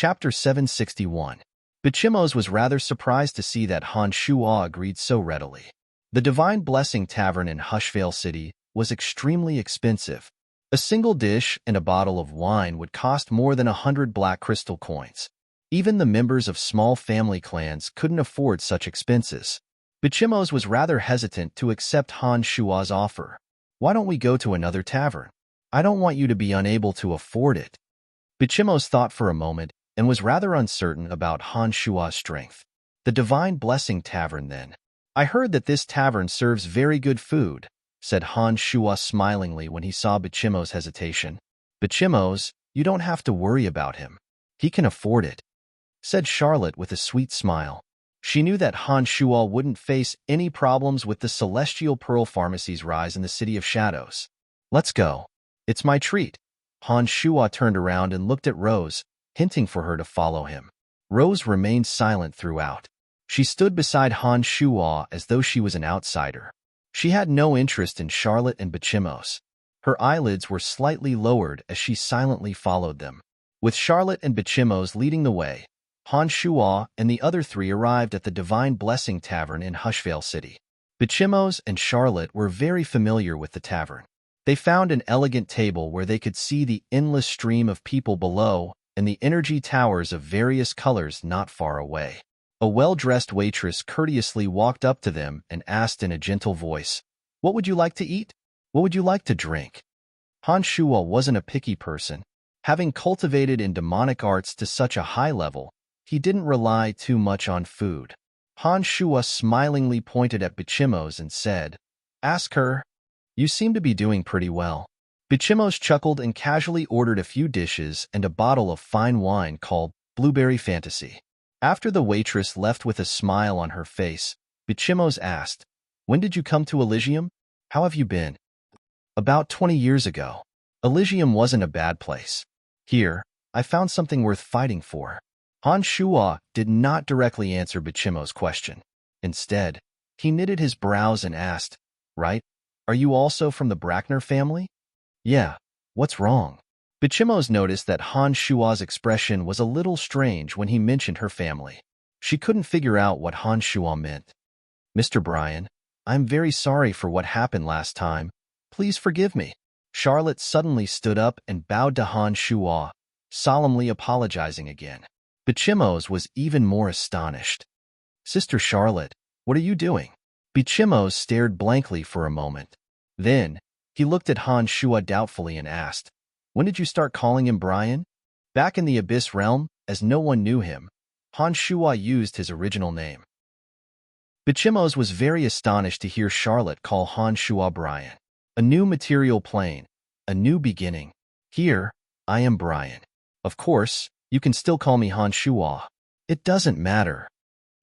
Chapter 761. Bichimos was rather surprised to see that Han Shuo agreed so readily. The Divine Blessing Tavern in Hushvale City was extremely expensive. A single dish and a bottle of wine would cost more than 100 black crystal coins. Even the members of small family clans couldn't afford such expenses. Bichimos was rather hesitant to accept Han Shuo's offer. "Why don't we go to another tavern? I don't want you to be unable to afford it." Bichimos thought for a moment and was rather uncertain about Han Shuo's strength. "The Divine Blessing Tavern, then. I heard that this tavern serves very good food," said Han Shuo smilingly when he saw Bichimos' hesitation. "Bichimos, you don't have to worry about him. He can afford it," said Charlotte with a sweet smile. She knew that Han Shuo wouldn't face any problems with the Celestial Pearl Pharmacy's rise in the City of Shadows. "Let's go. It's my treat." Han Shuo turned around and looked at Rose, hinting for her to follow him. Rose remained silent throughout. She stood beside Han Shuo as though she was an outsider. She had no interest in Charlotte and Bichimos. Her eyelids were slightly lowered as she silently followed them. With Charlotte and Bichimos leading the way, Han Shuo and the other three arrived at the Divine Blessing Tavern in Hushvale City. Bichimos and Charlotte were very familiar with the tavern. They found an elegant table where they could see the endless stream of people below and the energy towers of various colors not far away. A well-dressed waitress courteously walked up to them and asked in a gentle voice, "What would you like to eat? What would you like to drink?" Han Shuo wasn't a picky person. Having cultivated in demonic arts to such a high level, he didn't rely too much on food. Han Shuo smilingly pointed at Bichimos and said, "Ask her. You seem to be doing pretty well." Bichimos chuckled and casually ordered a few dishes and a bottle of fine wine called Blueberry Fantasy. After the waitress left with a smile on her face, Bichimos asked, "When did you come to Elysium? How have you been?" "About 20 years ago. Elysium wasn't a bad place. Here, I found something worth fighting for." Han Shuo did not directly answer Bichimos' question. Instead, he knitted his brows and asked, "Right? Are you also from the Brackner family?" "Yeah. What's wrong?" Bichimos noticed that Han Shuo's expression was a little strange when he mentioned her family. She couldn't figure out what Han Shuo meant. "Mr. Brian, I'm very sorry for what happened last time. Please forgive me." Charlotte suddenly stood up and bowed to Han Shuo, solemnly apologizing again. Bichimos was even more astonished. "Sister Charlotte, what are you doing?" Bichimos stared blankly for a moment. Then, he looked at Han Shuo doubtfully and asked, "When did you start calling him Brian?" Back in the Abyss Realm, as no one knew him, Han Shuo used his original name. Bichimos was very astonished to hear Charlotte call Han Shuo Brian. A new material plane, a new beginning. "Here, I am Brian. Of course, you can still call me Han Shuo. It doesn't matter."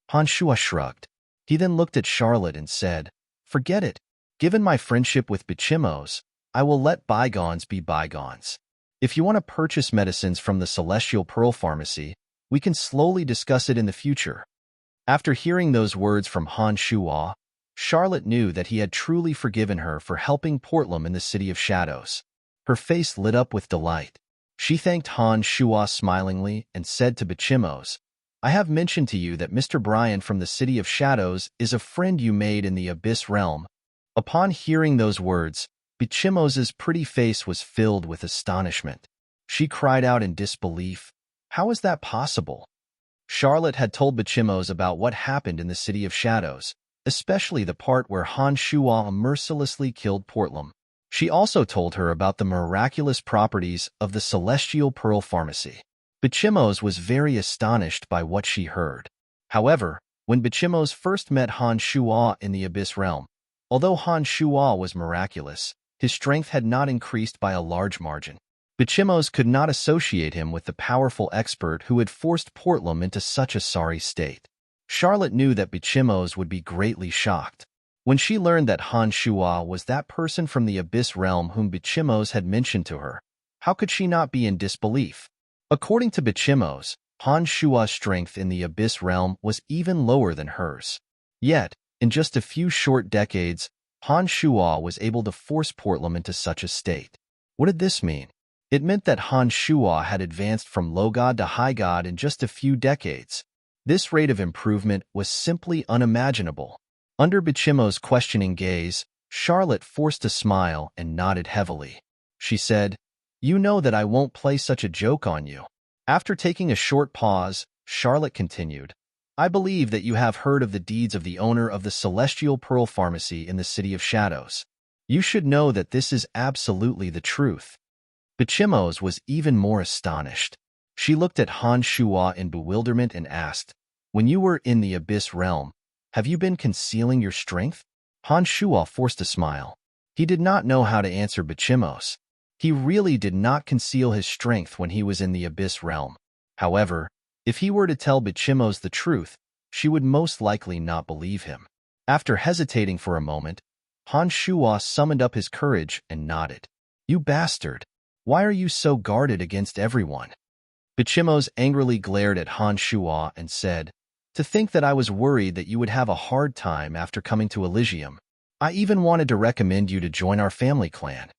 Han Shuo shrugged. He then looked at Charlotte and said, "Forget it. Given my friendship with Bichimos, I will let bygones be bygones. If you want to purchase medicines from the Celestial Pearl Pharmacy, we can slowly discuss it in the future." After hearing those words from Han Shuo, Charlotte knew that he had truly forgiven her for helping Portlam in the City of Shadows. Her face lit up with delight. She thanked Han Shuo smilingly and said to Bichimos, "I have mentioned to you that Mr. Brian from the City of Shadows is a friend you made in the Abyss Realm." Upon hearing those words, Bichimos' pretty face was filled with astonishment. She cried out in disbelief, "How is that possible?" Charlotte had told Bichimos about what happened in the City of Shadows, especially the part where Han Shuo mercilessly killed Portlam. She also told her about the miraculous properties of the Celestial Pearl Pharmacy. Bichimos was very astonished by what she heard. However, when Bichimos first met Han Shuo in the Abyss Realm, although Han Shuo was miraculous, his strength had not increased by a large margin. Bichimos could not associate him with the powerful expert who had forced Portlam into such a sorry state. Charlotte knew that Bichimos would be greatly shocked. When she learned that Han Shuo was that person from the Abyss Realm whom Bichimos had mentioned to her, how could she not be in disbelief? According to Bichimos, Han Shuo's strength in the Abyss Realm was even lower than hers. Yet, in just a few short decades, Han Shuo was able to force Portlam into such a state. What did this mean? It meant that Han Shuo had advanced from low god to high god in just a few decades. This rate of improvement was simply unimaginable. Under Bichimo's questioning gaze, Charlotte forced a smile and nodded heavily. She said, "You know that I won't play such a joke on you." After taking a short pause, Charlotte continued, "I believe that you have heard of the deeds of the owner of the Celestial Pearl Pharmacy in the City of Shadows. You should know that this is absolutely the truth." Bichimos was even more astonished. She looked at Han Shuo in bewilderment and asked, "When you were in the Abyss Realm, have you been concealing your strength?" Han Shuo forced a smile. He did not know how to answer Bichimos. He really did not conceal his strength when he was in the Abyss Realm. However, if he were to tell Bichimos the truth, she would most likely not believe him. After hesitating for a moment, Han Shuo summoned up his courage and nodded. "You bastard! Why are you so guarded against everyone?" Bichimos angrily glared at Han Shuo and said, "To think that I was worried that you would have a hard time after coming to Elysium. I even wanted to recommend you to join our family clan.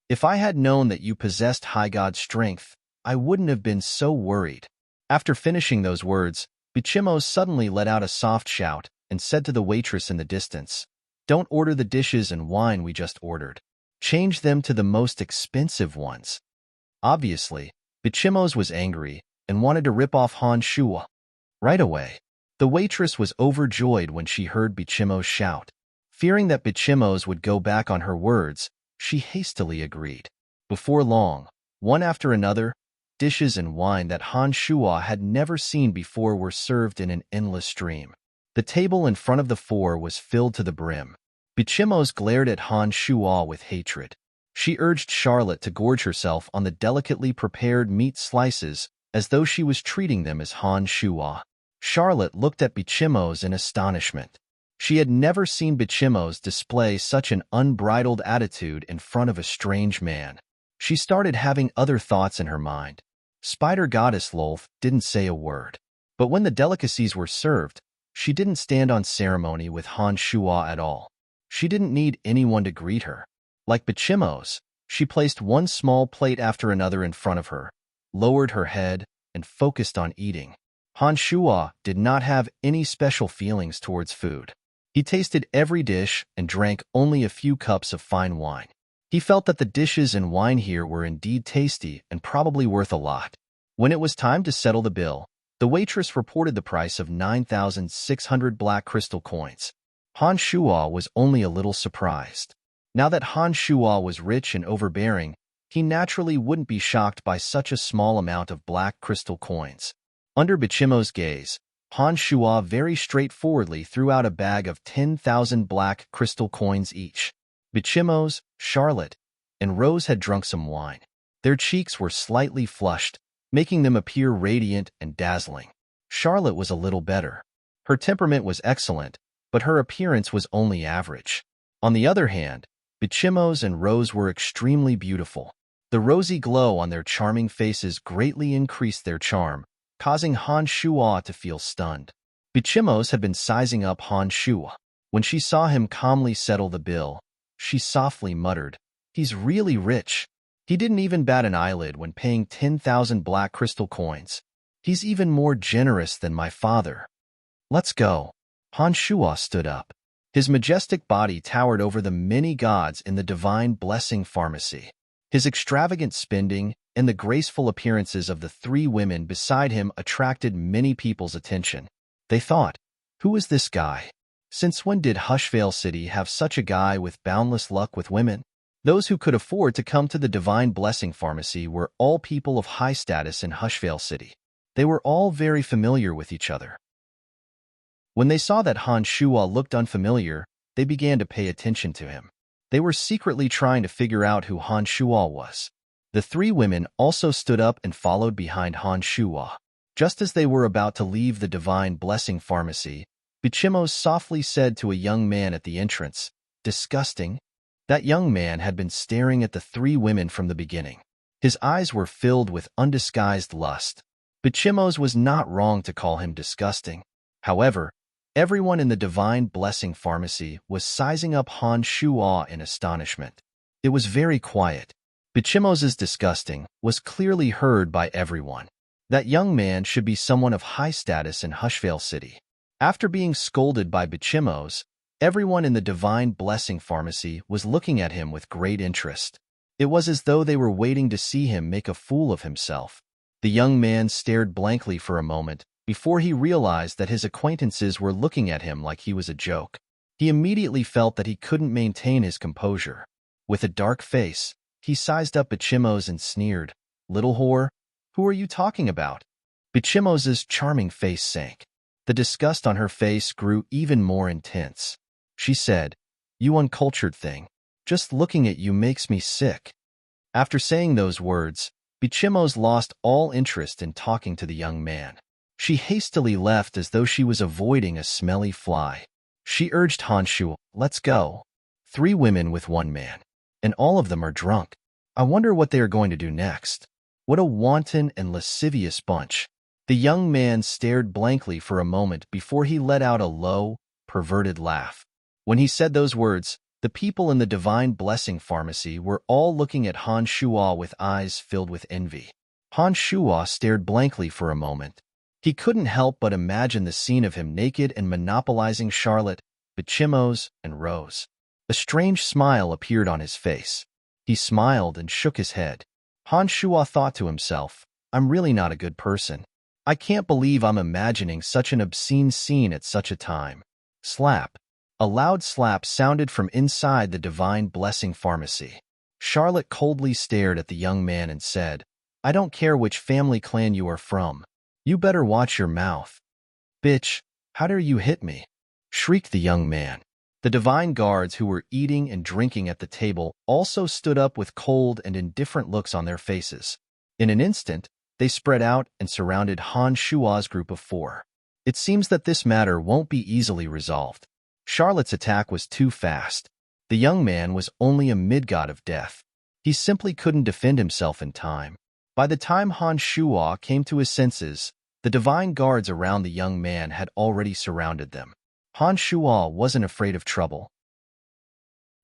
If I had known that you possessed high god strength, I wouldn't have been so worried." After finishing those words, Bichimos suddenly let out a soft shout and said to the waitress in the distance, "Don't order the dishes and wine we just ordered. Change them to the most expensive ones." Obviously, Bichimos was angry and wanted to rip off Han Shuo right away. The waitress was overjoyed when she heard Bichimos shout. Fearing that Bichimos would go back on her words, she hastily agreed. Before long, one after another, dishes and wine that Han Shuo had never seen before were served in an endless stream. The table in front of the four was filled to the brim. Bichimos glared at Han Shuo with hatred. She urged Charlotte to gorge herself on the delicately prepared meat slices as though she was treating them as Han Shuo. Charlotte looked at Bichimos in astonishment. She had never seen Bichimos display such an unbridled attitude in front of a strange man. She started having other thoughts in her mind. Spider Goddess Lolth didn't say a word. But when the delicacies were served, she didn't stand on ceremony with Han Shuo at all. She didn't need anyone to greet her. Like Bichimos, she placed one small plate after another in front of her, lowered her head, and focused on eating. Han Shuo did not have any special feelings towards food. He tasted every dish and drank only a few cups of fine wine. He felt that the dishes and wine here were indeed tasty and probably worth a lot. When it was time to settle the bill, the waitress reported the price of 9,600 black crystal coins. Han Shuo was only a little surprised. Now that Han Shuo was rich and overbearing, he naturally wouldn't be shocked by such a small amount of black crystal coins. Under Bichimo's gaze, Han Shuo very straightforwardly threw out a bag of 10,000 black crystal coins each. Bichimos, Charlotte, and Rose had drunk some wine. Their cheeks were slightly flushed, making them appear radiant and dazzling. Charlotte was a little better. Her temperament was excellent, but her appearance was only average. On the other hand, Bichimos and Rose were extremely beautiful. The rosy glow on their charming faces greatly increased their charm, causing Han Shuo to feel stunned. Bichimos had been sizing up Han Shuo. When she saw him calmly settle the bill, she softly muttered, "He's really rich." He didn't even bat an eyelid when paying 10,000 black crystal coins. "He's even more generous than my father." "Let's go." Han Shuo stood up. His majestic body towered over the many gods in the divine blessing pharmacy. His extravagant spending and the graceful appearances of the three women beside him attracted many people's attention. They thought, "Who is this guy? Since when did Hushvale City have such a guy with boundless luck with women?" Those who could afford to come to the Divine Blessing Pharmacy were all people of high status in Hushvale City. They were all very familiar with each other. When they saw that Han Shuo looked unfamiliar, they began to pay attention to him. They were secretly trying to figure out who Han Shuo was. The three women also stood up and followed behind Han Shuo. Just as they were about to leave the Divine Blessing Pharmacy, Bichimos softly said to a young man at the entrance, "Disgusting." That young man had been staring at the three women from the beginning. His eyes were filled with undisguised lust. Bichimos was not wrong to call him disgusting. However, everyone in the Divine Blessing Pharmacy was sizing up Han Shuo in astonishment. It was very quiet. Bichimos's disgusting was clearly heard by everyone. That young man should be someone of high status in Hushvale City. After being scolded by Bichimos, everyone in the Divine Blessing Pharmacy was looking at him with great interest. It was as though they were waiting to see him make a fool of himself. The young man stared blankly for a moment before he realized that his acquaintances were looking at him like he was a joke. He immediately felt that he couldn't maintain his composure. With a dark face, he sized up Bichimos and sneered, "Little whore, who are you talking about?" Bichimos's charming face sank. The disgust on her face grew even more intense. She said, "You uncultured thing. Just looking at you makes me sick." After saying those words, Bichimos lost all interest in talking to the young man. She hastily left as though she was avoiding a smelly fly. She urged Honshu, "Let's go. 3 women with 1 man. And all of them are drunk. I wonder what they are going to do next. What a wanton and lascivious bunch." The young man stared blankly for a moment before he let out a low, perverted laugh. When he said those words, the people in the Divine Blessing Pharmacy were all looking at Han Shuo with eyes filled with envy. Han Shuo stared blankly for a moment. He couldn't help but imagine the scene of him naked and monopolizing Charlotte, Bichimos, and Rose. A strange smile appeared on his face. He smiled and shook his head. Han Shuo thought to himself, "I'm really not a good person. I can't believe I'm imagining such an obscene scene at such a time." Slap. A loud slap sounded from inside the Divine Blessing Pharmacy. Charlotte coldly stared at the young man and said, "I don't care which family clan you are from. You better watch your mouth." "Bitch, how dare you hit me?" shrieked the young man. The Divine Guards who were eating and drinking at the table also stood up with cold and indifferent looks on their faces. In an instant, they spread out and surrounded Han Shuo's group of 4. It seems that this matter won't be easily resolved. Charlotte's attack was too fast. The young man was only a mid-god of death. He simply couldn't defend himself in time. By the time Han Shuo came to his senses, the Divine Guards around the young man had already surrounded them. Han Shuo wasn't afraid of trouble.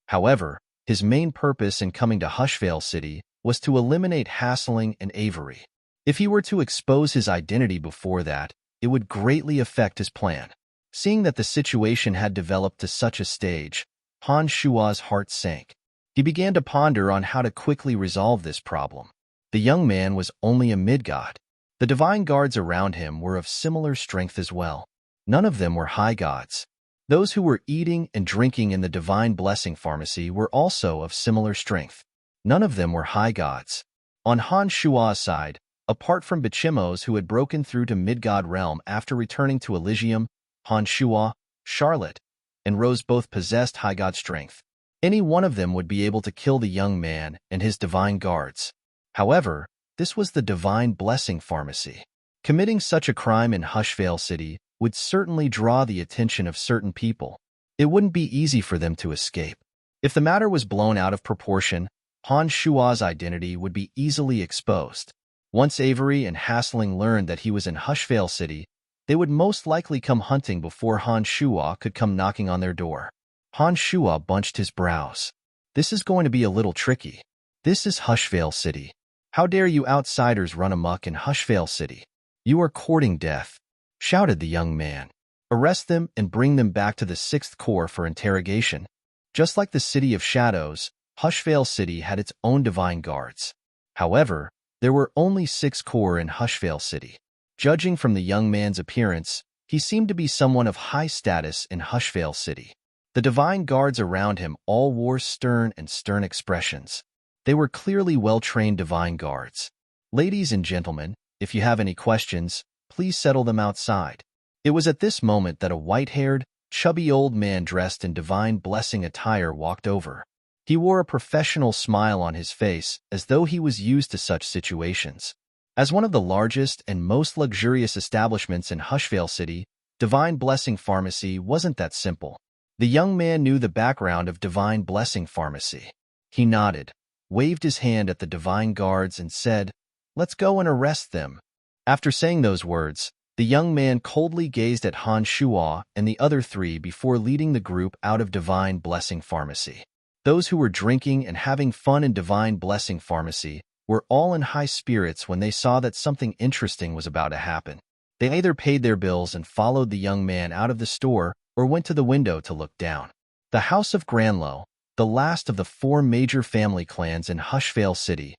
However, his main purpose in coming to Hushvale City was to eliminate hassling and Avery. If he were to expose his identity before that, it would greatly affect his plan. Seeing that the situation had developed to such a stage, Han Shuo's heart sank. He began to ponder on how to quickly resolve this problem. The young man was only a mid-god. The Divine Guards around him were of similar strength as well. None of them were high gods. Those who were eating and drinking in the Divine Blessing Pharmacy were also of similar strength. None of them were high gods. On Han Shuo's side, apart from Bichimos who had broken through to mid-god realm after returning to Elysium, Han Shuo, Charlotte, and Rose both possessed high god strength. Any one of them would be able to kill the young man and his Divine Guards. However, this was the Divine Blessing Pharmacy. Committing such a crime in Hushvale City would certainly draw the attention of certain people. It wouldn't be easy for them to escape. If the matter was blown out of proportion, Han Shuo's identity would be easily exposed. Once Avery and Hassling learned that he was in Hushvale City, they would most likely come hunting before Han Shuo could come knocking on their door. Han Shuo bunched his brows. This is going to be a little tricky. This is Hushvale City. How dare you outsiders run amok in Hushvale City? You are courting death, shouted the young man. Arrest them and bring them back to the 6th Corps for interrogation. Just like the City of Shadows, Hushvale City had its own Divine Guards. However, there were only 6 Corps in Hushvale City. Judging from the young man's appearance, he seemed to be someone of high status in Hushvale City. The Divine Guards around him all wore stern expressions. They were clearly well-trained Divine Guards. Ladies and gentlemen, if you have any questions, please settle them outside. It was at this moment that a white-haired, chubby old man dressed in Divine Blessing attire walked over. He wore a professional smile on his face as though he was used to such situations. As one of the largest and most luxurious establishments in Hushvale City, Divine Blessing Pharmacy wasn't that simple. The young man knew the background of Divine Blessing Pharmacy. He nodded, waved his hand at the Divine Guards and said, "Let's go and arrest them." After saying those words, the young man coldly gazed at Han Shuo and the other 3 before leading the group out of Divine Blessing Pharmacy. Those who were drinking and having fun in Divine Blessing Pharmacy were all in high spirits when they saw that something interesting was about to happen. They either paid their bills and followed the young man out of the store or went to the window to look down. The House of Granlow, the last of the 4 major family clans in Hushvale City,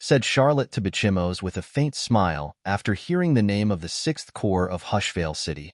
said Charlotte to Bichimos with a faint smile after hearing the name of the 6th core of Hushvale City.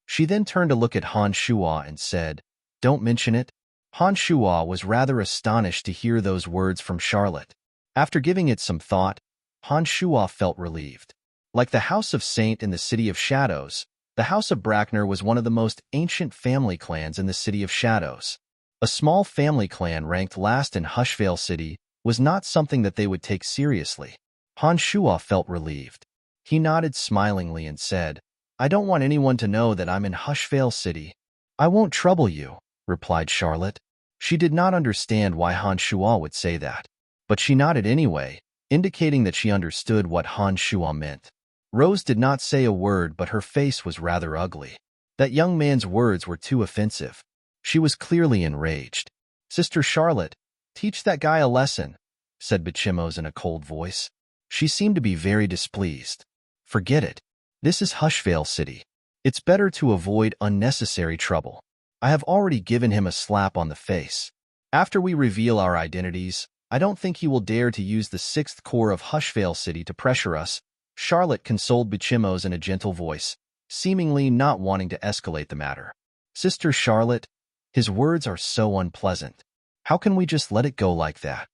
She then turned to look at Han Shua and said, "Don't mention it." Han Shua was rather astonished to hear those words from Charlotte. After giving it some thought, Han Shua felt relieved. Like the House of Saint in the City of Shadows, the House of Brackner was one of the most ancient family clans in the City of Shadows. A small family clan ranked last in Hushvale City was not something that they would take seriously. Han Shua felt relieved. He nodded smilingly and said, "I don't want anyone to know that I'm in Hushvale City." "I won't trouble you," replied Charlotte. She did not understand why Han Shua would say that, but she nodded anyway, indicating that she understood what Han Shua meant. Rose did not say a word, but her face was rather ugly. That young man's words were too offensive. She was clearly enraged. "Sister Charlotte, teach that guy a lesson," said Bichimos in a cold voice. She seemed to be very displeased. "Forget it. This is Hushvale City. It's better to avoid unnecessary trouble. I have already given him a slap on the face. After we reveal our identities, I don't think he will dare to use the 6th core of Hushvale City to pressure us." Charlotte consoled Bichimos in a gentle voice, seemingly not wanting to escalate the matter. "Sister Charlotte, his words are so unpleasant. How can we just let it go like that?"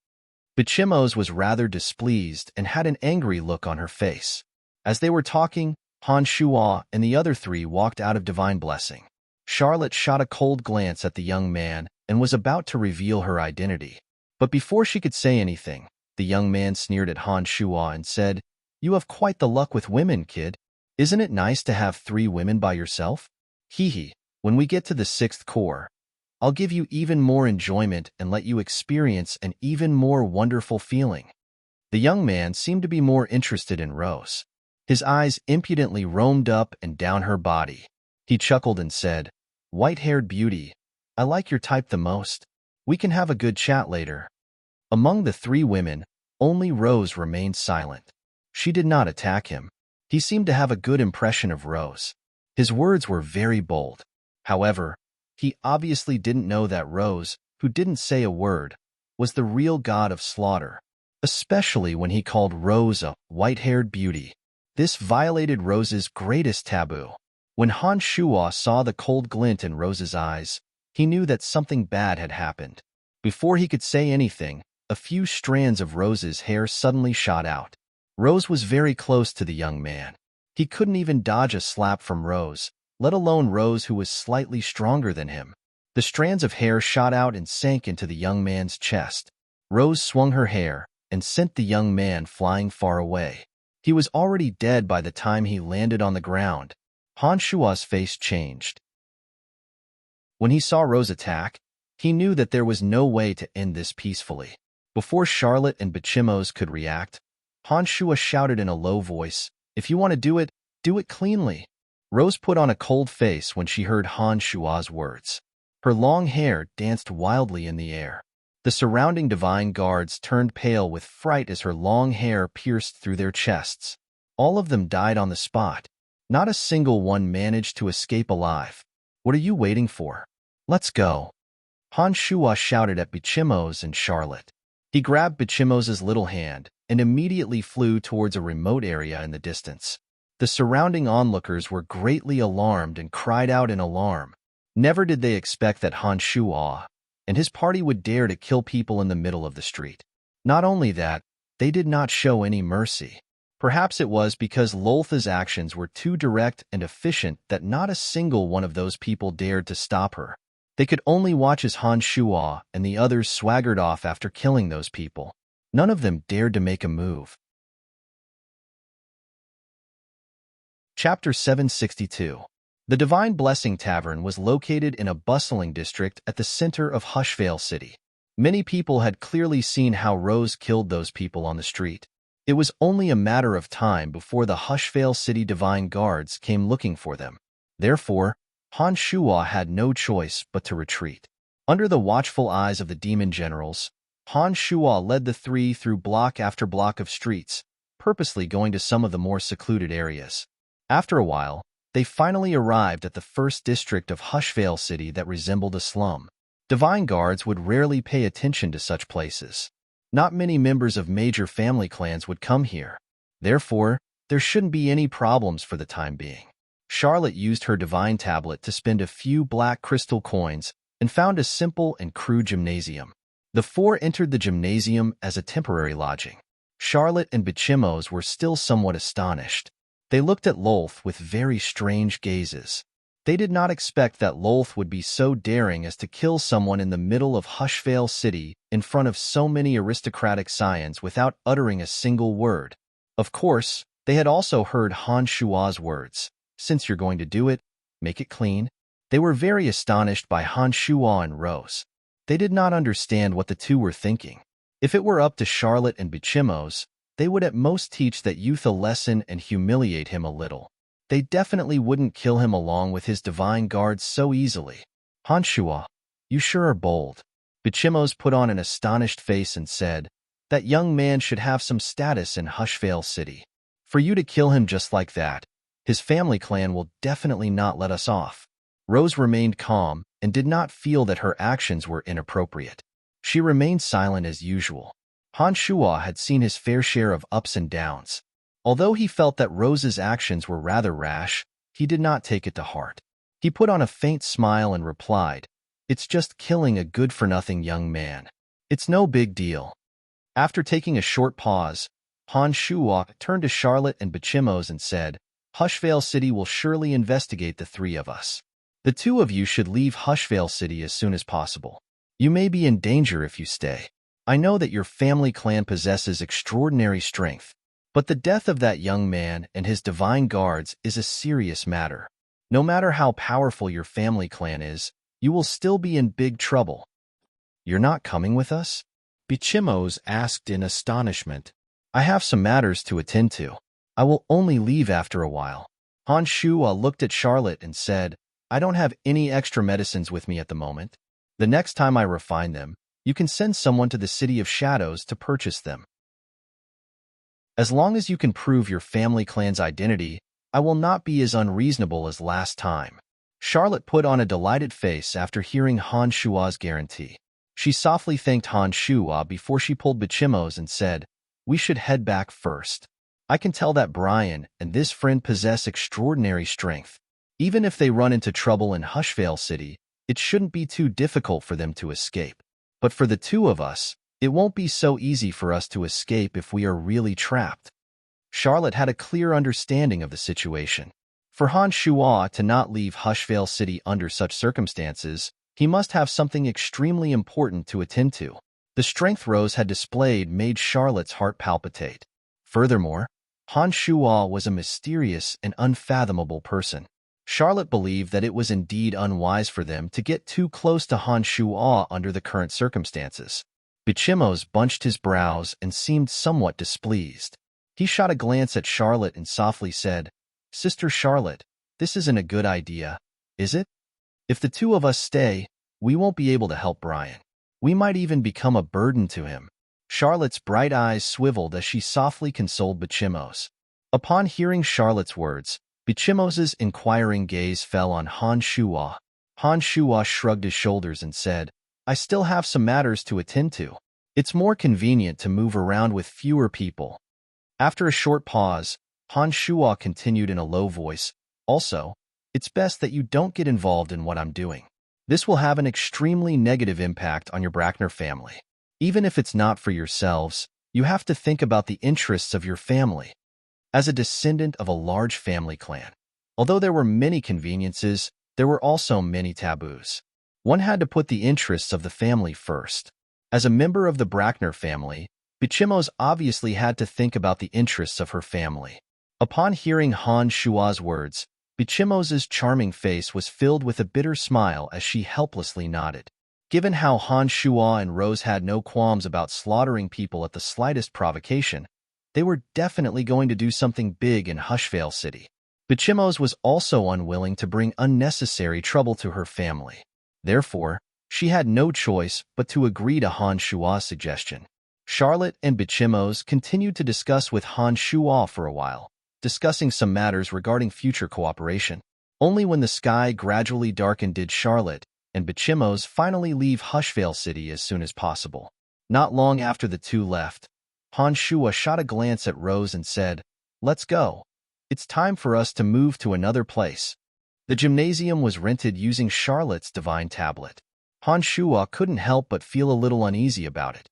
Bichimos was rather displeased and had an angry look on her face. As they were talking, Han Shua and the other 3 walked out of Divine Blessing. Charlotte shot a cold glance at the young man and was about to reveal her identity. But before she could say anything, the young man sneered at Han Shua and said, "You have quite the luck with women, kid. Isn't it nice to have 3 women by yourself? Hee. When we get to the 6th core, I'll give you even more enjoyment and let you experience an even more wonderful feeling." The young man seemed to be more interested in Rose. His eyes impudently roamed up and down her body. He chuckled and said, "White-haired beauty, I like your type the most. We can have a good chat later." Among the 3 women, only Rose remained silent. She did not attack him. He seemed to have a good impression of Rose. His words were very bold. However, he obviously didn't know that Rose, who didn't say a word, was the real god of slaughter, especially when he called Rose a white-haired beauty. This violated Rose's greatest taboo. When Han Shua saw the cold glint in Rose's eyes, he knew that something bad had happened. Before he could say anything, a few strands of Rose's hair suddenly shot out. Rose was very close to the young man. He couldn't even dodge a slap from Rose, let alone Rose, who was slightly stronger than him. The strands of hair shot out and sank into the young man's chest. Rose swung her hair and sent the young man flying far away. He was already dead by the time he landed on the ground. Han Shua's face changed. When he saw Rose attack, he knew that there was no way to end this peacefully. Before Charlotte and Bichimos could react, Han Shua shouted in a low voice, "If you want to do it cleanly." Rose put on a cold face when she heard Han Shua's words. Her long hair danced wildly in the air. The surrounding divine guards turned pale with fright as her long hair pierced through their chests. All of them died on the spot. Not a single one managed to escape alive. "What are you waiting for? Let's go." Han Shua shouted at Bichimos and Charlotte. He grabbed Bichimos' little hand and immediately flew towards a remote area in the distance. The surrounding onlookers were greatly alarmed and cried out in alarm. Never did they expect that Han Shua and his party would dare to kill people in the middle of the street. Not only that, they did not show any mercy. Perhaps it was because Loltha's actions were too direct and efficient that not a single one of those people dared to stop her. They could only watch as Han Shua and the others swaggered off after killing those people. None of them dared to make a move. Chapter 762. The Divine Blessing Tavern was located in a bustling district at the center of Hushvale City. Many people had clearly seen how Rose killed those people on the street. It was only a matter of time before the Hushvale City Divine Guards came looking for them. Therefore, Han Shua had no choice but to retreat. Under the watchful eyes of the demon generals, Han Shuo led the three through block after block of streets, purposely going to some of the more secluded areas. After a while, they finally arrived at the first district of Hushvale City that resembled a slum. Divine guards would rarely pay attention to such places. Not many members of major family clans would come here. Therefore, there shouldn't be any problems for the time being. Charlotte used her divine tablet to spend a few black crystal coins and found a simple and crude gymnasium. The four entered the gymnasium as a temporary lodging. Charlotte and Bichimos were still somewhat astonished. They looked at Lolth with very strange gazes. They did not expect that Lolth would be so daring as to kill someone in the middle of Hushvale City in front of so many aristocratic scions without uttering a single word. Of course, they had also heard Han Shua's words. Since you're going to do it, make it clean. They were very astonished by Han Shua and Rose. They did not understand what the two were thinking. If it were up to Charlotte and Bichimos, they would at most teach that youth a lesson and humiliate him a little. They definitely wouldn't kill him along with his divine guards so easily. Han Shua, you sure are bold. Bichimos put on an astonished face and said, that young man should have some status in Hushvale City. For you to kill him just like that, his family clan will definitely not let us off. Rose remained calm and did not feel that her actions were inappropriate. She remained silent as usual. Han Shua had seen his fair share of ups and downs. Although he felt that Rose's actions were rather rash, he did not take it to heart. He put on a faint smile and replied, it's just killing a good-for-nothing young man. It's no big deal. After taking a short pause, Han Shua turned to Charlotte and Bichimos and said, Hushvale City will surely investigate the three of us. The two of you should leave Hushvale City as soon as possible. You may be in danger if you stay. I know that your family clan possesses extraordinary strength, but the death of that young man and his divine guards is a serious matter. No matter how powerful your family clan is, you will still be in big trouble. You're not coming with us? Bichimos asked in astonishment. I have some matters to attend to. I will only leave after a while. Han Shua looked at Charlotte and said, I don't have any extra medicines with me at the moment. The next time I refine them, you can send someone to the City of Shadows to purchase them. As long as you can prove your family clan's identity, I will not be as unreasonable as last time. Charlotte put on a delighted face after hearing Han Shua's guarantee. She softly thanked Han Shua before she pulled Bichimos and said, we should head back first. I can tell that Brian and this friend possess extraordinary strength. Even if they run into trouble in Hushvale City, it shouldn't be too difficult for them to escape. But for the two of us, it won't be so easy for us to escape if we are really trapped. Charlotte had a clear understanding of the situation. For Han Shua to not leave Hushvale City under such circumstances, he must have something extremely important to attend to. The strength Rose had displayed made Charlotte's heart palpitate. Furthermore, Han Shua was a mysterious and unfathomable person. Charlotte believed that it was indeed unwise for them to get too close to Han Shua under the current circumstances. Bichimos bunched his brows and seemed somewhat displeased. He shot a glance at Charlotte and softly said, Sister Charlotte, this isn't a good idea, is it? If the two of us stay, we won't be able to help Brian. We might even become a burden to him. Charlotte's bright eyes swiveled as she softly consoled Bichimos. Upon hearing Charlotte's words, Bichimos's inquiring gaze fell on Han Shua. Han Shua shrugged his shoulders and said, I still have some matters to attend to. It's more convenient to move around with fewer people. After a short pause, Han Shua continued in a low voice, also, it's best that you don't get involved in what I'm doing. This will have an extremely negative impact on your Brackner family. Even if it's not for yourselves, you have to think about the interests of your family. As a descendant of a large family clan, although there were many conveniences, there were also many taboos. One had to put the interests of the family first. As a member of the Brackner family, Bichimos obviously had to think about the interests of her family. Upon hearing Han Shua's words, Bichimos's charming face was filled with a bitter smile as she helplessly nodded. Given how Han Shua and Rose had no qualms about slaughtering people at the slightest provocation, they were definitely going to do something big in Hushvale City. Bichimos was also unwilling to bring unnecessary trouble to her family. Therefore, She had no choice but to agree to Han Shua's suggestion. Charlotte and Bichimos continued to discuss with Han Shua for a while, discussing some matters regarding future cooperation. Only when the sky gradually darkened did Charlotte and Bichimos finally leave Hushvale City as soon as possible. Not long after the two left, Han Shua shot a glance at Rose and said, "Let's go. It's time for us to move to another place." The gymnasium was rented using Charlotte's divine tablet. Han Shua couldn't help but feel a little uneasy about it.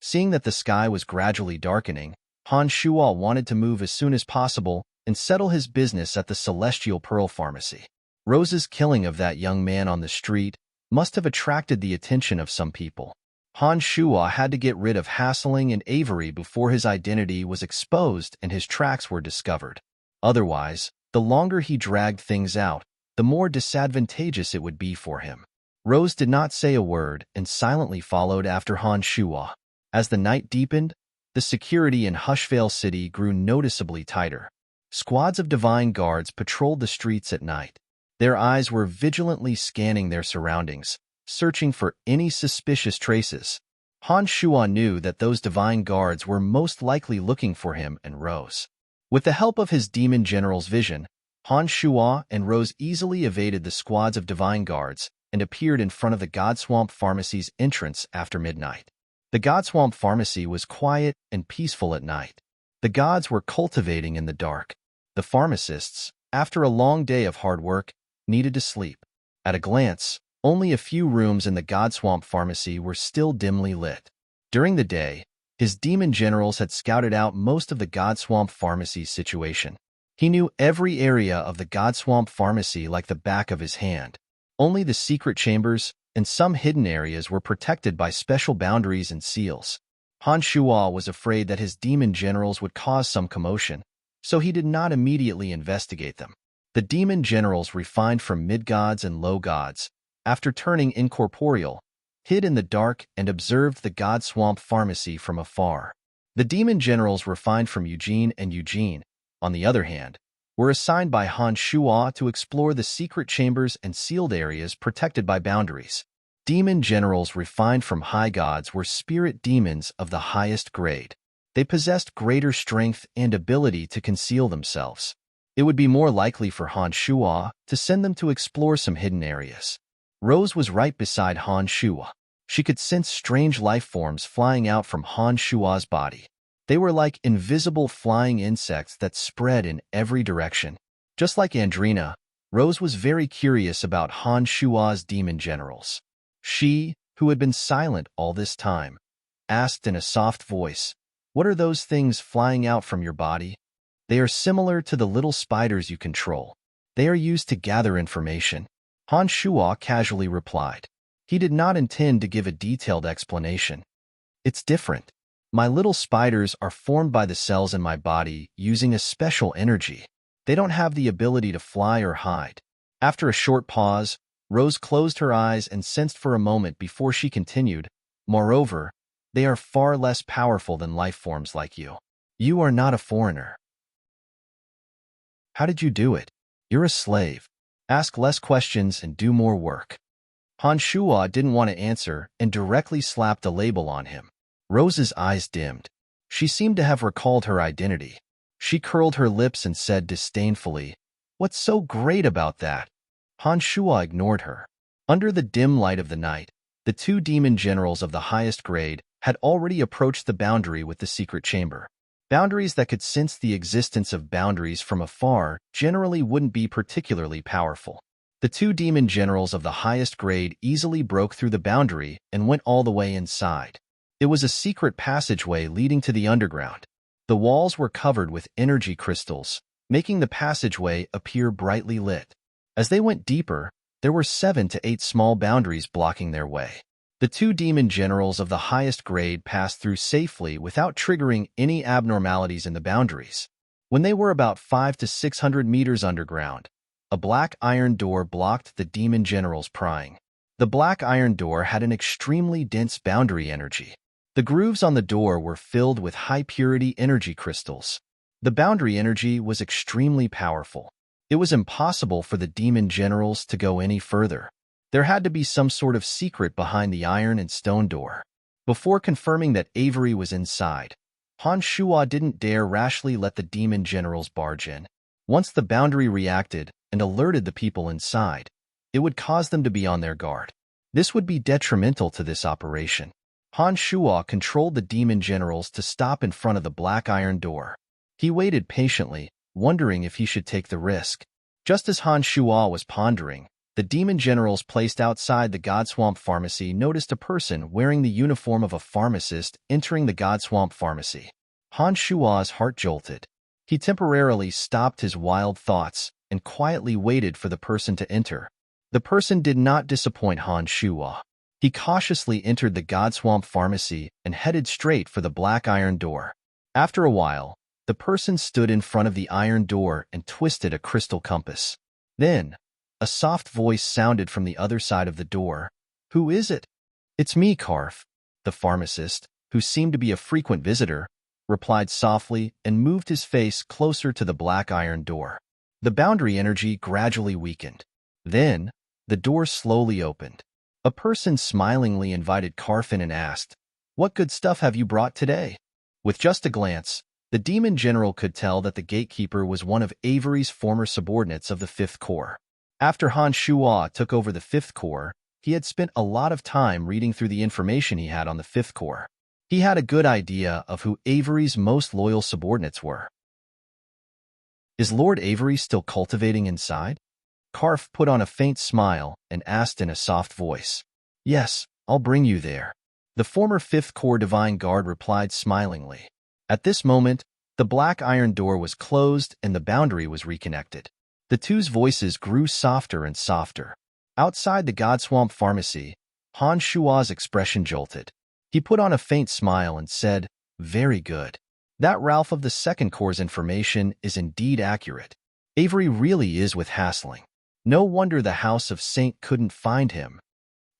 Seeing that the sky was gradually darkening, Han Shua wanted to move as soon as possible and settle his business at the Celestial Pearl Pharmacy. Rose's killing of that young man on the street must have attracted the attention of some people. Han Shua had to get rid of Hassling and Avery before his identity was exposed and his tracks were discovered. Otherwise, the longer he dragged things out, the more disadvantageous it would be for him. Rose did not say a word and silently followed after Han Shua. As the night deepened, the security in Hushvale City grew noticeably tighter. Squads of divine guards patrolled the streets at night. Their eyes were vigilantly scanning their surroundings, searching for any suspicious traces. Han Shua knew that those divine guards were most likely looking for him and Rose. With the help of his demon general's vision, Han Shua and Rose easily evaded the squads of divine guards and appeared in front of the Godswamp Pharmacy's entrance after midnight. The Godswamp Pharmacy was quiet and peaceful at night. The gods were cultivating in the dark. The pharmacists, after a long day of hard work, needed to sleep. At a glance, only a few rooms in the Godswamp Pharmacy were still dimly lit. During the day, his demon generals had scouted out most of the Godswamp Pharmacy's situation. He knew every area of the Godswamp Pharmacy like the back of his hand. Only the secret chambers and some hidden areas were protected by special boundaries and seals. Han Shua was afraid that his demon generals would cause some commotion, so he did not immediately investigate them. The demon generals refined from mid-gods and low-gods, after turning incorporeal, hid in the dark and observed the Godswamp Pharmacy from afar. The demon generals refined from Eugene and Eugene, on the other hand, were assigned by Han Shua to explore the secret chambers and sealed areas protected by boundaries. Demon generals refined from high gods were spirit demons of the highest grade. They possessed greater strength and ability to conceal themselves. It would be more likely for Han Shua to send them to explore some hidden areas. Rose was right beside Han Shua. She could sense strange life forms flying out from Han Shua's body. They were like invisible flying insects that spread in every direction. Just like Andrina, Rose was very curious about Han Shua's demon generals. She, who had been silent all this time, asked in a soft voice, "What are those things flying out from your body?" "They are similar to the little spiders you control. They are used to gather information." Han Shua casually replied. He did not intend to give a detailed explanation. "It's different. My little spiders are formed by the cells in my body using a special energy. They don't have the ability to fly or hide." After a short pause, Rose closed her eyes and sensed for a moment before she continued, "Moreover, they are far less powerful than life forms like you. You are not a foreigner. How did you do it? You're a slave. Ask less questions and do more work." Han Shua didn't want to answer and directly slapped a label on him. Rose's eyes dimmed. She seemed to have recalled her identity. She curled her lips and said disdainfully, "What's so great about that?" Han Shua ignored her. Under the dim light of the night, the two demon generals of the highest grade had already approached the boundary with the secret chamber. Boundaries that could sense the existence of boundaries from afar generally wouldn't be particularly powerful. The two demon generals of the highest grade easily broke through the boundary and went all the way inside. It was a secret passageway leading to the underground. The walls were covered with energy crystals, making the passageway appear brightly lit. As they went deeper, there were 7 to 8 small boundaries blocking their way. The two demon generals of the highest grade passed through safely without triggering any abnormalities in the boundaries. When they were about 500 to 600 meters underground, a black iron door blocked the demon generals' prying. The black iron door had an extremely dense boundary energy. The grooves on the door were filled with high-purity energy crystals. The boundary energy was extremely powerful. It was impossible for the demon generals to go any further. There had to be some sort of secret behind the iron and stone door. Before confirming that Avery was inside, Han Shuo didn't dare rashly let the demon generals barge in. Once the boundary reacted and alerted the people inside, it would cause them to be on their guard. This would be detrimental to this operation. Han Shuo controlled the demon generals to stop in front of the black iron door. He waited patiently, wondering if he should take the risk. Just as Han Shuo was pondering, the demon generals placed outside the Godswamp Pharmacy noticed a person wearing the uniform of a pharmacist entering the Godswamp Pharmacy. Han Shuo's heart jolted. He temporarily stopped his wild thoughts and quietly waited for the person to enter. The person did not disappoint Han Shuo. He cautiously entered the Godswamp Pharmacy and headed straight for the black iron door. After a while, the person stood in front of the iron door and twisted a crystal compass. Then, a soft voice sounded from the other side of the door. "Who is it?" "It's me, Karf," the pharmacist, who seemed to be a frequent visitor, replied softly and moved his face closer to the black iron door. The boundary energy gradually weakened. Then, the door slowly opened. A person smilingly invited Karf in and asked, "What good stuff have you brought today?" With just a glance, the demon general could tell that the gatekeeper was one of Avery's former subordinates of the Fifth Corps. After Han Shuo took over the Fifth Corps, he had spent a lot of time reading through the information he had on the Fifth Corps. He had a good idea of who Avery's most loyal subordinates were. "Is Lord Avery still cultivating inside?" Karf put on a faint smile and asked in a soft voice. "Yes, I'll bring you there," the former Fifth Corps Divine Guard replied smilingly. At this moment, the black iron door was closed and the boundary was reconnected. The two's voices grew softer and softer. Outside the Godswamp Pharmacy, Han Shuo's expression jolted. He put on a faint smile and said, "Very good. That Ralph of the Second Corps' information is indeed accurate. Avery really is with Hassling. No wonder the House of Saint couldn't find him."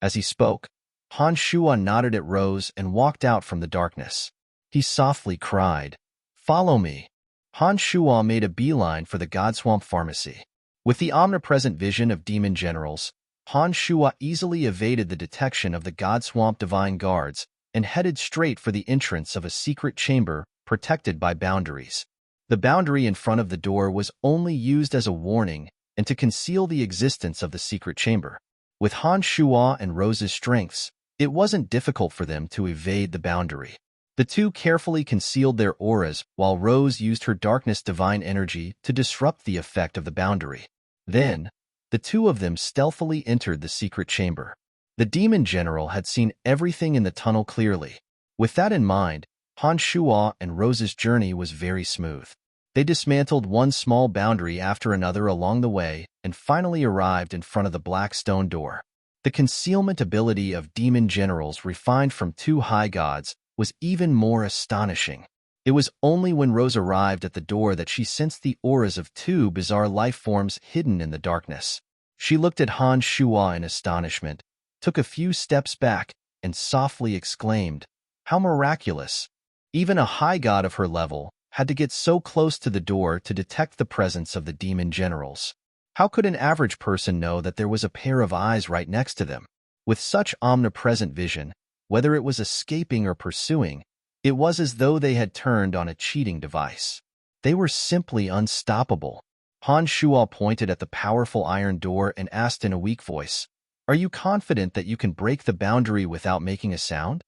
As he spoke, Han Shuo nodded at Rose and walked out from the darkness. He softly cried, "Follow me." Han Shuo made a beeline for the Godswamp Pharmacy. With the omnipresent vision of demon generals, Han Shuo easily evaded the detection of the Godswamp Divine Guards and headed straight for the entrance of a secret chamber protected by boundaries. The boundary in front of the door was only used as a warning and to conceal the existence of the secret chamber. With Han Shuo and Rose's strengths, it wasn't difficult for them to evade the boundary. The two carefully concealed their auras while Rose used her darkness divine energy to disrupt the effect of the boundary. Then, the two of them stealthily entered the secret chamber. The demon general had seen everything in the tunnel clearly. With that in mind, Han Shuo and Rose's journey was very smooth. They dismantled one small boundary after another along the way and finally arrived in front of the black stone door. The concealment ability of demon generals refined from two high gods was even more astonishing. It was only when Rose arrived at the door that she sensed the auras of two bizarre life forms hidden in the darkness. She looked at Han Shuo in astonishment, took a few steps back, and softly exclaimed, "How miraculous!" Even a high god of her level had to get so close to the door to detect the presence of the demon generals. How could an average person know that there was a pair of eyes right next to them? With such omnipresent vision, whether it was escaping or pursuing, it was as though they had turned on a cheating device. They were simply unstoppable. Han Shuo pointed at the powerful iron door and asked in a weak voice, "Are you confident that you can break the boundary without making a sound?"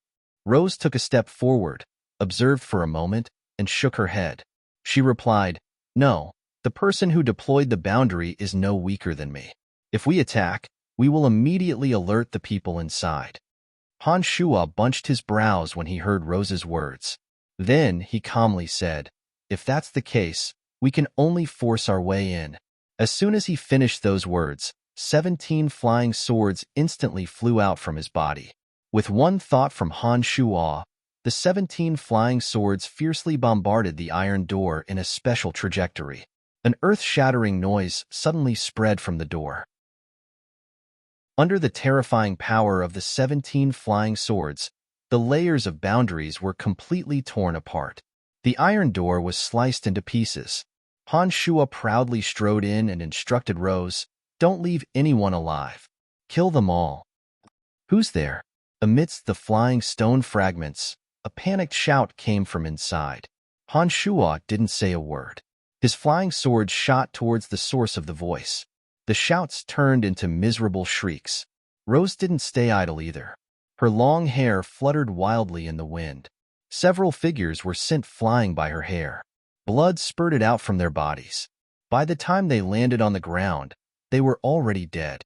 Rose took a step forward, observed for a moment, and shook her head. She replied, "No, the person who deployed the boundary is no weaker than me. If we attack, we will immediately alert the people inside." Han Shuo bunched his brows when he heard Rose's words. Then he calmly said, "If that's the case, we can only force our way in." As soon as he finished those words, 17 flying swords instantly flew out from his body. With one thought from Han Shuo, the 17 flying swords fiercely bombarded the iron door in a special trajectory. An earth-shattering noise suddenly spread from the door. Under the terrifying power of the 17 flying swords, the layers of boundaries were completely torn apart. The iron door was sliced into pieces. Han Shuo proudly strode in and instructed Rose, "Don't leave anyone alive." Kill them all. Who's there? Amidst the flying stone fragments, a panicked shout came from inside. Han Shuo didn't say a word. His flying sword shot towards the source of the voice. The shouts turned into miserable shrieks. Rose didn't stay idle either. Her long hair fluttered wildly in the wind. Several figures were sent flying by her hair. Blood spurted out from their bodies. By the time they landed on the ground, they were already dead.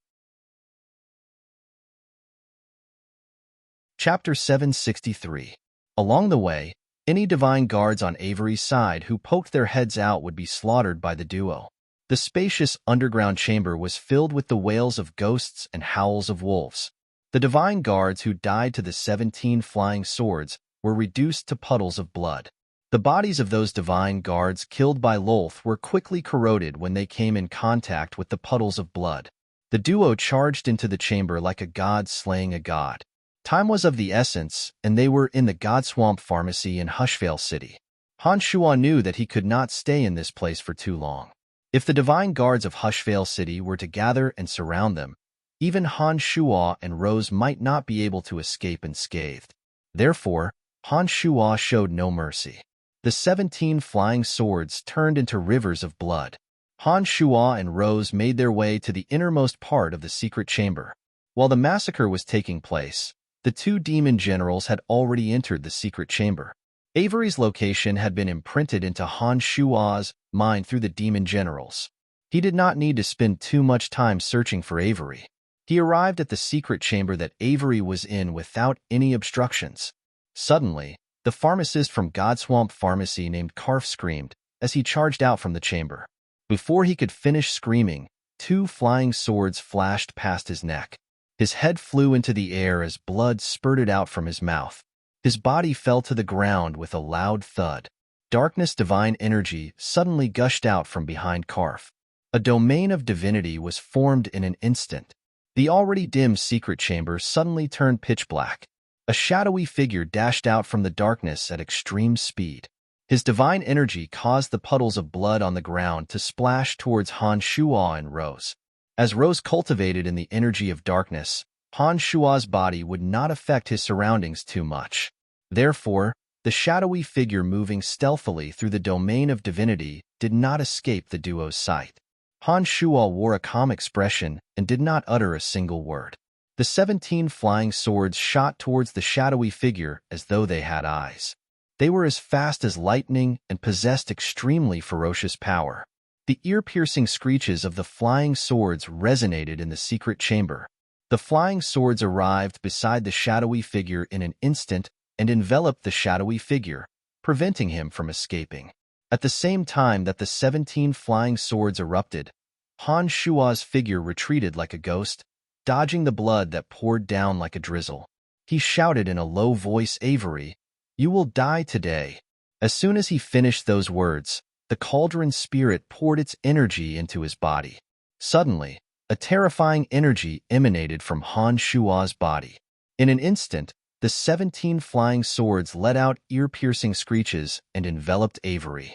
Chapter 763. Along the way, any divine guards on Avery's side who poked their heads out would be slaughtered by the duo. The spacious underground chamber was filled with the wails of ghosts and howls of wolves. The divine guards who died to the 17 flying swords were reduced to puddles of blood. The bodies of those divine guards killed by Lolth were quickly corroded when they came in contact with the puddles of blood. The duo charged into the chamber like a god slaying a god. Time was of the essence, and they were in the Godswamp Pharmacy in Hushvale City. Han Shuo knew that he could not stay in this place for too long. If the divine guards of Hushvale City were to gather and surround them, even Han Shuo and Rose might not be able to escape unscathed. Therefore, Han Shuo showed no mercy. The 17 flying swords turned into rivers of blood. Han Shuo and Rose made their way to the innermost part of the secret chamber. While the massacre was taking place, the two demon generals had already entered the secret chamber. Avery's location had been imprinted into Han Shuo's mind through the demon generals. He did not need to spend too much time searching for Avery. He arrived at the secret chamber that Avery was in without any obstructions. Suddenly, the pharmacist from Godswamp Pharmacy named Karf screamed as he charged out from the chamber. Before he could finish screaming, 2 flying swords flashed past his neck. His head flew into the air as blood spurted out from his mouth. His body fell to the ground with a loud thud. Darkness divine energy suddenly gushed out from behind Karf. A domain of divinity was formed in an instant. The already dim secret chamber suddenly turned pitch black. A shadowy figure dashed out from the darkness at extreme speed. His divine energy caused the puddles of blood on the ground to splash towards Han Shuo and Rose. As Rose cultivated in the energy of darkness, Han Shuo's body would not affect his surroundings too much. Therefore, the shadowy figure moving stealthily through the domain of divinity did not escape the duo's sight. Han Shuo wore a calm expression and did not utter a single word. The 17 flying swords shot towards the shadowy figure as though they had eyes. They were as fast as lightning and possessed extremely ferocious power. The ear-piercing screeches of the flying swords resonated in the secret chamber. The flying swords arrived beside the shadowy figure in an instant and enveloped the shadowy figure, preventing him from escaping. At the same time that the 17 flying swords erupted, Han Shuo's figure retreated like a ghost, dodging the blood that poured down like a drizzle. He shouted in a low voice, "Avery, you will die today." As soon as he finished those words, the cauldron spirit poured its energy into his body. Suddenly, a terrifying energy emanated from Han Shuo's body. In an instant, the 17 flying swords let out ear-piercing screeches and enveloped Avery.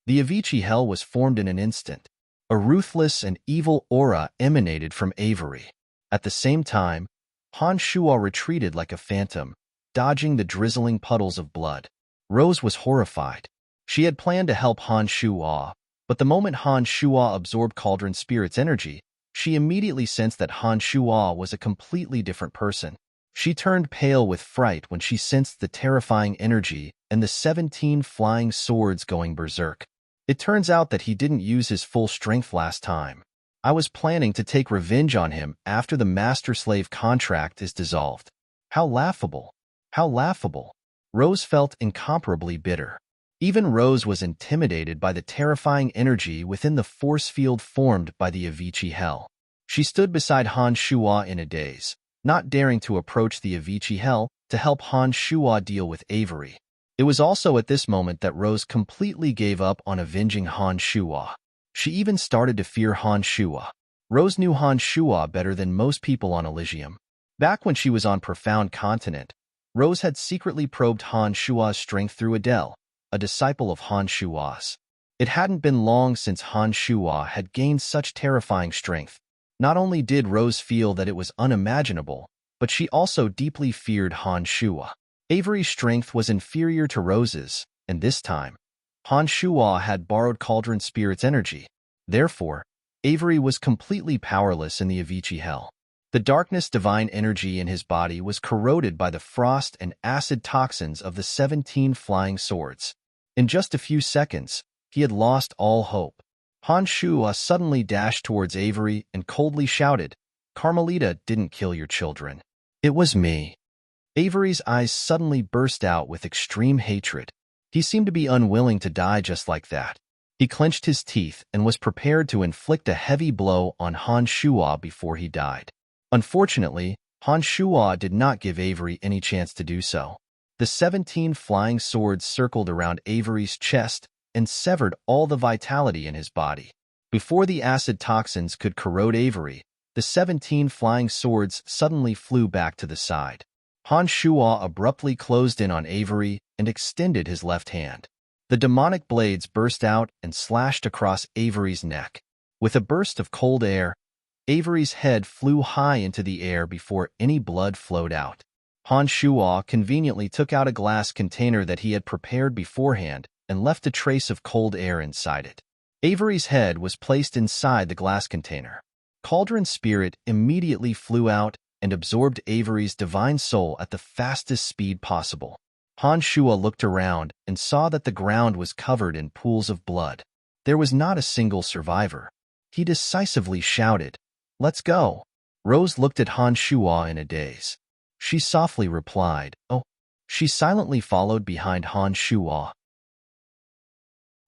The Avicii Hell was formed in an instant. A ruthless and evil aura emanated from Avery. At the same time, Han Shuo retreated like a phantom, dodging the drizzling puddles of blood. Rose was horrified. She had planned to help Han Shuo, but the moment Han Shuo absorbed Cauldron Spirit's energy, she immediately sensed that Han Shuo was a completely different person. She turned pale with fright when she sensed the terrifying energy and the 17 flying swords going berserk. It turns out that he didn't use his full strength last time. I was planning to take revenge on him after the master-slave contract is dissolved. How laughable! How laughable! Rose felt incomparably bitter. Even Rose was intimidated by the terrifying energy within the force field formed by the Avicii Hell. She stood beside Han Shuo in a daze, not daring to approach the Avicii Hell to help Han Shuo deal with Avery. It was also at this moment that Rose completely gave up on avenging Han Shuo. She even started to fear Han Shuo. Rose knew Han Shuo better than most people on Elysium. Back when she was on Profound Continent, Rose had secretly probed Han Shuo's strength through Adele, a disciple of Han Shuo's. It hadn't been long since Han Shuo had gained such terrifying strength. Not only did Rose feel that it was unimaginable, but she also deeply feared Han Shuo. Avery's strength was inferior to Rose's, and this time, Han Shuo had borrowed Cauldron Spirit's energy. Therefore, Avery was completely powerless in the Avicii Hell. The darkness divine energy in his body was corroded by the frost and acid toxins of the 17 flying swords. In just a few seconds, he had lost all hope. Han Shuo suddenly dashed towards Avery and coldly shouted, "Carmelita didn't kill your children. It was me." Avery's eyes suddenly burst out with extreme hatred. He seemed to be unwilling to die just like that. He clenched his teeth and was prepared to inflict a heavy blow on Han Shuo before he died. Unfortunately, Han Shuo did not give Avery any chance to do so. The 17 flying swords circled around Avery's chest and severed all the vitality in his body. Before the acid toxins could corrode Avery, the 17 flying swords suddenly flew back to the side. Han Shuo abruptly closed in on Avery and extended his left hand. The demonic blades burst out and slashed across Avery's neck. With a burst of cold air, Avery's head flew high into the air before any blood flowed out. Han Shuo conveniently took out a glass container that he had prepared beforehand and left a trace of cold air inside it. Avery's head was placed inside the glass container. Cauldron Spirit immediately flew out and absorbed Avery's divine soul at the fastest speed possible. Han Shuo looked around and saw that the ground was covered in pools of blood. There was not a single survivor. He decisively shouted, "Let's go." Rose looked at Han Shuo in a daze. She softly replied, "Oh." She silently followed behind Han Shuo.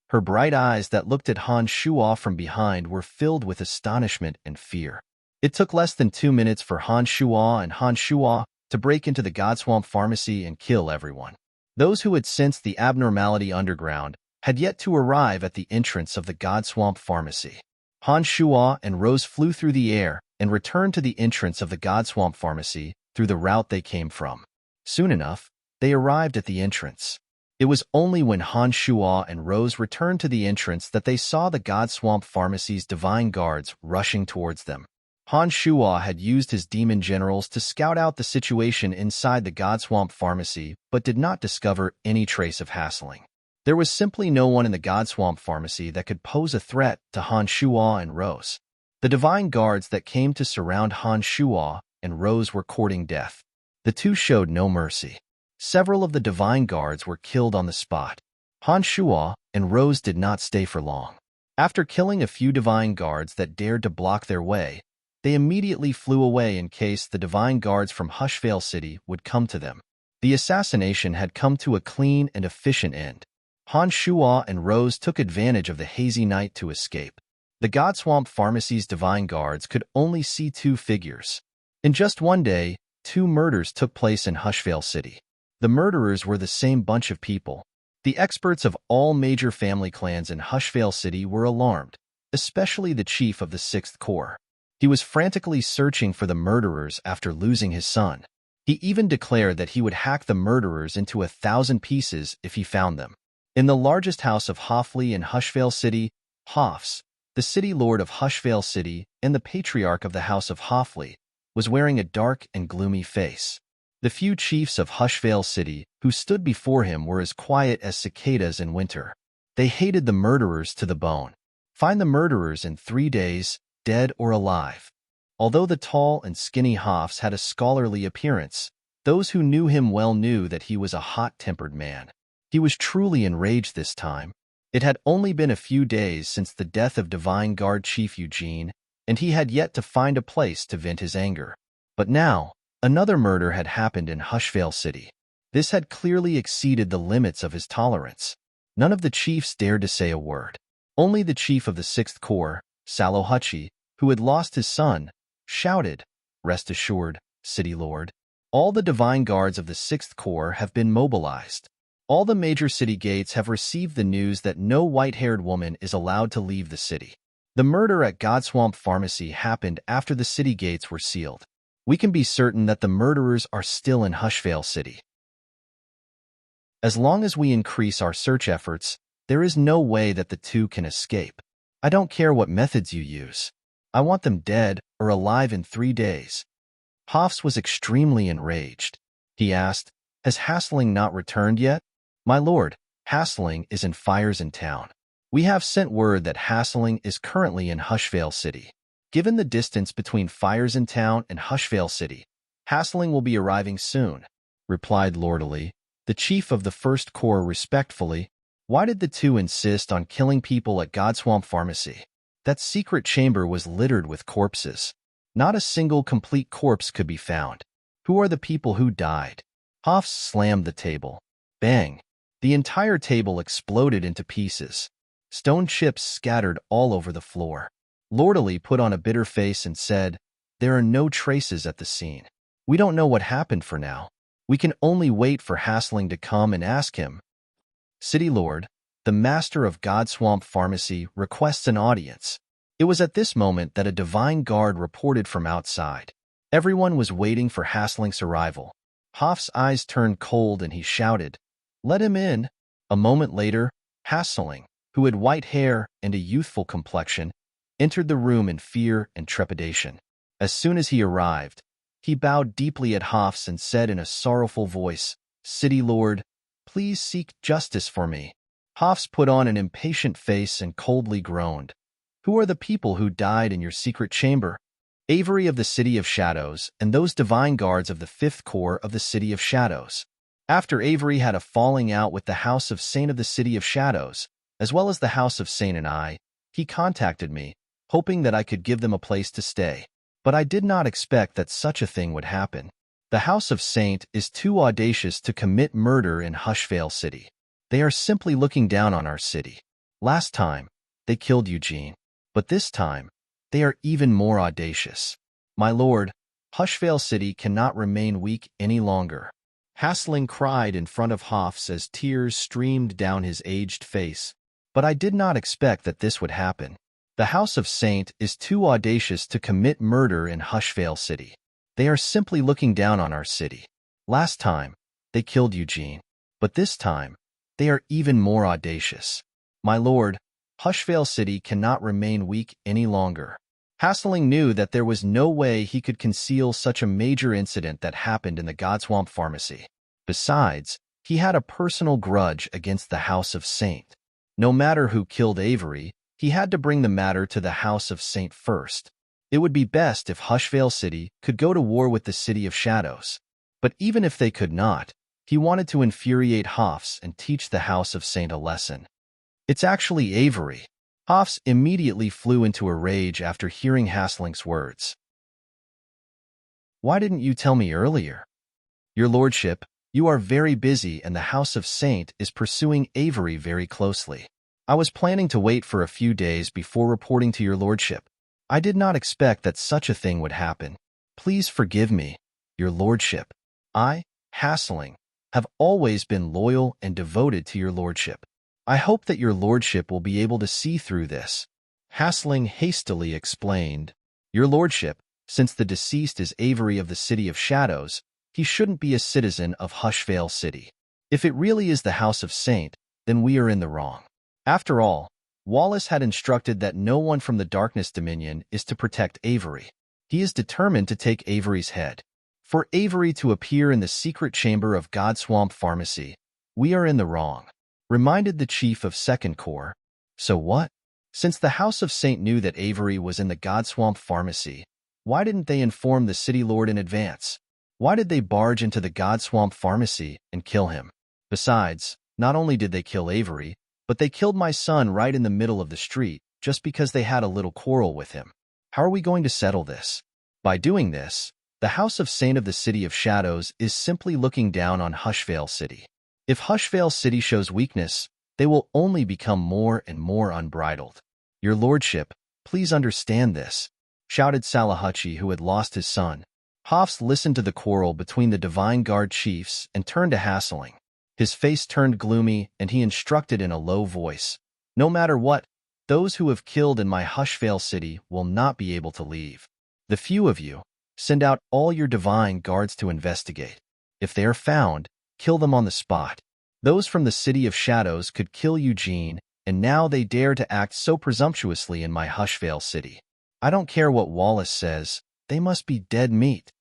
Her bright eyes that looked at Han Shuo from behind were filled with astonishment and fear. It took less than 2 minutes for Han Shuo to break into the Godswamp Pharmacy and kill everyone. Those who had sensed the abnormality underground had yet to arrive at the entrance of the Godswamp Pharmacy. Han Shuo and Rose flew through the air and returned to the entrance of the Godswamp Pharmacy through the route they came from. Soon enough, they arrived at the entrance. It was only when Han Shuo and Rose returned to the entrance that they saw the Godswamp Pharmacy's divine guards rushing towards them. Han Shuo had used his demon generals to scout out the situation inside the Godswamp Pharmacy, but did not discover any trace of hassling. There was simply no one in the Godswamp Pharmacy that could pose a threat to Han Shuo and Rose. The divine guards that came to surround Han Shuo and Rose were courting death. The two showed no mercy. Several of the divine guards were killed on the spot. Han Shuo and Rose did not stay for long. After killing a few divine guards that dared to block their way, they immediately flew away in case the divine guards from Hushvale City would come to them. The assassination had come to a clean and efficient end. Han Shuo and Rose took advantage of the hazy night to escape. The Godswamp Pharmacy's divine guards could only see 2 figures. In just one day, 2 murders took place in Hushvale City. The murderers were the same bunch of people. The experts of all major family clans in Hushvale City were alarmed, especially the chief of the 6th Corps. He was frantically searching for the murderers after losing his son. He even declared that he would hack the murderers into 1,000 pieces if he found them. In the largest house of Hoffley in Hushvale City, Hoffs, the city lord of Hushvale City and the patriarch of the house of Hoffley, was wearing a dark and gloomy face. The few chiefs of Hushvale City who stood before him were as quiet as cicadas in winter. They hated the murderers to the bone. Find the murderers in 3 days, dead or alive. Although the tall and skinny Hoffs had a scholarly appearance, those who knew him well knew that he was a hot-tempered man. He was truly enraged this time. It had only been a few days since the death of Divine Guard Chief Eugene, and he had yet to find a place to vent his anger. But now, another murder had happened in Hushvale City. This had clearly exceeded the limits of his tolerance. None of the chiefs dared to say a word. Only the chief of the 6th Corps, Salohuchi, who had lost his son, shouted, "Rest assured, City Lord. All the divine guards of the 6th Corps have been mobilized. All the major city gates have received the news that no white-haired woman is allowed to leave the city. The murder at Godswamp Pharmacy happened after the city gates were sealed. We can be certain that the murderers are still in Hushvale City. As long as we increase our search efforts, there is no way that the two can escape. I don't care what methods you use. I want them dead or alive in 3 days. Hoffs was extremely enraged. He asked, Has Hasling not returned yet? My lord, Hasling is in fires in town. We have sent word that Hasling is currently in Hushvale City. Given the distance between fires in town and Hushvale City, Hasling will be arriving soon, replied lordily, the chief of the First Corps respectfully. Why did the two insist on killing people at Godswamp Pharmacy? That secret chamber was littered with corpses. Not a single complete corpse could be found. Who are the people who died? Hoffs slammed the table. Bang! The entire table exploded into pieces. Stone chips scattered all over the floor. Lordily put on a bitter face and said, There are no traces at the scene. We don't know what happened for now. We can only wait for Hasling to come and ask him. City Lord, the master of Godswamp Pharmacy, requests an audience. It was at this moment that a divine guard reported from outside. Everyone was waiting for Hasling's arrival. Hoff's eyes turned cold and he shouted, Let him in. A moment later, Hasling, who had white hair and a youthful complexion, entered the room in fear and trepidation. As soon as he arrived, he bowed deeply at Hoffs and said in a sorrowful voice, City Lord, please seek justice for me. Hoffs put on an impatient face and coldly groaned. Who are the people who died in your secret chamber? Avery of the City of Shadows and those divine guards of the Fifth Corps of the City of Shadows. After Avery had a falling out with the House of Saint of the City of Shadows, as well as the House of Saint and I, he contacted me, hoping that I could give them a place to stay. But I did not expect that such a thing would happen. The House of Saint is too audacious to commit murder in Hushvale City. They are simply looking down on our city. Last time, they killed Eugene. But this time, they are even more audacious. My lord, Hushvale City cannot remain weak any longer. Hasling cried in front of Hoffs as tears streamed down his aged face. But I did not expect that this would happen. The House of Saint is too audacious to commit murder in Hushvale City. They are simply looking down on our city. Last time, they killed Eugene. But this time, they are even more audacious. My lord, Hushvale City cannot remain weak any longer. Hasling knew that there was no way he could conceal such a major incident that happened in the Godswamp Pharmacy. Besides, he had a personal grudge against the House of Saint. No matter who killed Avery, he had to bring the matter to the House of Saint first. It would be best if Hushvale City could go to war with the City of Shadows. But even if they could not, he wanted to infuriate Hoffs and teach the House of Saint a lesson. It's actually Avery. Hoffs immediately flew into a rage after hearing Hasling's words. Why didn't you tell me earlier? Your lordship, you are very busy and the House of Saint is pursuing Avery very closely. I was planning to wait for a few days before reporting to your lordship. I did not expect that such a thing would happen. Please forgive me, your lordship. I, Hasling, have always been loyal and devoted to your lordship. I hope that your lordship will be able to see through this. Hasling hastily explained, Your lordship, since the deceased is Avery of the City of Shadows, he shouldn't be a citizen of Hushvale City. If it really is the House of Saint, then we are in the wrong. After all, Wallace had instructed that no one from the Darkness Dominion is to protect Avery. He is determined to take Avery's head. For Avery to appear in the secret chamber of Godswamp Pharmacy, we are in the wrong. Reminded the chief of Second Corps. So what? Since the House of Saint knew that Avery was in the Godswamp Pharmacy, why didn't they inform the city lord in advance? Why did they barge into the Godswamp Pharmacy and kill him? Besides, not only did they kill Avery, but they killed my son right in the middle of the street just because they had a little quarrel with him. How are we going to settle this? By doing this, the House of Saint of the City of Shadows is simply looking down on Hushvale City. If Hushvale City shows weakness, they will only become more and more unbridled. Your lordship, please understand this, shouted Salahuchi, who had lost his son. Hoffs listened to the quarrel between the Divine Guard chiefs and turned to Hasling. His face turned gloomy, and he instructed in a low voice, No matter what, those who have killed in my Hushvale City will not be able to leave. The few of you, send out all your Divine Guards to investigate. If they are found, kill them on the spot. Those from the City of Shadows could kill Eugene, and now they dare to act so presumptuously in my Hushvale City. I don't care what Wallace says. They must be dead meat.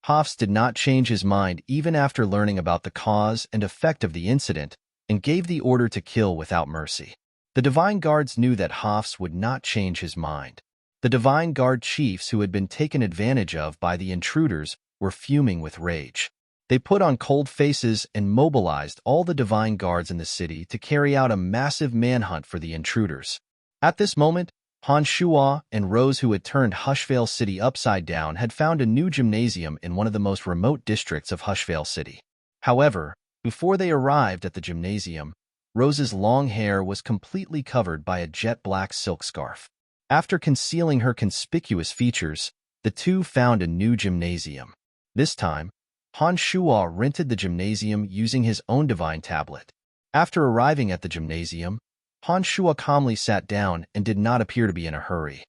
Hofs did not change his mind even after learning about the cause and effect of the incident and gave the order to kill without mercy. The Divine Guards knew that Hofs would not change his mind. The Divine Guard chiefs who had been taken advantage of by the intruders were fuming with rage. They put on cold faces and mobilized all the Divine Guards in the city to carry out a massive manhunt for the intruders. At this moment, Han Shuo and Rose, who had turned Hushvale City upside down, had found a new gymnasium in one of the most remote districts of Hushvale City. However, before they arrived at the gymnasium, Rose's long hair was completely covered by a jet-black silk scarf. After concealing her conspicuous features, the two found a new gymnasium. This time, Han Shuo rented the gymnasium using his own divine tablet. After arriving at the gymnasium, Han Shuo calmly sat down and did not appear to be in a hurry.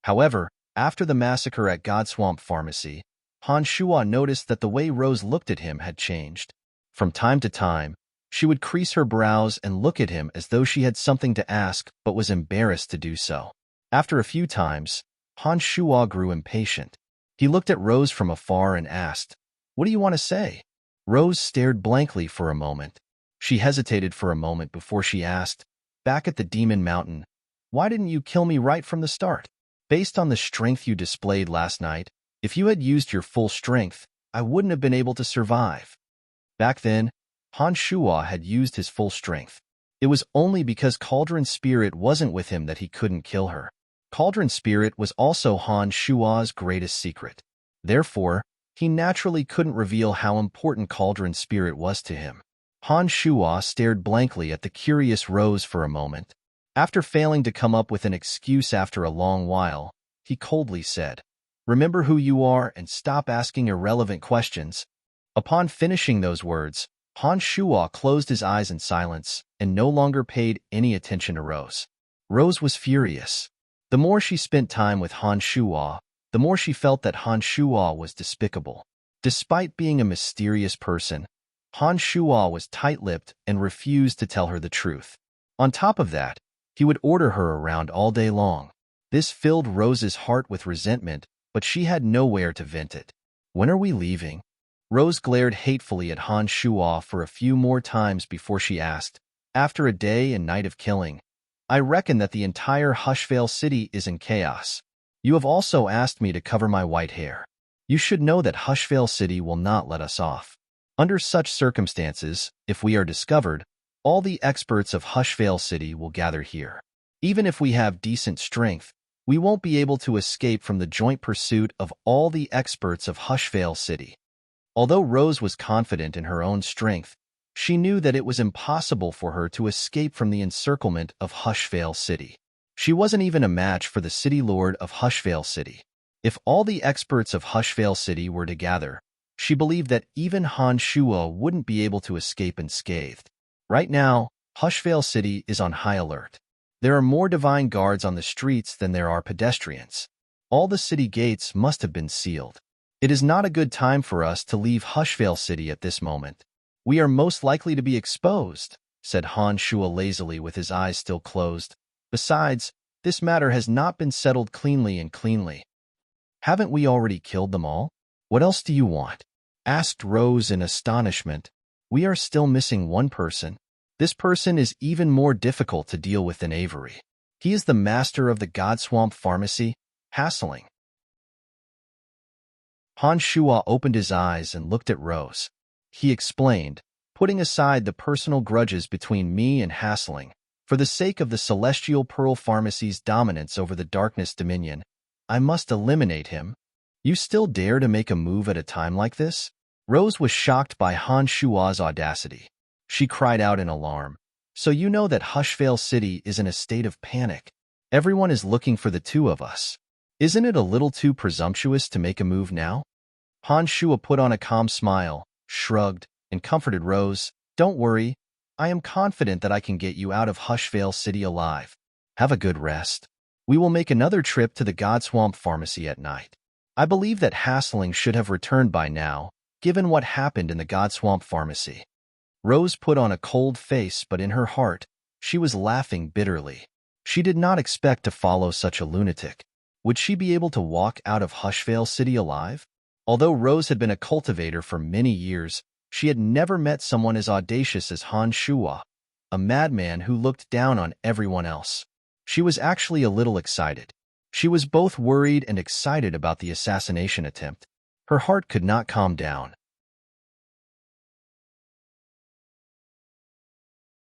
However, after the massacre at Godswamp Pharmacy, Han Shuo noticed that the way Rose looked at him had changed. From time to time, she would crease her brows and look at him as though she had something to ask but was embarrassed to do so. After a few times, Han Shuo grew impatient. He looked at Rose from afar and asked, "What do you want to say?" Rose stared blankly for a moment. She hesitated for a moment before she asked, "Back at the Demon Mountain, why didn't you kill me right from the start? Based on the strength you displayed last night, if you had used your full strength, I wouldn't have been able to survive." Back then, Han Shuo had used his full strength. It was only because Cauldron Spirit wasn't with him that he couldn't kill her. Cauldron Spirit was also Han Shuo's greatest secret. Therefore, he naturally couldn't reveal how important Cauldron Spirit was to him. Han Shuo stared blankly at the curious Rose for a moment. After failing to come up with an excuse after a long while, he coldly said, "Remember who you are and stop asking irrelevant questions." Upon finishing those words, Han Shuo closed his eyes in silence and no longer paid any attention to Rose. Rose was furious. The more she spent time with Han Shuo, the more she felt that Han Shuo was despicable. Despite being a mysterious person, Han Shuo was tight-lipped and refused to tell her the truth. On top of that, he would order her around all day long. This filled Rose's heart with resentment, but she had nowhere to vent it. "When are we leaving?" Rose glared hatefully at Han Shuo for a few more times before she asked, "After a day and night of killing, I reckon that the entire Hushvale City is in chaos. You have also asked me to cover my white hair. You should know that Hushvale City will not let us off. Under such circumstances, if we are discovered, all the experts of Hushvale City will gather here. Even if we have decent strength, we won't be able to escape from the joint pursuit of all the experts of Hushvale City." Although Rose was confident in her own strength, she knew that it was impossible for her to escape from the encirclement of Hushvale City. She wasn't even a match for the City Lord of Hushvale City. If all the experts of Hushvale City were to gather, she believed that even Han Shuo wouldn't be able to escape unscathed. Right now, Hushvale City is on high alert. There are more Divine Guards on the streets than there are pedestrians. All the city gates must have been sealed. It is not a good time for us to leave Hushvale City at this moment. "We are most likely to be exposed," said Han Shuo lazily with his eyes still closed. "Besides, this matter has not been settled cleanly. Haven't we already killed them all? What else do you want?" asked Rose in astonishment. "We are still missing one person. This person is even more difficult to deal with than Avery. He is the master of the Godswamp Pharmacy, Hassling." Han Shuo opened his eyes and looked at Rose. He explained, "Putting aside the personal grudges between me and Hassling, for the sake of the Celestial Pearl Pharmacy's dominance over the Darkness Dominion, I must eliminate him." "You still dare to make a move at a time like this?" Rose was shocked by Han Shuo's audacity. She cried out in alarm. "So you know that Hushvale City is in a state of panic. Everyone is looking for the two of us. Isn't it a little too presumptuous to make a move now?" Han Shuo put on a calm smile, shrugged, and comforted Rose. "Don't worry. I am confident that I can get you out of Hushvale City alive. Have a good rest. We will make another trip to the Godswamp Pharmacy at night. I believe that Hassling should have returned by now, given what happened in the Godswamp Pharmacy." Rose put on a cold face, but in her heart, she was laughing bitterly. She did not expect to follow such a lunatic. Would she be able to walk out of Hushvale City alive? Although Rose had been a cultivator for many years, she had never met someone as audacious as Han Shuo, a madman who looked down on everyone else. She was actually a little excited. She was both worried and excited about the assassination attempt. Her heart could not calm down.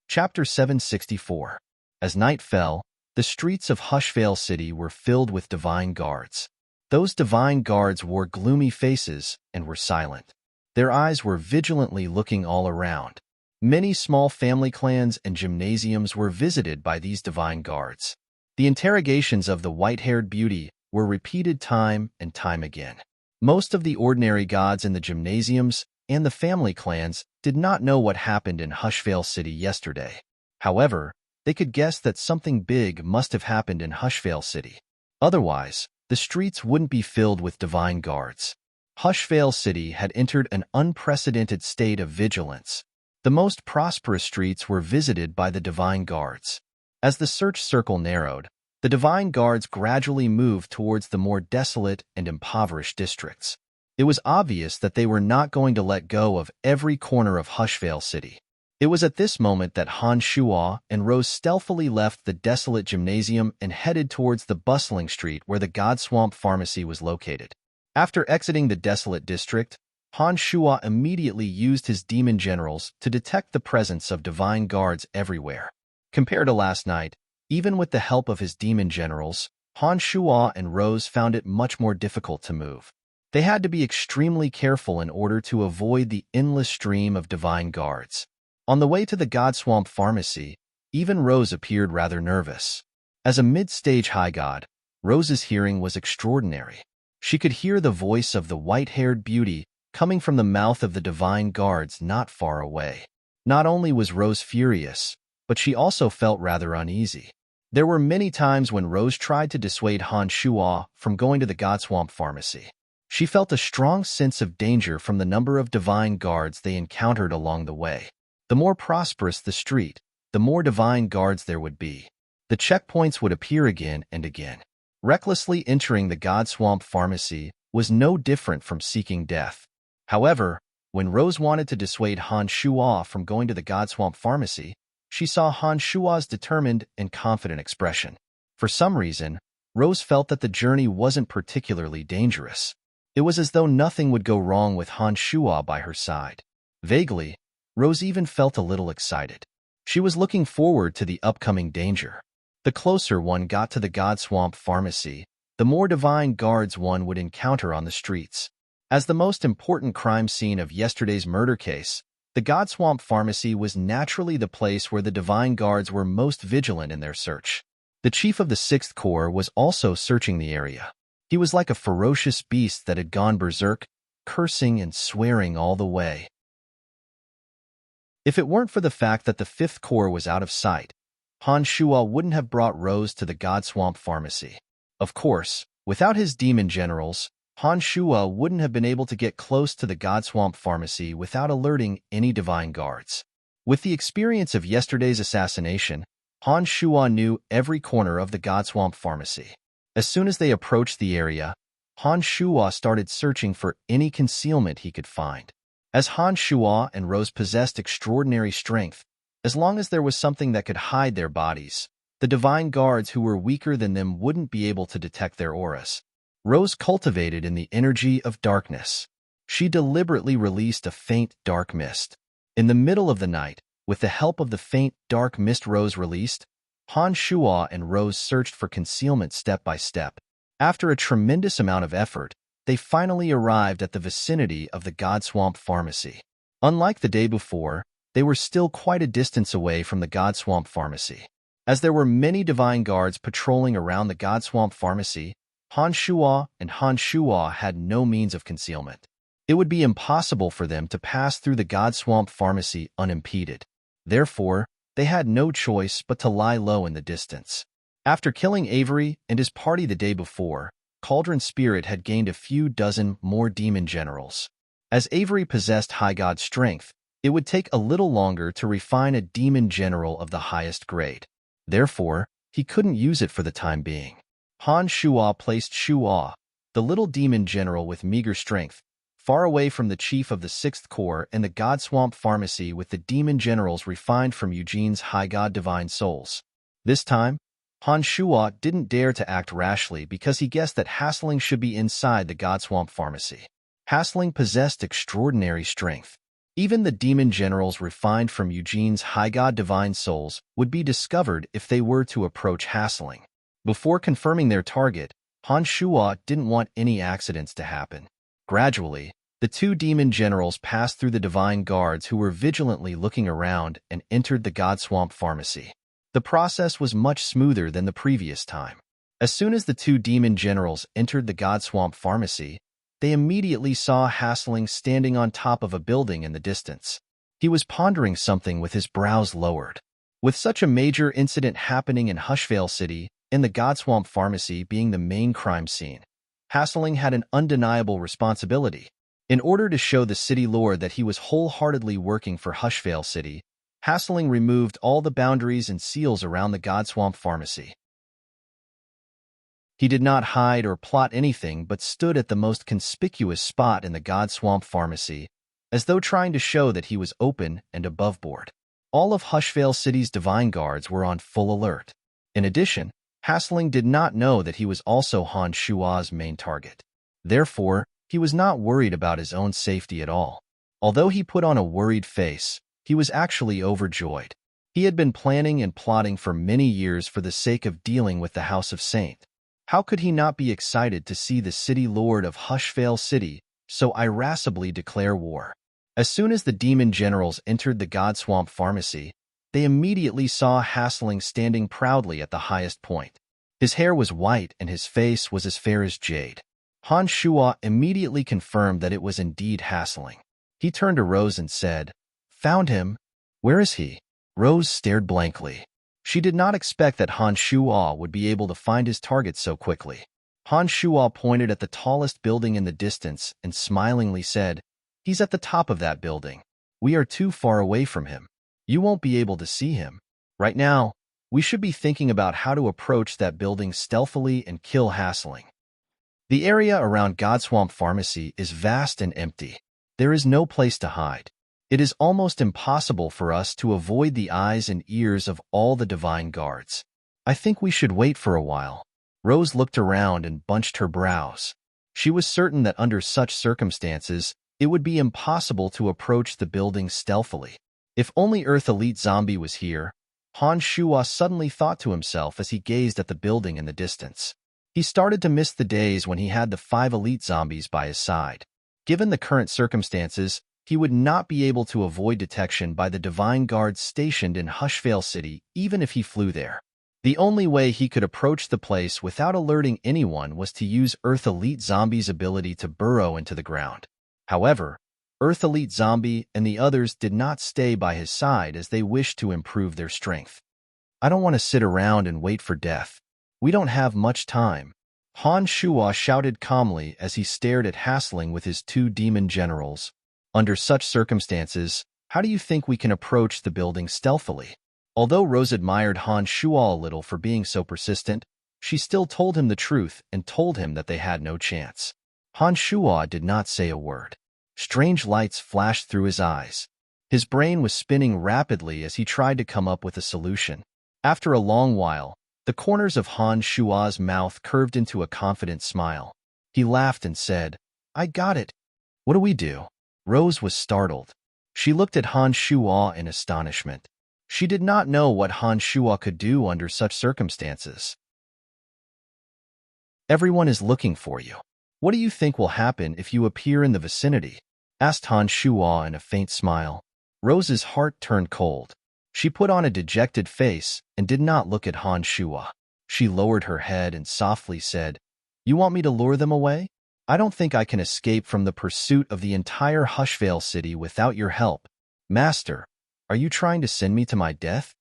Chapter 764. As night fell, the streets of Hushvale City were filled with divine guards. Those divine guards wore gloomy faces and were silent. Their eyes were vigilantly looking all around. Many small family clans and gymnasiums were visited by these divine guards. The interrogations of the white-haired beauty were repeated time and time again. Most of the ordinary gods in the gymnasiums and the family clans did not know what happened in Hushvale City yesterday. However, they could guess that something big must have happened in Hushvale City. Otherwise, the streets wouldn't be filled with divine guards. Hushvale City had entered an unprecedented state of vigilance. The most prosperous streets were visited by the divine guards. As the search circle narrowed, the divine guards gradually moved towards the more desolate and impoverished districts. It was obvious that they were not going to let go of every corner of Hushvale City. It was at this moment that Han Shuo and Rose stealthily left the desolate gymnasium and headed towards the bustling street where the God Swamp Pharmacy was located. After exiting the desolate district, Han Shuo immediately used his demon generals to detect the presence of divine guards everywhere. Compared to last night, even with the help of his demon generals, Han Shuo and Rose found it much more difficult to move. They had to be extremely careful in order to avoid the endless stream of divine guards. On the way to the God Swamp Pharmacy, even Rose appeared rather nervous. As a mid-stage high god, Rose's hearing was extraordinary. She could hear the voice of the white-haired beauty coming from the mouth of the divine guards not far away. Not only was Rose furious, but she also felt rather uneasy. There were many times when Rose tried to dissuade Han Shuo from going to the God Swamp Pharmacy. She felt a strong sense of danger from the number of divine guards they encountered along the way. The more prosperous the street, the more divine guards there would be. The checkpoints would appear again and again. Recklessly entering the God Swamp Pharmacy was no different from seeking death. However, when Rose wanted to dissuade Han Shuo from going to the God Swamp Pharmacy, she saw Han Shuo's determined and confident expression. For some reason, Rose felt that the journey wasn't particularly dangerous. It was as though nothing would go wrong with Han Shuo by her side. Vaguely, Rose even felt a little excited. She was looking forward to the upcoming danger. The closer one got to the God Swamp Pharmacy, the more divine guards one would encounter on the streets. As the most important crime scene of yesterday's murder case, the God Swamp Pharmacy was naturally the place where the divine guards were most vigilant in their search. The chief of the 6th Corps was also searching the area. He was like a ferocious beast that had gone berserk, cursing and swearing all the way. If it weren't for the fact that the 5th Corps was out of sight, Han Shuo wouldn't have brought Rose to the God Swamp Pharmacy. Of course, without his demon generals, Han Shuo wouldn't have been able to get close to the God Swamp Pharmacy without alerting any divine guards. With the experience of yesterday's assassination, Han Shuo knew every corner of the God Swamp Pharmacy. As soon as they approached the area, Han Shuo started searching for any concealment he could find. As Han Shuo and Rose possessed extraordinary strength, as long as there was something that could hide their bodies, the divine guards who were weaker than them wouldn't be able to detect their auras. Rose cultivated in the energy of darkness. She deliberately released a faint dark mist. In the middle of the night, with the help of the faint dark mist Rose released, Han Shuo and Rose searched for concealment step by step. After a tremendous amount of effort, they finally arrived at the vicinity of the God Swamp Pharmacy. Unlike the day before, they were still quite a distance away from the God Swamp Pharmacy. As there were many divine guards patrolling around the God Swamp Pharmacy, Han Shuo had no means of concealment. It would be impossible for them to pass through the God Swamp Pharmacy unimpeded. Therefore, they had no choice but to lie low in the distance. After killing Avery and his party the day before, Cauldron Spirit had gained a few dozen more demon generals. As Avery possessed high god strength, it would take a little longer to refine a demon general of the highest grade. Therefore, he couldn't use it for the time being. Han Shuo placed Shuo, the little demon general with meager strength, far away from the chief of the Sixth Corps and the Godswamp Pharmacy with the demon generals refined from Eugene's high god divine souls. This time, Han Shuo didn't dare to act rashly because he guessed that Hassling should be inside the Godswamp Pharmacy. Hassling possessed extraordinary strength. Even the demon generals refined from Eugene's high god divine souls would be discovered if they were to approach Hassling. Before confirming their target, Han Shuo didn't want any accidents to happen. Gradually, the two demon generals passed through the divine guards who were vigilantly looking around and entered the Godswamp Pharmacy. The process was much smoother than the previous time. As soon as the two demon generals entered the Godswamp Pharmacy, they immediately saw Hassling standing on top of a building in the distance. He was pondering something with his brows lowered. With such a major incident happening in Hushvale City, and the Godswamp Pharmacy being the main crime scene, Hassling had an undeniable responsibility. In order to show the city lord that he was wholeheartedly working for Hushvale City, Hassling removed all the boundaries and seals around the Godswamp Pharmacy. He did not hide or plot anything but stood at the most conspicuous spot in the Godswamp Pharmacy, as though trying to show that he was open and aboveboard. All of Hushvale City's divine guards were on full alert. In addition, Hassling did not know that he was also Han Shuo's main target. Therefore, he was not worried about his own safety at all. Although he put on a worried face, he was actually overjoyed. He had been planning and plotting for many years for the sake of dealing with the House of Saint. How could he not be excited to see the city lord of Hushvale City so irascibly declare war? As soon as the demon generals entered the Godswamp Pharmacy, they immediately saw Hassling standing proudly at the highest point. His hair was white and his face was as fair as jade. Han Shuo immediately confirmed that it was indeed Hassling. He turned to Rose and said, "Found him. Where is he?" Rose stared blankly. She did not expect that Han Shuo would be able to find his target so quickly. Han Shuo pointed at the tallest building in the distance and smilingly said, "He's at the top of that building. We are too far away from him. You won't be able to see him. Right now, we should be thinking about how to approach that building stealthily and kill Hassling." The area around Godswamp Pharmacy is vast and empty. There is no place to hide. It is almost impossible for us to avoid the eyes and ears of all the divine guards. I think we should wait for a while. Rose looked around and bunched her brows. She was certain that under such circumstances, it would be impossible to approach the building stealthily. If only Earth Elite Zombie was here, Han Shuo suddenly thought to himself as he gazed at the building in the distance. He started to miss the days when he had the 5 elite zombies by his side. Given the current circumstances, he would not be able to avoid detection by the divine guards stationed in Hushvale City even if he flew there. The only way he could approach the place without alerting anyone was to use Earth Elite Zombie's ability to burrow into the ground. However, Earth Elite Zombie and the others did not stay by his side as they wished to improve their strength. "I don't want to sit around and wait for death. We don't have much time," Han Shuo shouted calmly as he stared at Hassling with his 2 demon generals. "Under such circumstances, how do you think we can approach the building stealthily?" Although Rose admired Han Shuo a little for being so persistent, she still told him the truth and told him that they had no chance. Han Shuo did not say a word. Strange lights flashed through his eyes. His brain was spinning rapidly as he tried to come up with a solution. After a long while, the corners of Han Shuo's mouth curved into a confident smile. He laughed and said, "I got it. What do we do?" Rose was startled. She looked at Han Shuo in astonishment. She did not know what Han Shuo could do under such circumstances. "Everyone is looking for you. What do you think will happen if you appear in the vicinity?" asked Han Shuo in a faint smile. Rose's heart turned cold. She put on a dejected face and did not look at Han Shuo. She lowered her head and softly said, "You want me to lure them away? I don't think I can escape from the pursuit of the entire Hushvale City without your help. Master, are you trying to send me to my death?"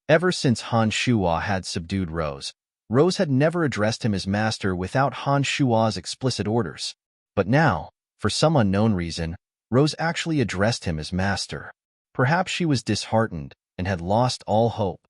Ever since Han Shuo had subdued Rose, Rose had never addressed him as master without Han Shuo's explicit orders. But now, for some unknown reason, Rose actually addressed him as master. Perhaps she was disheartened and had lost all hope.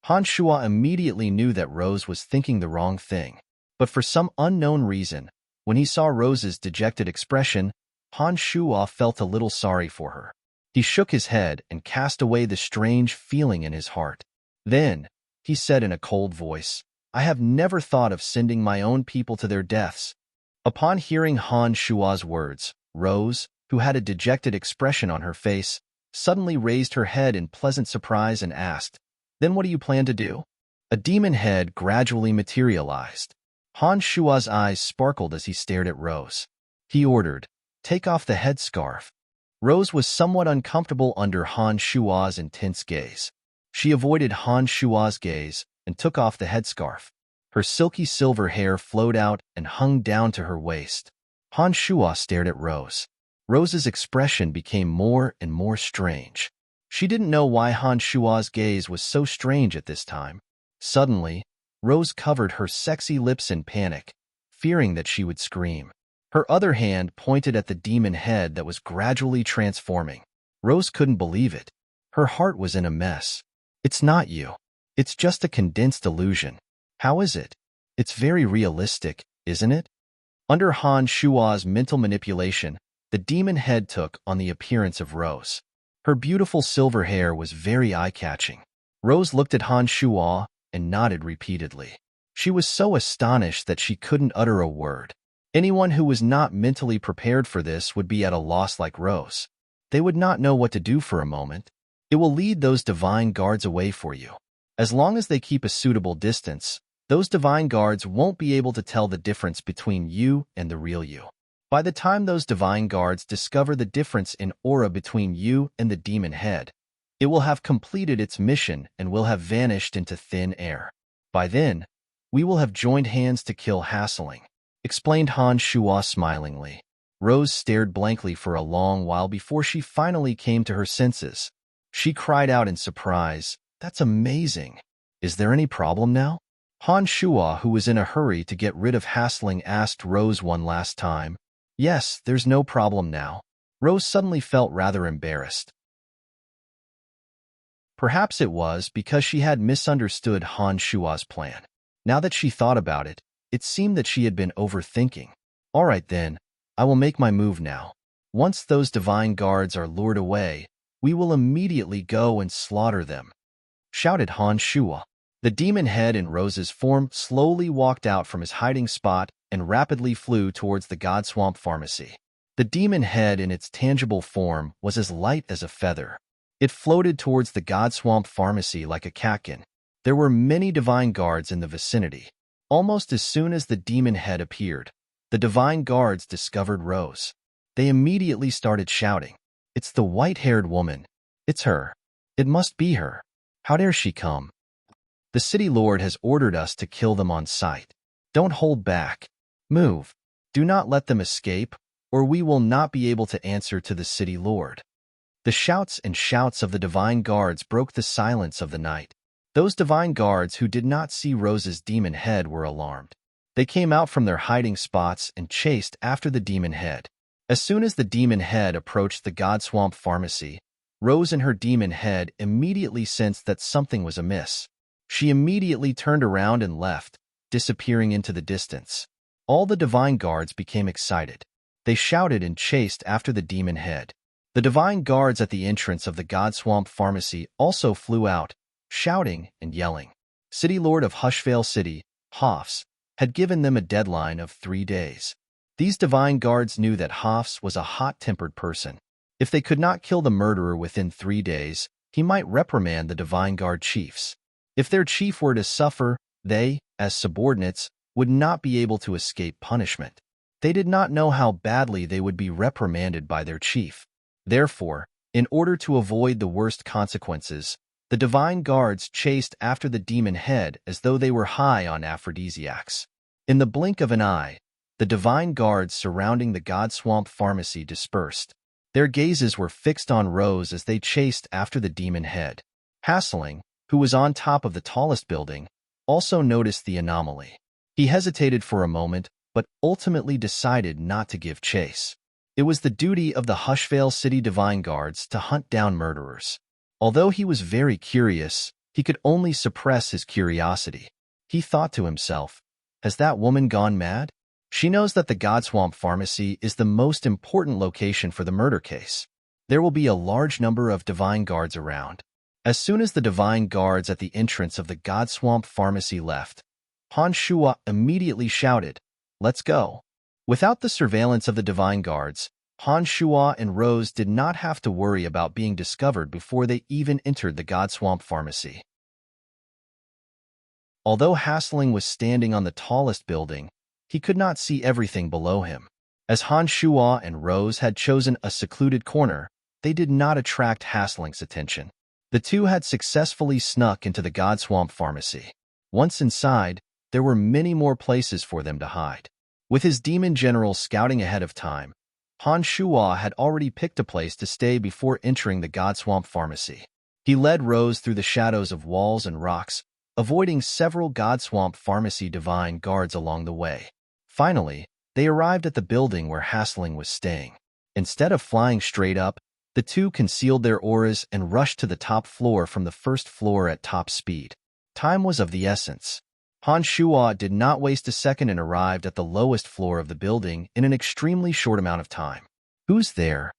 Han Shuo immediately knew that Rose was thinking the wrong thing. But for some unknown reason, when he saw Rose's dejected expression, Han Shuo felt a little sorry for her. He shook his head and cast away the strange feeling in his heart. Then, he said in a cold voice, I have never thought of sending my own people to their deaths. Upon hearing Han Shuo's words, Rose, who had a dejected expression on her face, suddenly raised her head in pleasant surprise and asked, Then what do you plan to do? A demon head gradually materialized. Han Shuo's eyes sparkled as he stared at Rose. He ordered, Take off the headscarf. Rose was somewhat uncomfortable under Han Shuo's intense gaze. She avoided Han Shuo's gaze and took off the headscarf. Her silky silver hair flowed out and hung down to her waist. Han Shuo stared at Rose. Rose's expression became more and more strange. She didn't know why Han Shuo's gaze was so strange at this time. Suddenly, Rose covered her sexy lips in panic, fearing that she would scream. Her other hand pointed at the demon head that was gradually transforming. Rose couldn't believe it. Her heart was in a mess. It's not you. It's just a condensed illusion. How is it? It's very realistic, isn't it? Under Han Shuo's mental manipulation, the demon head took on the appearance of Rose. Her beautiful silver hair was very eye-catching. Rose looked at Han Shuo and nodded repeatedly. She was so astonished that she couldn't utter a word. Anyone who was not mentally prepared for this would be at a loss like Rose. They would not know what to do for a moment. It will lead those divine guards away for you. As long as they keep a suitable distance, those divine guards won't be able to tell the difference between you and the real you. By the time those divine guards discover the difference in aura between you and the demon head, it will have completed its mission and will have vanished into thin air. By then, we will have joined hands to kill Hassling, explained Han Shuo smilingly. Rose stared blankly for a long while before she finally came to her senses. She cried out in surprise, That's amazing. Is there any problem now? Han Shuo, who was in a hurry to get rid of Hassling, asked Rose one last time. Yes, there's no problem now. Rose suddenly felt rather embarrassed. Perhaps it was because she had misunderstood Han Shuo's plan. Now that she thought about it, it seemed that she had been overthinking. All right then, I will make my move now. Once those divine guards are lured away, we will immediately go and slaughter them, shouted Han Shuo. The demon head in Rose's form slowly walked out from his hiding spot and rapidly flew towards the Godswamp Pharmacy. The demon head in its tangible form was as light as a feather. It floated towards the Godswamp Pharmacy like a catkin. There were many divine guards in the vicinity. Almost as soon as the demon head appeared, the divine guards discovered Rose. They immediately started shouting, It's the white-haired woman. It's her. It must be her. How dare she come? The city lord has ordered us to kill them on sight. Don't hold back. Move. Do not let them escape, or we will not be able to answer to the city lord. The shouts and shouts of the divine guards broke the silence of the night. Those divine guards who did not see Rose's demon head were alarmed. They came out from their hiding spots and chased after the demon head. As soon as the demon head approached the Godswamp Pharmacy, Rose and her demon head immediately sensed that something was amiss. She immediately turned around and left, disappearing into the distance. All the divine guards became excited. They shouted and chased after the demon head. The divine guards at the entrance of the Godswamp Pharmacy also flew out, shouting and yelling. City Lord of Hushvale City, Hofs, had given them a deadline of 3 days. These divine guards knew that Hofs was a hot-tempered person. If they could not kill the murderer within 3 days, he might reprimand the divine guard chiefs. If their chief were to suffer, they, as subordinates, would not be able to escape punishment. They did not know how badly they would be reprimanded by their chief. Therefore, in order to avoid the worst consequences, the divine guards chased after the demon head as though they were high on aphrodisiacs. In the blink of an eye, the divine guards surrounding the Godswamp Pharmacy dispersed. Their gazes were fixed on Rose as they chased after the demon head. Hassling, who was on top of the tallest building, also noticed the anomaly. He hesitated for a moment, but ultimately decided not to give chase. It was the duty of the Hushvale City Divine Guards to hunt down murderers. Although he was very curious, He could only suppress his curiosity. He thought to himself, has that woman gone mad? She knows that the Godswamp Pharmacy is the most important location for the murder case. There will be a large number of divine guards around. As soon as the divine guards at the entrance of the Godswamp Pharmacy left, Han Shuo immediately shouted, "Let's go." Without the surveillance of the divine guards, Han Shuo and Rose did not have to worry about being discovered before they even entered the Godswamp Pharmacy. Although Hasling was standing on the tallest building, he could not see everything below him. As Han Shuo and Rose had chosen a secluded corner, they did not attract Hasling's attention. The two had successfully snuck into the Godswamp Pharmacy. Once inside, there were many more places for them to hide. With his demon general scouting ahead of time, Han Shuo had already picked a place to stay before entering the Godswamp Pharmacy. He led Rose through the shadows of walls and rocks, avoiding several Godswamp Pharmacy divine guards along the way. Finally, they arrived at the building where Hasling was staying. Instead of flying straight up, the two concealed their auras and rushed to the top floor from the first floor at top speed. Time was of the essence. Han Shuo did not waste a second and arrived at the lowest floor of the building in an extremely short amount of time. Who's there?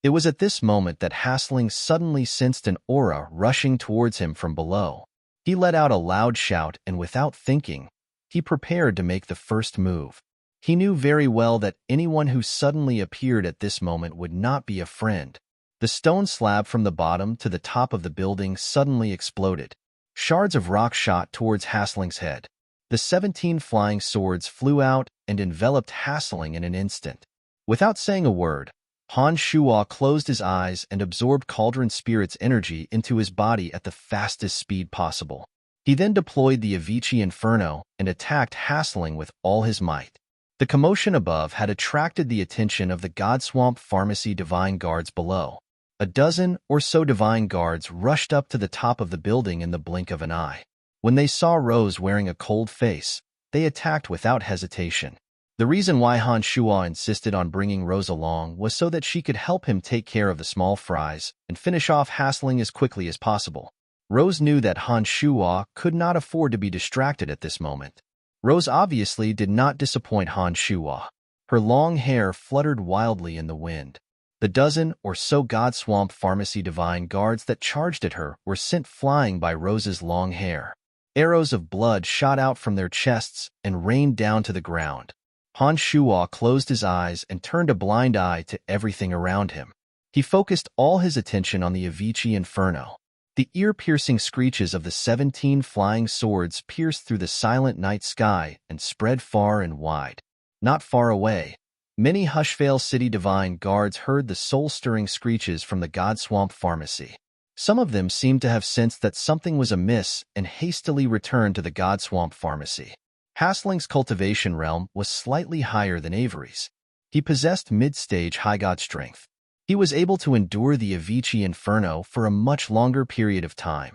It was at this moment that Hasling suddenly sensed an aura rushing towards him from below. He let out a loud shout and without thinking, he prepared to make the first move. He knew very well that anyone who suddenly appeared at this moment would not be a friend. The stone slab from the bottom to the top of the building suddenly exploded. Shards of rock shot towards Hasling's head. The 17 flying swords flew out and enveloped Hasling in an instant. Without saying a word, Han Shuo closed his eyes and absorbed Cauldron Spirit's energy into his body at the fastest speed possible. He then deployed the Avicii Inferno and attacked Hasling with all his might. The commotion above had attracted the attention of the Godswamp Pharmacy divine guards below. A dozen or so divine guards rushed up to the top of the building in the blink of an eye. When they saw Rose wearing a cold face, they attacked without hesitation. The reason why Han Shuo insisted on bringing Rose along was so that she could help him take care of the small fries and finish off Hasling as quickly as possible. Rose knew that Han Shuo could not afford to be distracted at this moment. Rose obviously did not disappoint Han Shuo. Her long hair fluttered wildly in the wind. The dozen or so Godswamp Pharmacy divine guards that charged at her were sent flying by Rose's long hair. Arrows of blood shot out from their chests and rained down to the ground. Han Shuo closed his eyes and turned a blind eye to everything around him. He focused all his attention on the Avicii Inferno. The ear-piercing screeches of the 17 flying swords pierced through the silent night sky and spread far and wide. Not far away, many Hushvale City divine guards heard the soul-stirring screeches from the Godswamp Pharmacy. Some of them seemed to have sensed that something was amiss and hastily returned to the Godswamp Pharmacy. Hasling's cultivation realm was slightly higher than Avery's. He possessed mid-stage high god strength. He was able to endure the Avicii Inferno for a much longer period of time.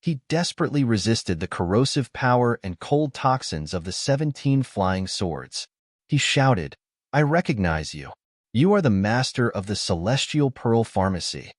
He desperately resisted the corrosive power and cold toxins of the 17 flying swords. He shouted, "I recognize you. You are the master of the Celestial Pearl Pharmacy.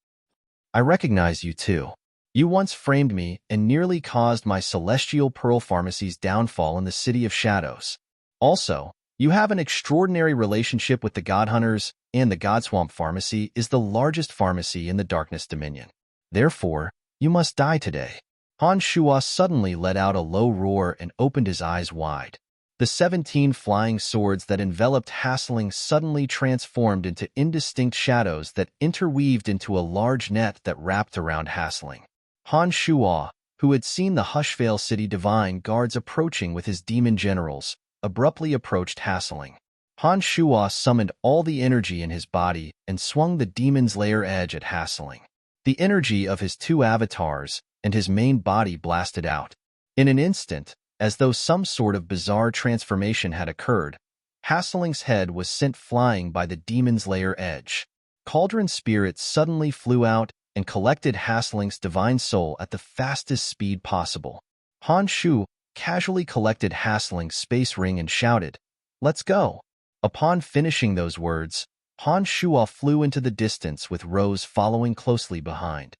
I recognize you too. You once framed me and nearly caused my Celestial Pearl Pharmacy's downfall in the City of Shadows. Also, you have an extraordinary relationship with the God Hunters, and the Godswamp Pharmacy is the largest pharmacy in the Darkness Dominion. Therefore, you must die today." Han Shuo suddenly let out a low roar and opened his eyes wide. The 17 flying swords that enveloped Hasling suddenly transformed into indistinct shadows that interweaved into a large net that wrapped around Hasling. Han Shuo, who had seen the Hushvale City divine guards approaching with his demon generals, abruptly approached Hasling. Han Shuo summoned all the energy in his body and swung the demon's lair edge at Hasling. The energy of his two avatars and his main body blasted out. In an instant, as though some sort of bizarre transformation had occurred, Hasling's head was sent flying by the demon's lair edge. Cauldron Spirit suddenly flew out and collected Hasling's divine soul at the fastest speed possible. Han Shu casually collected Hasling's space ring and shouted, "Let's go." Upon finishing those words, Han Shuo flew into the distance with Rose following closely behind.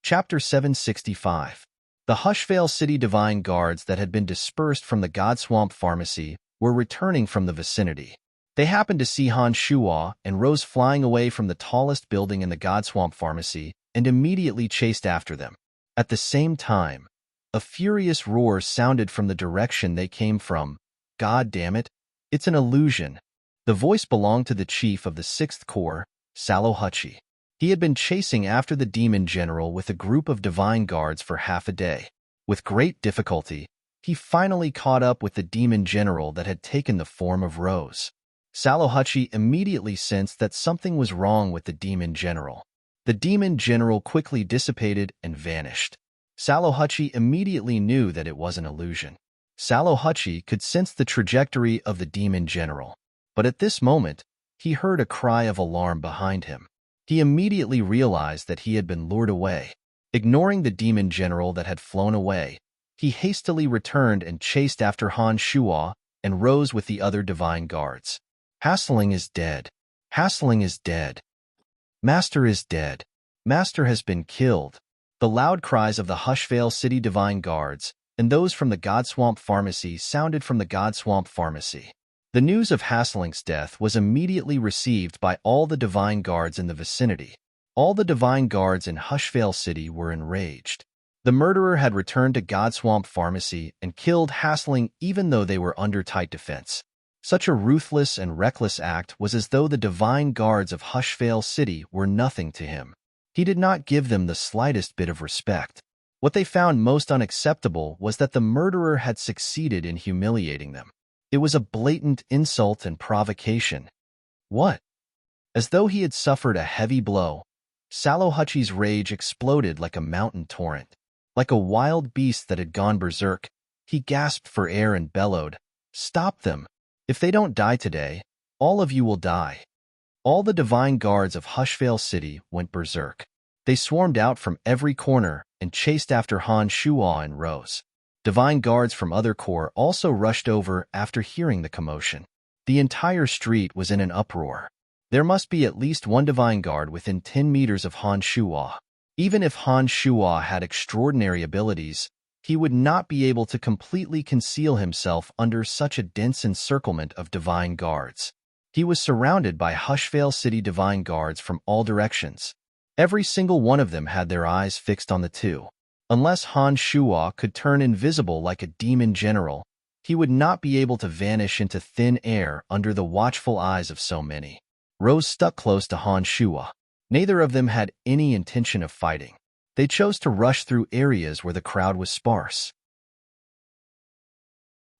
Chapter 765. The Hushvale City Divine Guards that had been dispersed from the Godswamp Pharmacy were returning from the vicinity. They happened to see Han Shuo and Rose flying away from the tallest building in the Godswamp Pharmacy and immediately chased after them. At the same time, a furious roar sounded from the direction they came from. God damn it, it's an illusion. The voice belonged to the chief of the 6th Corps, Salohutchi. He had been chasing after the demon general with a group of divine guards for half a day. With great difficulty, he finally caught up with the demon general that had taken the form of Rose. Salohutchi immediately sensed that something was wrong with the demon general. The demon general quickly dissipated and vanished. Salohutchi immediately knew that it was an illusion. Salohutchi could sense the trajectory of the demon general, but at this moment, he heard a cry of alarm behind him. He immediately realized that he had been lured away. Ignoring the demon general that had flown away, he hastily returned and chased after Han Shuo and Rose with the other divine guards. Hassling is dead. Hassling is dead. Master is dead. Master has been killed. The loud cries of the Hushvale City Divine Guards and those from the Godswamp Pharmacy sounded from the Godswamp Pharmacy. The news of Hassling's death was immediately received by all the divine guards in the vicinity. All the divine guards in Hushvale City were enraged. The murderer had returned to Godswamp Pharmacy and killed Hassling even though they were under tight defense. Such a ruthless and reckless act was as though the divine guards of Hushvale City were nothing to him. He did not give them the slightest bit of respect. What they found most unacceptable was that the murderer had succeeded in humiliating them. It was a blatant insult and provocation. What? As though he had suffered a heavy blow, Salohutchi's rage exploded like a mountain torrent. Like a wild beast that had gone berserk, he gasped for air and bellowed, "Stop them! If they don't die today, all of you will die." All the divine guards of Hushvale City went berserk. They swarmed out from every corner and chased after Han Shuo and Rose. Divine guards from other corps also rushed over after hearing the commotion. The entire street was in an uproar. There must be at least one divine guard within 10 meters of Han Shuo. Even if Han Shuo had extraordinary abilities, he would not be able to completely conceal himself under such a dense encirclement of divine guards. He was surrounded by Hushvale City divine guards from all directions. Every single one of them had their eyes fixed on the two. Unless Han Shuo could turn invisible like a demon general, he would not be able to vanish into thin air under the watchful eyes of so many. Rose stuck close to Han Shuo. Neither of them had any intention of fighting. They chose to rush through areas where the crowd was sparse.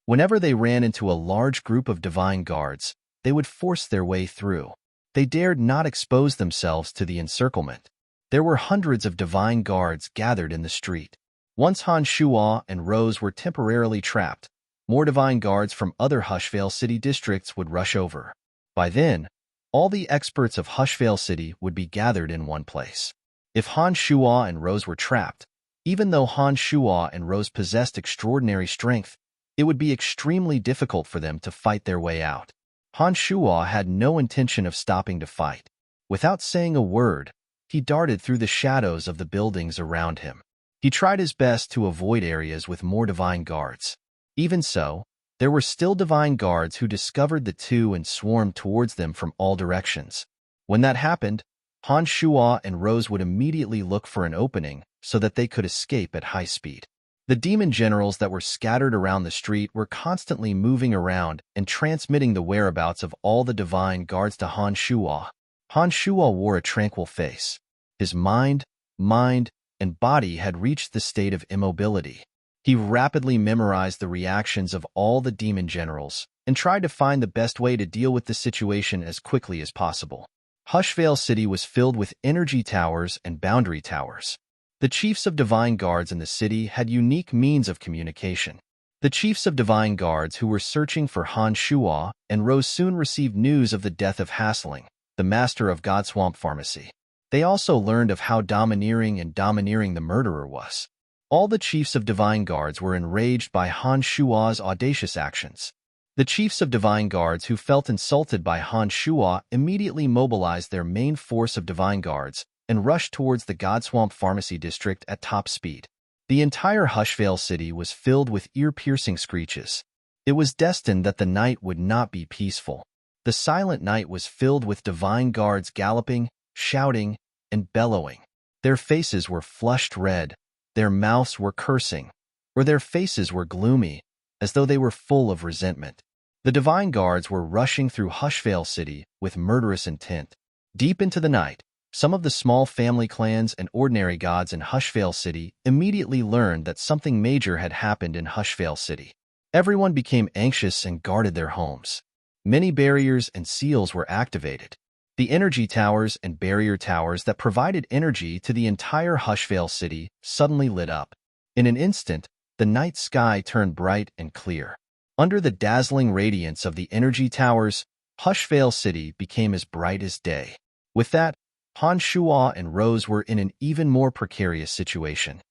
Whenever they ran into a large group of divine guards, they would force their way through. They dared not expose themselves to the encirclement. There were hundreds of divine guards gathered in the street. Once Han Shuo and Rose were temporarily trapped, more divine guards from other Hushvale City districts would rush over. By then, all the experts of Hushvale City would be gathered in one place. If Han Shuo and Rose were trapped, even though Han Shuo and Rose possessed extraordinary strength, it would be extremely difficult for them to fight their way out. Han Shuo had no intention of stopping to fight. Without saying a word, he darted through the shadows of the buildings around him. He tried his best to avoid areas with more divine guards. Even so, there were still divine guards who discovered the two and swarmed towards them from all directions. When that happened, Han Shuo and Rose would immediately look for an opening so that they could escape at high speed. The demon generals that were scattered around the street were constantly moving around and transmitting the whereabouts of all the divine guards to Han Shuo. Han Shuo wore a tranquil face. His mind, and body had reached the state of immobility. He rapidly memorized the reactions of all the demon generals and tried to find the best way to deal with the situation as quickly as possible. Hushvale City was filled with energy towers and boundary towers. The chiefs of divine guards in the city had unique means of communication. The chiefs of divine guards who were searching for Han Shuo and Rose soon received news of the death of Hassling, the master of Godswamp Pharmacy. They also learned of how domineering the murderer was. All the chiefs of divine guards were enraged by Han Shuo's audacious actions. The chiefs of divine guards who felt insulted by Han Shuo immediately mobilized their main force of divine guards and rushed towards the Godswamp Pharmacy District at top speed. The entire Hushvale city was filled with ear-piercing screeches. It was destined that the night would not be peaceful. The silent night was filled with divine guards galloping, shouting, and bellowing. Their faces were flushed red, their mouths were cursing, or their faces were gloomy, as though they were full of resentment. The divine guards were rushing through Hushvale City with murderous intent. Deep into the night, some of the small family clans and ordinary gods in Hushvale City immediately learned that something major had happened in Hushvale City. Everyone became anxious and guarded their homes. Many barriers and seals were activated. The energy towers and barrier towers that provided energy to the entire Hushvale City suddenly lit up. In an instant, the night sky turned bright and clear. Under the dazzling radiance of the energy towers, Hushvale City became as bright as day. With that, Han Shuo and Rose were in an even more precarious situation.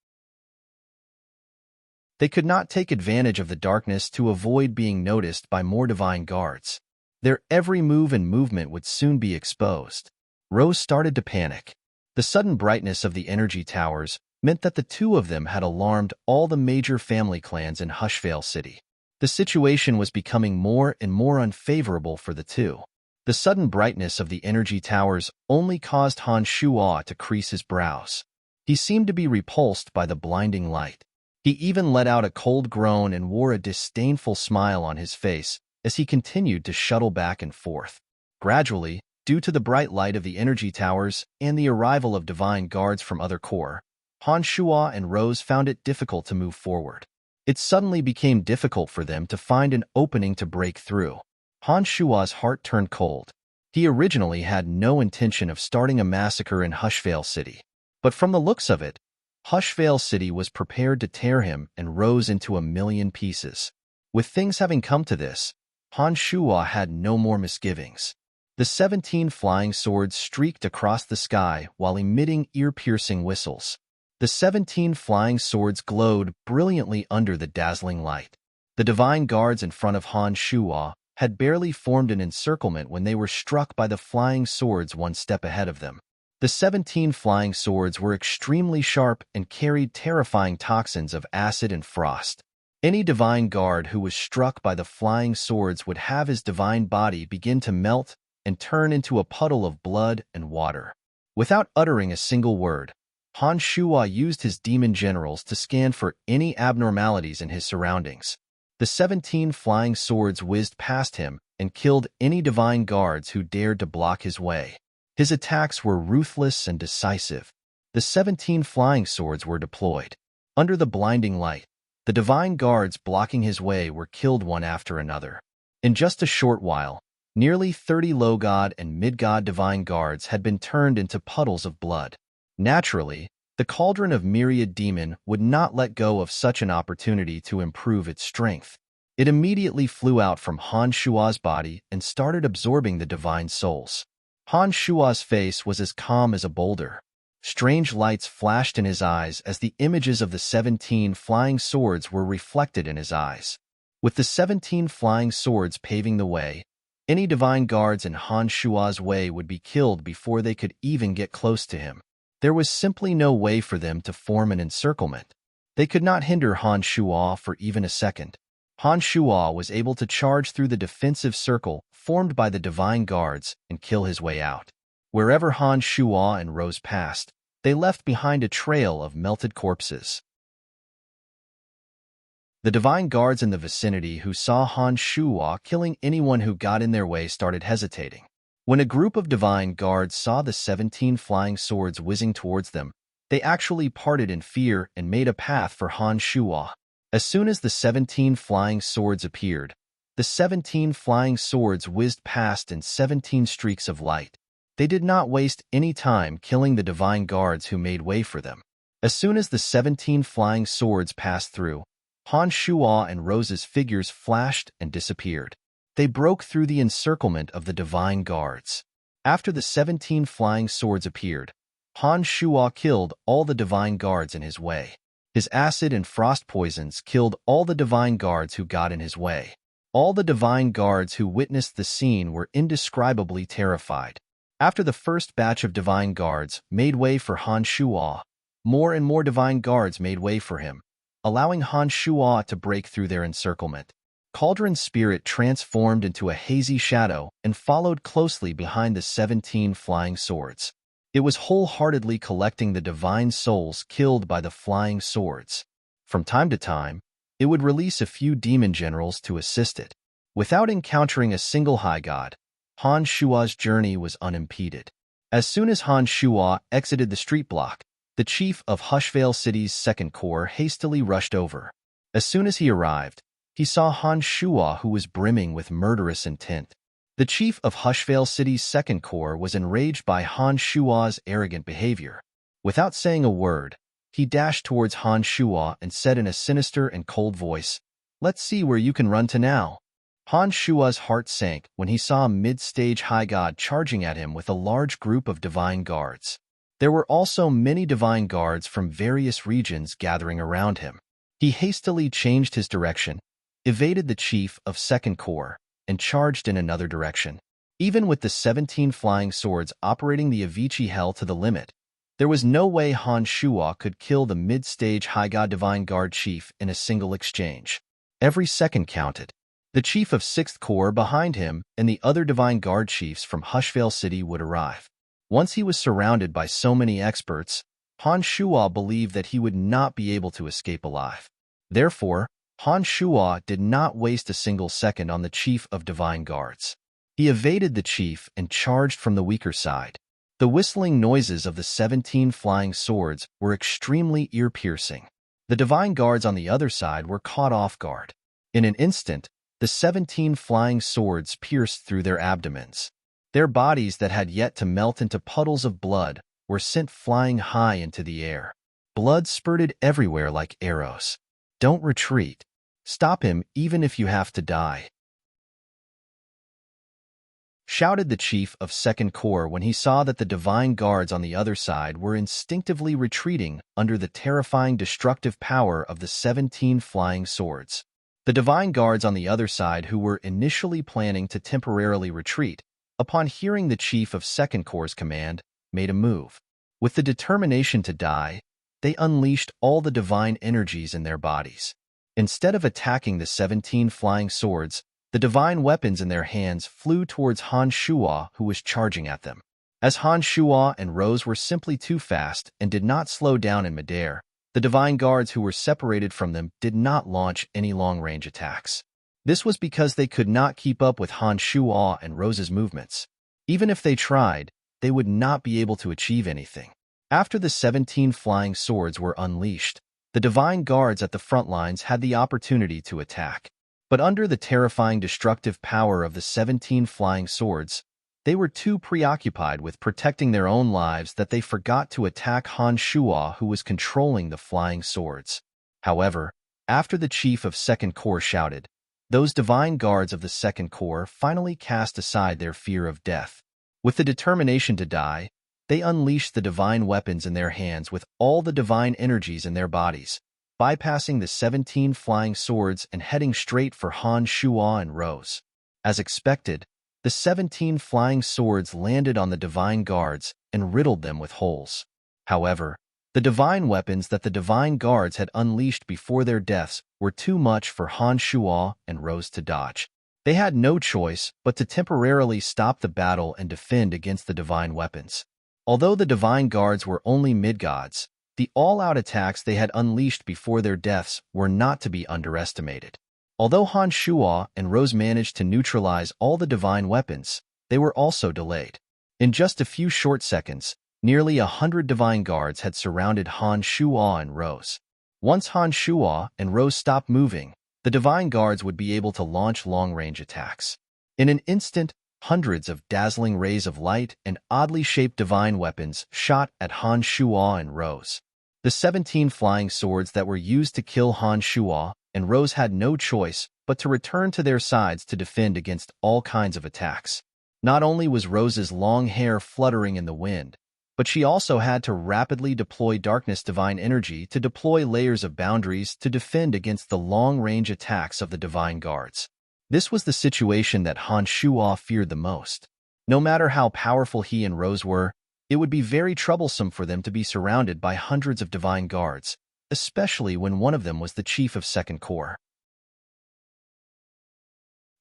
They could not take advantage of the darkness to avoid being noticed by more divine guards. Their every move and movement would soon be exposed. Rose started to panic. The sudden brightness of the energy towers meant that the two of them had alarmed all the major family clans in Hushvale City. The situation was becoming more and more unfavorable for the two. The sudden brightness of the energy towers only caused Han Shuo to crease his brows. He seemed to be repulsed by the blinding light. He even let out a cold groan and wore a disdainful smile on his face as he continued to shuttle back and forth. Gradually, due to the bright light of the energy towers and the arrival of divine guards from other corps, Han Shuo and Rose found it difficult to move forward. It suddenly became difficult for them to find an opening to break through. Han Shuo's heart turned cold. He originally had no intention of starting a massacre in Hushvale City. But from the looks of it, Hushvale City was prepared to tear him and Rose into a million pieces. With things having come to this, Han Shuo had no more misgivings. The 17 flying swords streaked across the sky while emitting ear-piercing whistles. The 17 flying swords glowed brilliantly under the dazzling light. The divine guards in front of Han Shuo had barely formed an encirclement when they were struck by the flying swords one step ahead of them. The 17 flying swords were extremely sharp and carried terrifying toxins of acid and frost. Any divine guard who was struck by the flying swords would have his divine body begin to melt and turn into a puddle of blood and water. Without uttering a single word, Han Shuo used his demon generals to scan for any abnormalities in his surroundings. The 17 flying swords whizzed past him and killed any divine guards who dared to block his way. His attacks were ruthless and decisive. The 17 flying swords were deployed. Under the blinding light, the divine guards blocking his way were killed one after another. In just a short while, nearly 30 low-god and mid-god divine guards had been turned into puddles of blood. Naturally, the cauldron of myriad demon would not let go of such an opportunity to improve its strength. It immediately flew out from Han Shuo's body and started absorbing the divine souls. Han Shuo's face was as calm as a boulder. Strange lights flashed in his eyes as the images of the 17 flying swords were reflected in his eyes. With the 17 flying swords paving the way, any divine guards in Han Shuo's way would be killed before they could even get close to him. There was simply no way for them to form an encirclement. They could not hinder Han Shuo for even a second. Han Shuo was able to charge through the defensive circle formed by the divine guards and kill his way out. Wherever Han Shuo and Rose passed, they left behind a trail of melted corpses. The divine guards in the vicinity who saw Han Shuo killing anyone who got in their way started hesitating. When a group of divine guards saw the 17 flying swords whizzing towards them, they actually parted in fear and made a path for Han Shuo. As soon as the 17 flying swords appeared, the 17 flying swords whizzed past in 17 streaks of light. They did not waste any time killing the divine guards who made way for them. As soon as the 17 flying swords passed through, Han Shuo and Rose's figures flashed and disappeared. They broke through the encirclement of the divine guards. After the 17 flying swords appeared, Han Shuo killed all the divine guards in his way. His acid and frost poisons killed all the divine guards who got in his way. All the divine guards who witnessed the scene were indescribably terrified. After the first batch of divine guards made way for Han Shuo, more and more divine guards made way for him, allowing Han Shuo to break through their encirclement. Cauldron's spirit transformed into a hazy shadow and followed closely behind the 17 flying swords. It was wholeheartedly collecting the divine souls killed by the flying swords. From time to time, it would release a few demon generals to assist it. Without encountering a single high god, Han Shuo's journey was unimpeded. As soon as Han Shuo exited the street block, the chief of Hushvale City's second corps hastily rushed over. As soon as he arrived, he saw Han Shuo, who was brimming with murderous intent. The chief of Hushvale City's second corps was enraged by Han Shuo's arrogant behavior. Without saying a word, he dashed towards Han Shuo and said in a sinister and cold voice, "Let's see where you can run to now." Han Shuo's heart sank when he saw a mid-stage high god charging at him with a large group of divine guards. There were also many divine guards from various regions gathering around him. He hastily changed his direction, evaded the chief of Second Corps, and charged in another direction. Even with the 17 flying swords operating the Avicii Hell to the limit, there was no way Han Shuo could kill the mid-stage High God Divine Guard chief in a single exchange. Every second counted. The chief of 6th Corps behind him and the other Divine Guard chiefs from Hushvale City would arrive. Once he was surrounded by so many experts, Han Shuo believed that he would not be able to escape alive. Therefore, Han Shuo did not waste a single second on the chief of Divine Guards. He evaded the chief and charged from the weaker side. The whistling noises of the 17 flying swords were extremely ear-piercing. The Divine Guards on the other side were caught off guard. In an instant, the 17 flying swords pierced through their abdomens. Their bodies that had yet to melt into puddles of blood were sent flying high into the air. Blood spurted everywhere like arrows. "Don't retreat. Stop him even if you have to die," shouted the chief of 2nd Corps when he saw that the Divine Guards on the other side were instinctively retreating under the terrifying destructive power of the 17 flying swords. The Divine Guards on the other side, who were initially planning to temporarily retreat, upon hearing the chief of 2nd Corps' command, made a move. With the determination to die, they unleashed all the divine energies in their bodies. Instead of attacking the 17 flying swords, the divine weapons in their hands flew towards Han Shuo, who was charging at them. As Han Shuo and Rose were simply too fast and did not slow down in midair, the Divine Guards who were separated from them did not launch any long-range attacks. This was because they could not keep up with Han Shuo and Rose's movements. Even if they tried, they would not be able to achieve anything. After the 17 flying swords were unleashed, the Divine Guards at the front lines had the opportunity to attack. But under the terrifying destructive power of the 17 flying swords, they were too preoccupied with protecting their own lives that they forgot to attack Han Shuo, who was controlling the flying swords. However, after the chief of 2nd Corps shouted, those Divine Guards of the 2nd Corps finally cast aside their fear of death. With the determination to die, they unleashed the divine weapons in their hands with all the divine energies in their bodies, bypassing the 17 flying swords and heading straight for Han Shuo and Rose. As expected, the 17 flying swords landed on the Divine Guards and riddled them with holes. However, the divine weapons that the Divine Guards had unleashed before their deaths were too much for Han Shuo and Rose to dodge. They had no choice but to temporarily stop the battle and defend against the divine weapons. Although the Divine Guards were only mid-gods, the all-out attacks they had unleashed before their deaths were not to be underestimated. Although Han Shuo and Rose managed to neutralize all the divine weapons, they were also delayed. In just a few short seconds, nearly 100 Divine Guards had surrounded Han Shuo and Rose. Once Han Shuo and Rose stopped moving, the Divine Guards would be able to launch long-range attacks. In an instant, hundreds of dazzling rays of light and oddly shaped divine weapons shot at Han Shuo and Rose. The 17 flying swords that were used to kill Han Shuo and Rose had no choice but to return to their sides to defend against all kinds of attacks. Not only was Rose's long hair fluttering in the wind, but she also had to rapidly deploy darkness divine energy to deploy layers of boundaries to defend against the long-range attacks of the Divine Guards. This was the situation that Han Shuo feared the most. No matter how powerful he and Rose were, it would be very troublesome for them to be surrounded by hundreds of divine guards, especially when one of them was the chief of Second Corps.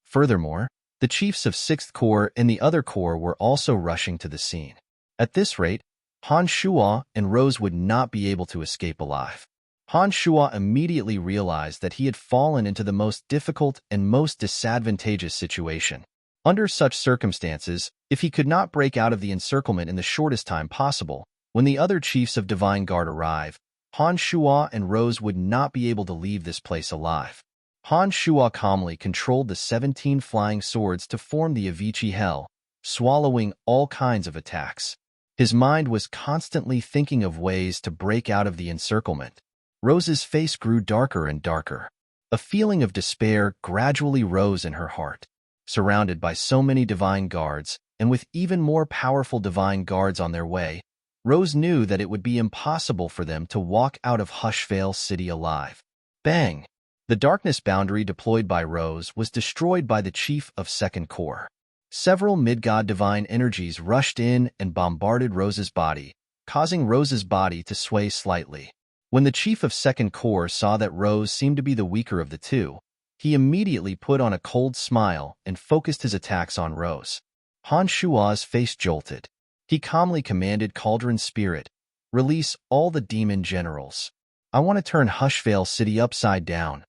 Furthermore, the chiefs of Sixth Corps and the other corps were also rushing to the scene. At this rate, Han Shuo and Rose would not be able to escape alive. Han Shuo immediately realized that he had fallen into the most difficult and most disadvantageous situation. Under such circumstances, if he could not break out of the encirclement in the shortest time possible, when the other chiefs of Divine Guard arrive, Han Shuo and Rose would not be able to leave this place alive. Han Shuo calmly controlled the 17 flying swords to form the Avicii Hell, swallowing all kinds of attacks. His mind was constantly thinking of ways to break out of the encirclement. Rose's face grew darker and darker. A feeling of despair gradually rose in her heart. Surrounded by so many divine guards, and with even more powerful divine guards on their way, Rose knew that it would be impossible for them to walk out of Hushvale City alive. Bang! The darkness boundary deployed by Rose was destroyed by the chief of Second Corps. Several mid-god divine energies rushed in and bombarded Rose's body, causing Rose's body to sway slightly. When the chief of Second Corps saw that Rose seemed to be the weaker of the two, he immediately put on a cold smile and focused his attacks on Rose. Han Shuo's face jolted. He calmly commanded Cauldron Spirit, "Release all the demon generals. I want to turn Hushvale City upside down."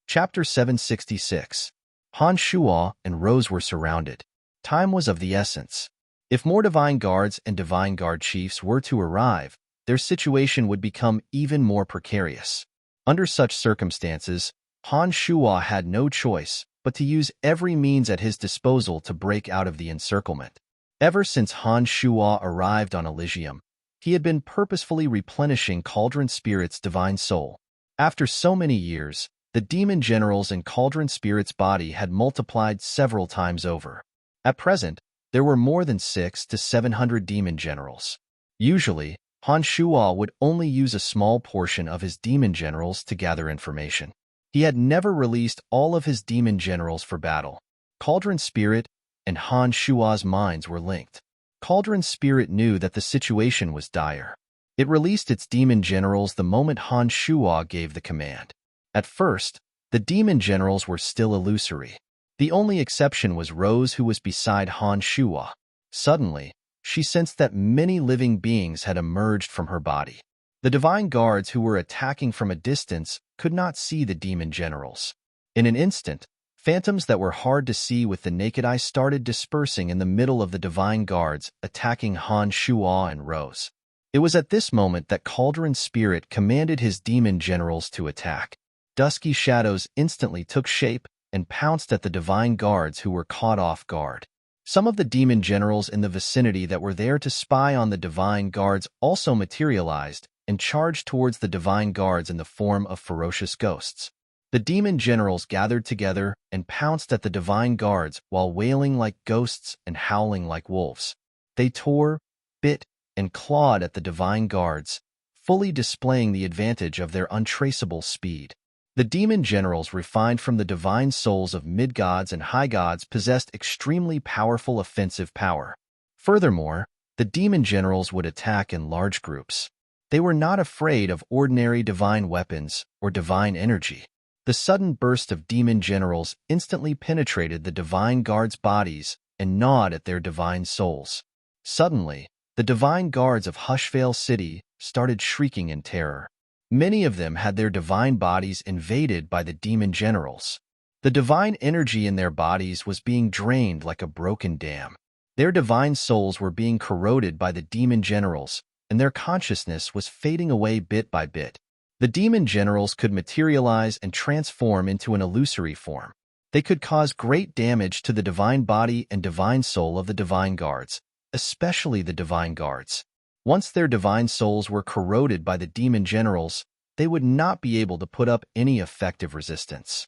Chapter 766. Han Shuo and Rose were surrounded. Time was of the essence. If more divine guards and divine guard chiefs were to arrive, their situation would become even more precarious. Under such circumstances, Han Shuo had no choice but to use every means at his disposal to break out of the encirclement. Ever since Han Shuo arrived on Elysium, he had been purposefully replenishing Cauldron Spirit's divine soul. After so many years, the demon generals in Cauldron Spirit's body had multiplied several times over. At present, there were more than 600 to 700 demon generals. Usually, Han Shuo would only use a small portion of his demon generals to gather information. He had never released all of his demon generals for battle. Cauldron Spirit and Han Shuo's minds were linked. Cauldron Spirit knew that the situation was dire. It released its demon generals the moment Han Shuo gave the command. At first, the demon generals were still illusory. The only exception was Rose, who was beside Han Shuo. Suddenly, she sensed that many living beings had emerged from her body. The divine guards who were attacking from a distance could not see the demon generals. In an instant, phantoms that were hard to see with the naked eye started dispersing in the middle of the divine guards, attacking Han Shuo and Rose. It was at this moment that Cauldron Spirit commanded his demon generals to attack. Dusky shadows instantly took shape and pounced at the divine guards who were caught off guard. Some of the demon generals in the vicinity that were there to spy on the divine guards also materialized and charged towards the divine guards in the form of ferocious ghosts. The demon generals gathered together and pounced at the divine guards while wailing like ghosts and howling like wolves. They tore, bit, and clawed at the divine guards, fully displaying the advantage of their untraceable speed. The demon generals refined from the divine souls of mid-gods and high-gods possessed extremely powerful offensive power. Furthermore, the demon generals would attack in large groups. They were not afraid of ordinary divine weapons or divine energy. The sudden burst of demon generals instantly penetrated the divine guards' bodies and gnawed at their divine souls. Suddenly, the divine guards of Hushvale City started shrieking in terror. Many of them had their divine bodies invaded by the demon generals. The divine energy in their bodies was being drained like a broken dam. Their divine souls were being corroded by the demon generals, and their consciousness was fading away bit by bit. The demon generals could materialize and transform into an illusory form. They could cause great damage to the divine body and divine soul of the divine guards, especially the divine guards. Once their divine souls were corroded by the demon generals, they would not be able to put up any effective resistance.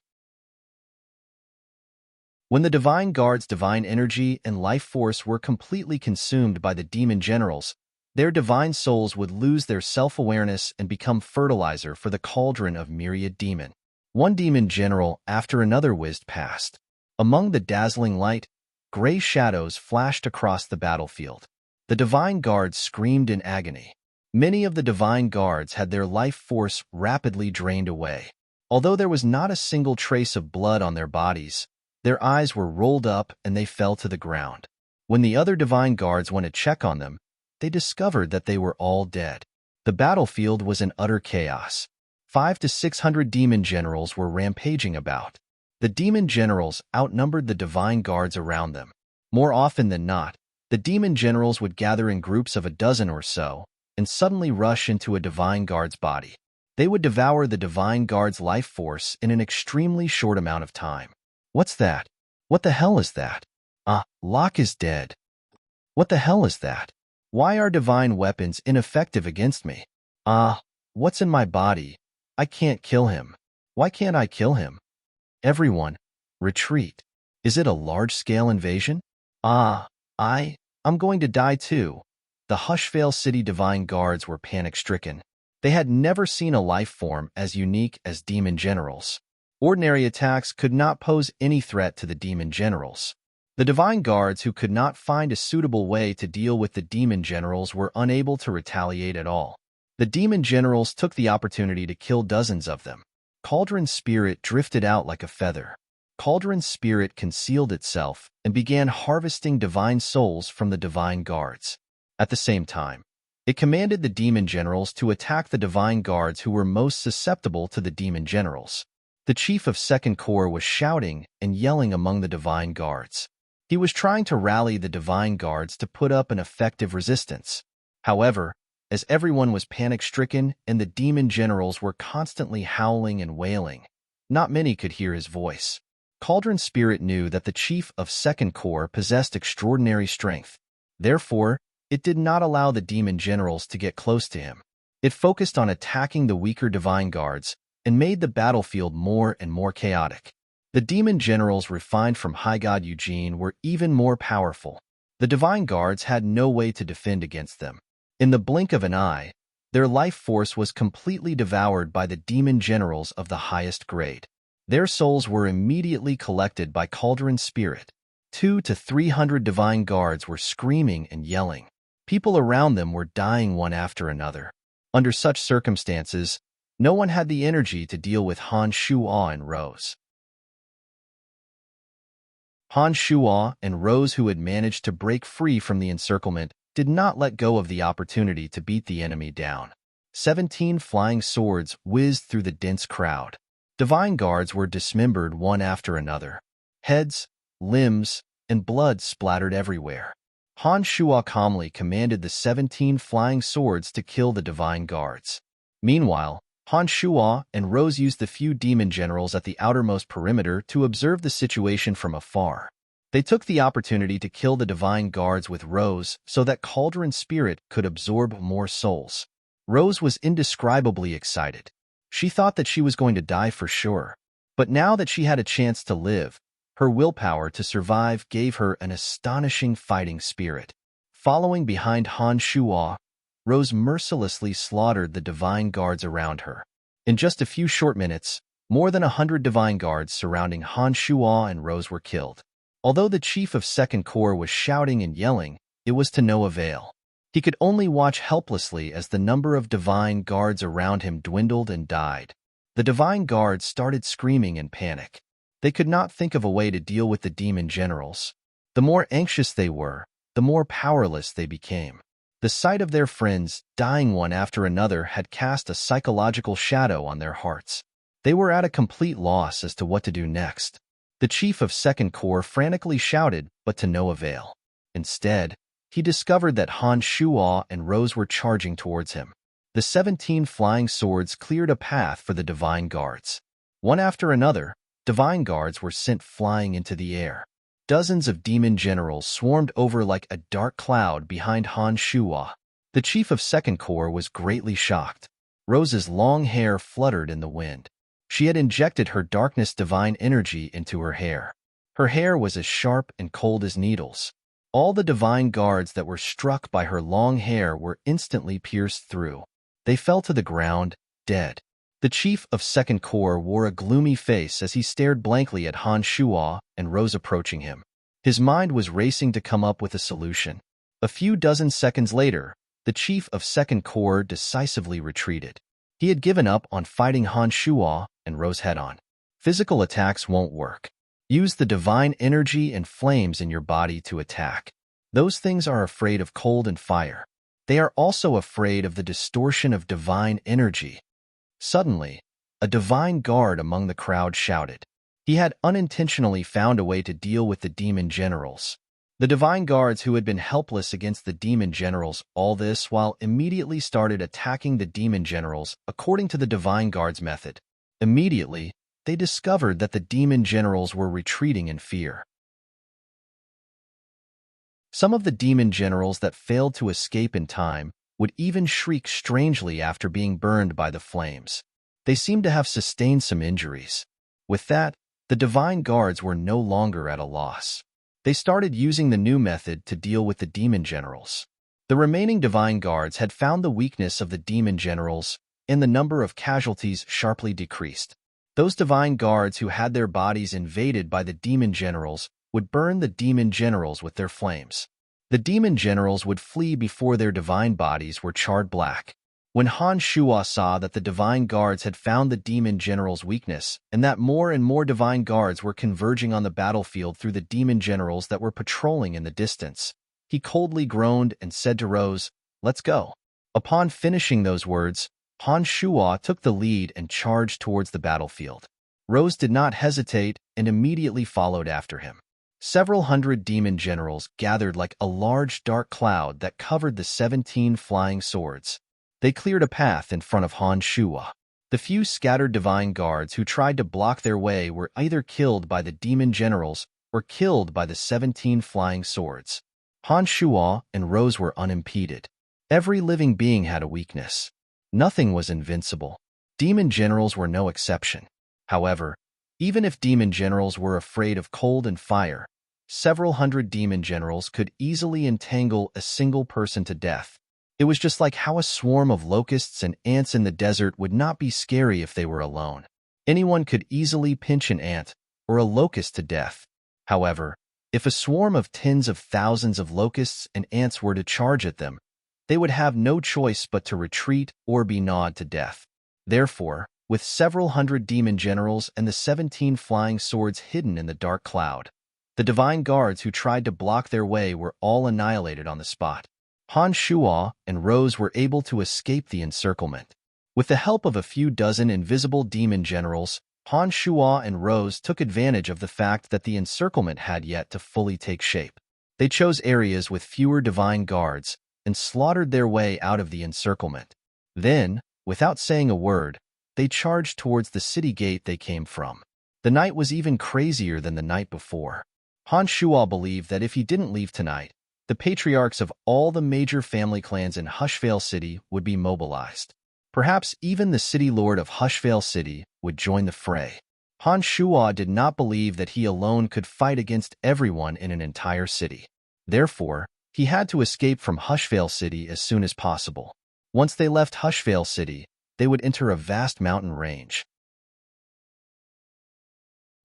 When the divine guards' divine energy and life force were completely consumed by the demon generals, their divine souls would lose their self-awareness and become fertilizer for the cauldron of myriad demon. One demon general after another whizzed past. Among the dazzling light, gray shadows flashed across the battlefield. The divine guards screamed in agony. Many of the divine guards had their life force rapidly drained away. Although there was not a single trace of blood on their bodies, their eyes were rolled up and they fell to the ground. When the other divine guards went to check on them, they discovered that they were all dead. The battlefield was in utter chaos. 500 to 600 demon generals were rampaging about. The demon generals outnumbered the divine guards around them. More often than not, the demon generals would gather in groups of a dozen or so and suddenly rush into a divine guard's body. They would devour the divine guard's life force in an extremely short amount of time. What's that? What the hell is that? Locke is dead. What the hell is that? Why are divine weapons ineffective against me? What's in my body? I can't kill him. Why can't I kill him? Everyone, retreat. Is it a large-scale invasion? I'm going to die too. The Hushvale City Divine Guards were panic-stricken. They had never seen a life form as unique as demon generals. Ordinary attacks could not pose any threat to the demon generals. The divine guards who could not find a suitable way to deal with the demon generals were unable to retaliate at all. The demon generals took the opportunity to kill dozens of them. Cauldron's spirit drifted out like a feather. Cauldron's spirit concealed itself and began harvesting divine souls from the divine guards. At the same time, it commanded the demon generals to attack the divine guards who were most susceptible to the demon generals. The chief of Second Corps was shouting and yelling among the divine guards. He was trying to rally the divine guards to put up an effective resistance. However, as everyone was panic-stricken and the demon generals were constantly howling and wailing, not many could hear his voice. Cauldron's spirit knew that the chief of Second Corps possessed extraordinary strength. Therefore, it did not allow the demon generals to get close to him. It focused on attacking the weaker divine guards and made the battlefield more and more chaotic. The demon generals refined from High God Eugene were even more powerful. The divine guards had no way to defend against them. In the blink of an eye, their life force was completely devoured by the demon generals of the highest grade. Their souls were immediately collected by Cauldron's spirit. 200 to 300 divine guards were screaming and yelling. People around them were dying one after another. Under such circumstances, no one had the energy to deal with Han Shuo and Rose. Han Shuo and Rose, who had managed to break free from the encirclement, did not let go of the opportunity to beat the enemy down. 17 flying swords whizzed through the dense crowd. Divine guards were dismembered one after another. Heads, limbs, and blood splattered everywhere. Han Shuo calmly commanded the 17 flying swords to kill the divine guards. Meanwhile, Han Shuo and Rose used the few demon generals at the outermost perimeter to observe the situation from afar. They took the opportunity to kill the divine guards with Rose so that Cauldron's spirit could absorb more souls. Rose was indescribably excited. She thought that she was going to die for sure. But now that she had a chance to live, her willpower to survive gave her an astonishing fighting spirit. Following behind Han Shuo, Rose mercilessly slaughtered the divine guards around her. In just a few short minutes, more than 100 divine guards surrounding Han Shuo and Rose were killed. Although the chief of Second Corps was shouting and yelling, it was to no avail. He could only watch helplessly as the number of divine guards around him dwindled and died. The divine guards started screaming in panic. They could not think of a way to deal with the demon generals. The more anxious they were, the more powerless they became. The sight of their friends dying one after another had cast a psychological shadow on their hearts. They were at a complete loss as to what to do next. The chief of Second Corps frantically shouted, but to no avail. Instead, he discovered that Han Shuo and Rose were charging towards him. The 17 flying swords cleared a path for the divine guards. One after another, divine guards were sent flying into the air. Dozens of demon generals swarmed over like a dark cloud behind Han Shuo. The chief of Second Corps was greatly shocked. Rose's long hair fluttered in the wind. She had injected her darkness divine energy into her hair. Her hair was as sharp and cold as needles. All the divine guards that were struck by her long hair were instantly pierced through. They fell to the ground, dead. The chief of Second Corps wore a gloomy face as he stared blankly at Han Shuo and Rose approaching him. His mind was racing to come up with a solution. A few dozen seconds later, the chief of Second Corps decisively retreated. He had given up on fighting Han Shuo and Rose head-on. Physical attacks won't work. Use the divine energy and flames in your body to attack. Those things are afraid of cold and fire. They are also afraid of the distortion of divine energy. Suddenly, a divine guard among the crowd shouted. He had unintentionally found a way to deal with the demon generals. The divine guards who had been helpless against the demon generals, all this while immediately started attacking the demon generals according to the divine guards method. Immediately, they discovered that the demon generals were retreating in fear. Some of the demon generals that failed to escape in time would even shriek strangely after being burned by the flames. They seemed to have sustained some injuries. With that, the divine guards were no longer at a loss. They started using the new method to deal with the demon generals. The remaining divine guards had found the weakness of the demon generals, and the number of casualties sharply decreased. Those divine guards who had their bodies invaded by the demon generals would burn the demon generals with their flames. The demon generals would flee before their divine bodies were charred black. When Han Shuo saw that the divine guards had found the demon generals' weakness and that more and more divine guards were converging on the battlefield through the demon generals that were patrolling in the distance, he coldly groaned and said to Rose, "Let's go." Upon finishing those words, Han Shuo took the lead and charged towards the battlefield. Rose did not hesitate and immediately followed after him. Several hundred demon generals gathered like a large dark cloud that covered the 17 flying swords. They cleared a path in front of Han Shuo. The few scattered divine guards who tried to block their way were either killed by the demon generals or killed by the 17 flying swords. Han Shuo and Rose were unimpeded. Every living being had a weakness. Nothing was invincible. Demon generals were no exception. However, even if demon generals were afraid of cold and fire, several hundred demon generals could easily entangle a single person to death. It was just like how a swarm of locusts and ants in the desert would not be scary if they were alone. Anyone could easily pinch an ant or a locust to death. However, if a swarm of tens of thousands of locusts and ants were to charge at them, they would have no choice but to retreat or be gnawed to death. Therefore, with several hundred demon generals and the 17 flying swords hidden in the dark cloud, the divine guards who tried to block their way were all annihilated on the spot. Han Shuo and Rose were able to escape the encirclement. With the help of a few dozen invisible demon generals, Han Shuo and Rose took advantage of the fact that the encirclement had yet to fully take shape. They chose areas with fewer divine guards and slaughtered their way out of the encirclement. Then, without saying a word, they charged towards the city gate they came from. The night was even crazier than the night before. Han Shuo believed that if he didn't leave tonight, the patriarchs of all the major family clans in Hushvale City would be mobilized. Perhaps even the city lord of Hushvale City would join the fray. Han Shuo did not believe that he alone could fight against everyone in an entire city. Therefore, he had to escape from Hushvale City as soon as possible. Once they left Hushvale City, they would enter a vast mountain range.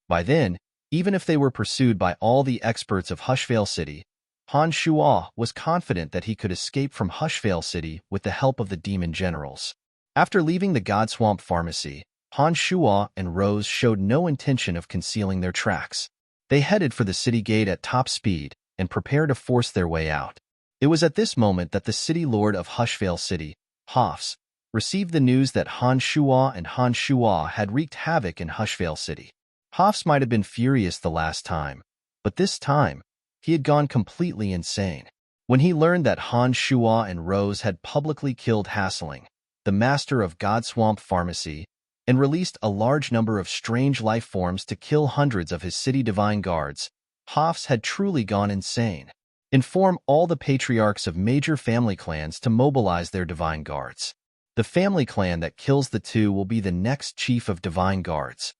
By then, even if they were pursued by all the experts of Hushvale City, Han Shuo was confident that he could escape from Hushvale City with the help of the demon generals. After leaving the God Swamp Pharmacy, Han Shuo and Rose showed no intention of concealing their tracks. They headed for the city gate at top speed and prepared to force their way out. It was at this moment that the city lord of Hushvale City, Hofs, received the news that Han Shuo and Han Shuo had wreaked havoc in Hushvale City. Hofs might have been furious the last time, but this time, he had gone completely insane. When he learned that Han Shuo and Rose had publicly killed Hassling, the master of God Swamp Pharmacy, and released a large number of strange life forms to kill hundreds of his city divine guards, Hofs had truly gone insane. Inform all the patriarchs of major family clans to mobilize their divine guards. The family clan that kills the two will be the next chief of divine guards.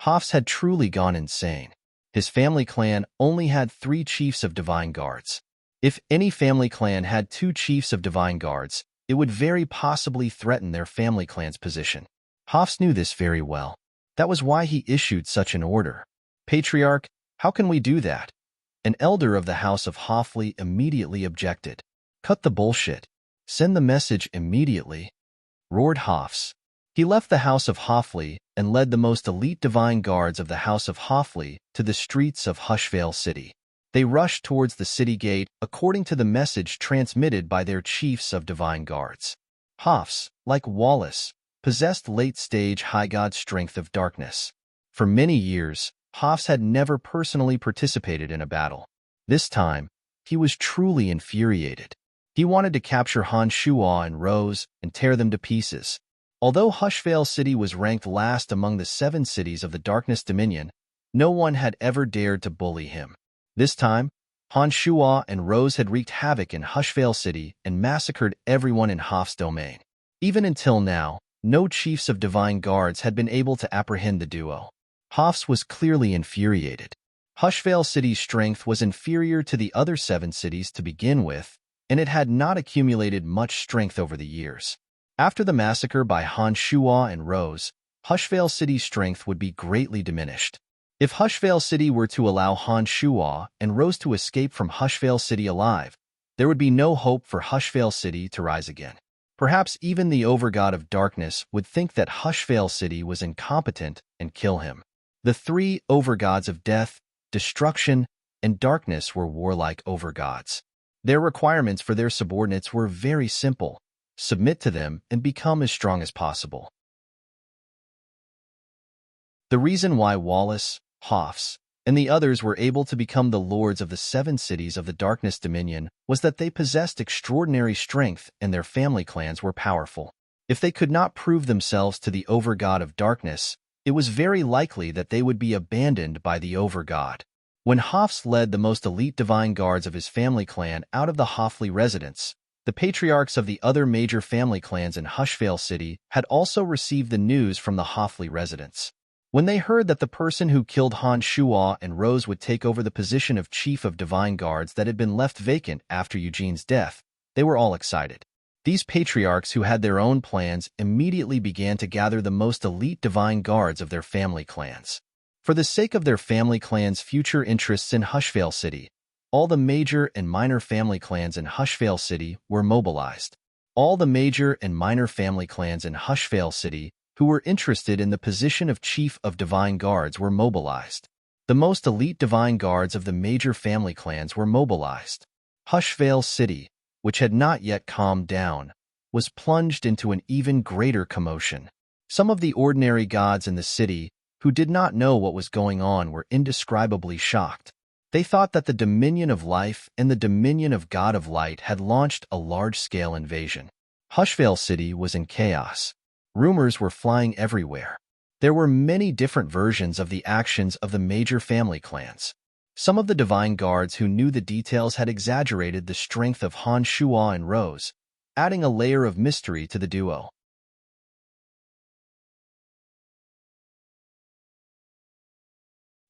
Hofs had truly gone insane. His family clan only had 3 chiefs of divine guards. If any family clan had 2 chiefs of divine guards, it would very possibly threaten their family clan's position. Hofs knew this very well. That was why he issued such an order. Patriarch, how can we do that? An elder of the House of Hoffley immediately objected. Cut the bullshit. Send the message immediately, roared Hofs. He left the House of Hoffley and led the most elite divine guards of the House of Hoffley to the streets of Hushvale City. They rushed towards the city gate according to the message transmitted by their chiefs of divine guards. Hofs, like Wallace, possessed late-stage high god strength of darkness. For many years, Hofs had never personally participated in a battle. This time, he was truly infuriated. He wanted to capture Han Shuo and Rose and tear them to pieces. Although Hushvale City was ranked last among the 7 cities of the Darkness Dominion, no one had ever dared to bully him. This time, Han Shuo and Rose had wreaked havoc in Hushvale City and massacred everyone in Hof's domain. Even until now, no chiefs of divine guards had been able to apprehend the duo. Hofs was clearly infuriated. Hushvale City's strength was inferior to the other 7 cities to begin with, and it had not accumulated much strength over the years. After the massacre by Han Shuo and Rose, Hushvale City's strength would be greatly diminished. If Hushvale City were to allow Han Shuo and Rose to escape from Hushvale City alive, there would be no hope for Hushvale City to rise again. Perhaps even the Overgod of Darkness would think that Hushvale City was incompetent and kill him. The 3 Overgods of Death, Destruction, and Darkness were warlike Overgods. Their requirements for their subordinates were very simple: submit to them and become as strong as possible. The reason why Wallace, Hofs, and the others were able to become the lords of the 7 cities of the Darkness Dominion was that they possessed extraordinary strength and their family clans were powerful. If they could not prove themselves to the Overgod of Darkness, it was very likely that they would be abandoned by the Overgod. When Hofs led the most elite divine guards of his family clan out of the Hoffley residence, the patriarchs of the other major family clans in Hushvale City had also received the news from the Hoffley residence. When they heard that the person who killed Han Shuo and Rose would take over the position of chief of divine guards that had been left vacant after Eugene's death, they were all excited. These patriarchs who had their own plans immediately began to gather the most elite divine guards of their family clans. For the sake of their family clans' future interests in Hushvale City, all the major and minor family clans in Hushvale City were mobilized. All the major and minor family clans in Hushvale City who were interested in the position of Chief of Divine Guards were mobilized. The most elite divine guards of the major family clans were mobilized. Hushvale City, which had not yet calmed down, was plunged into an even greater commotion. Some of the ordinary gods in the city, who did not know what was going on, were indescribably shocked. They thought that the Dominion of Life and the Dominion of God of Light had launched a large-scale invasion. Hushvale City was in chaos. Rumors were flying everywhere. There were many different versions of the actions of the major family clans. Some of the divine guards who knew the details had exaggerated the strength of Han Shuo and Rose, adding a layer of mystery to the duo.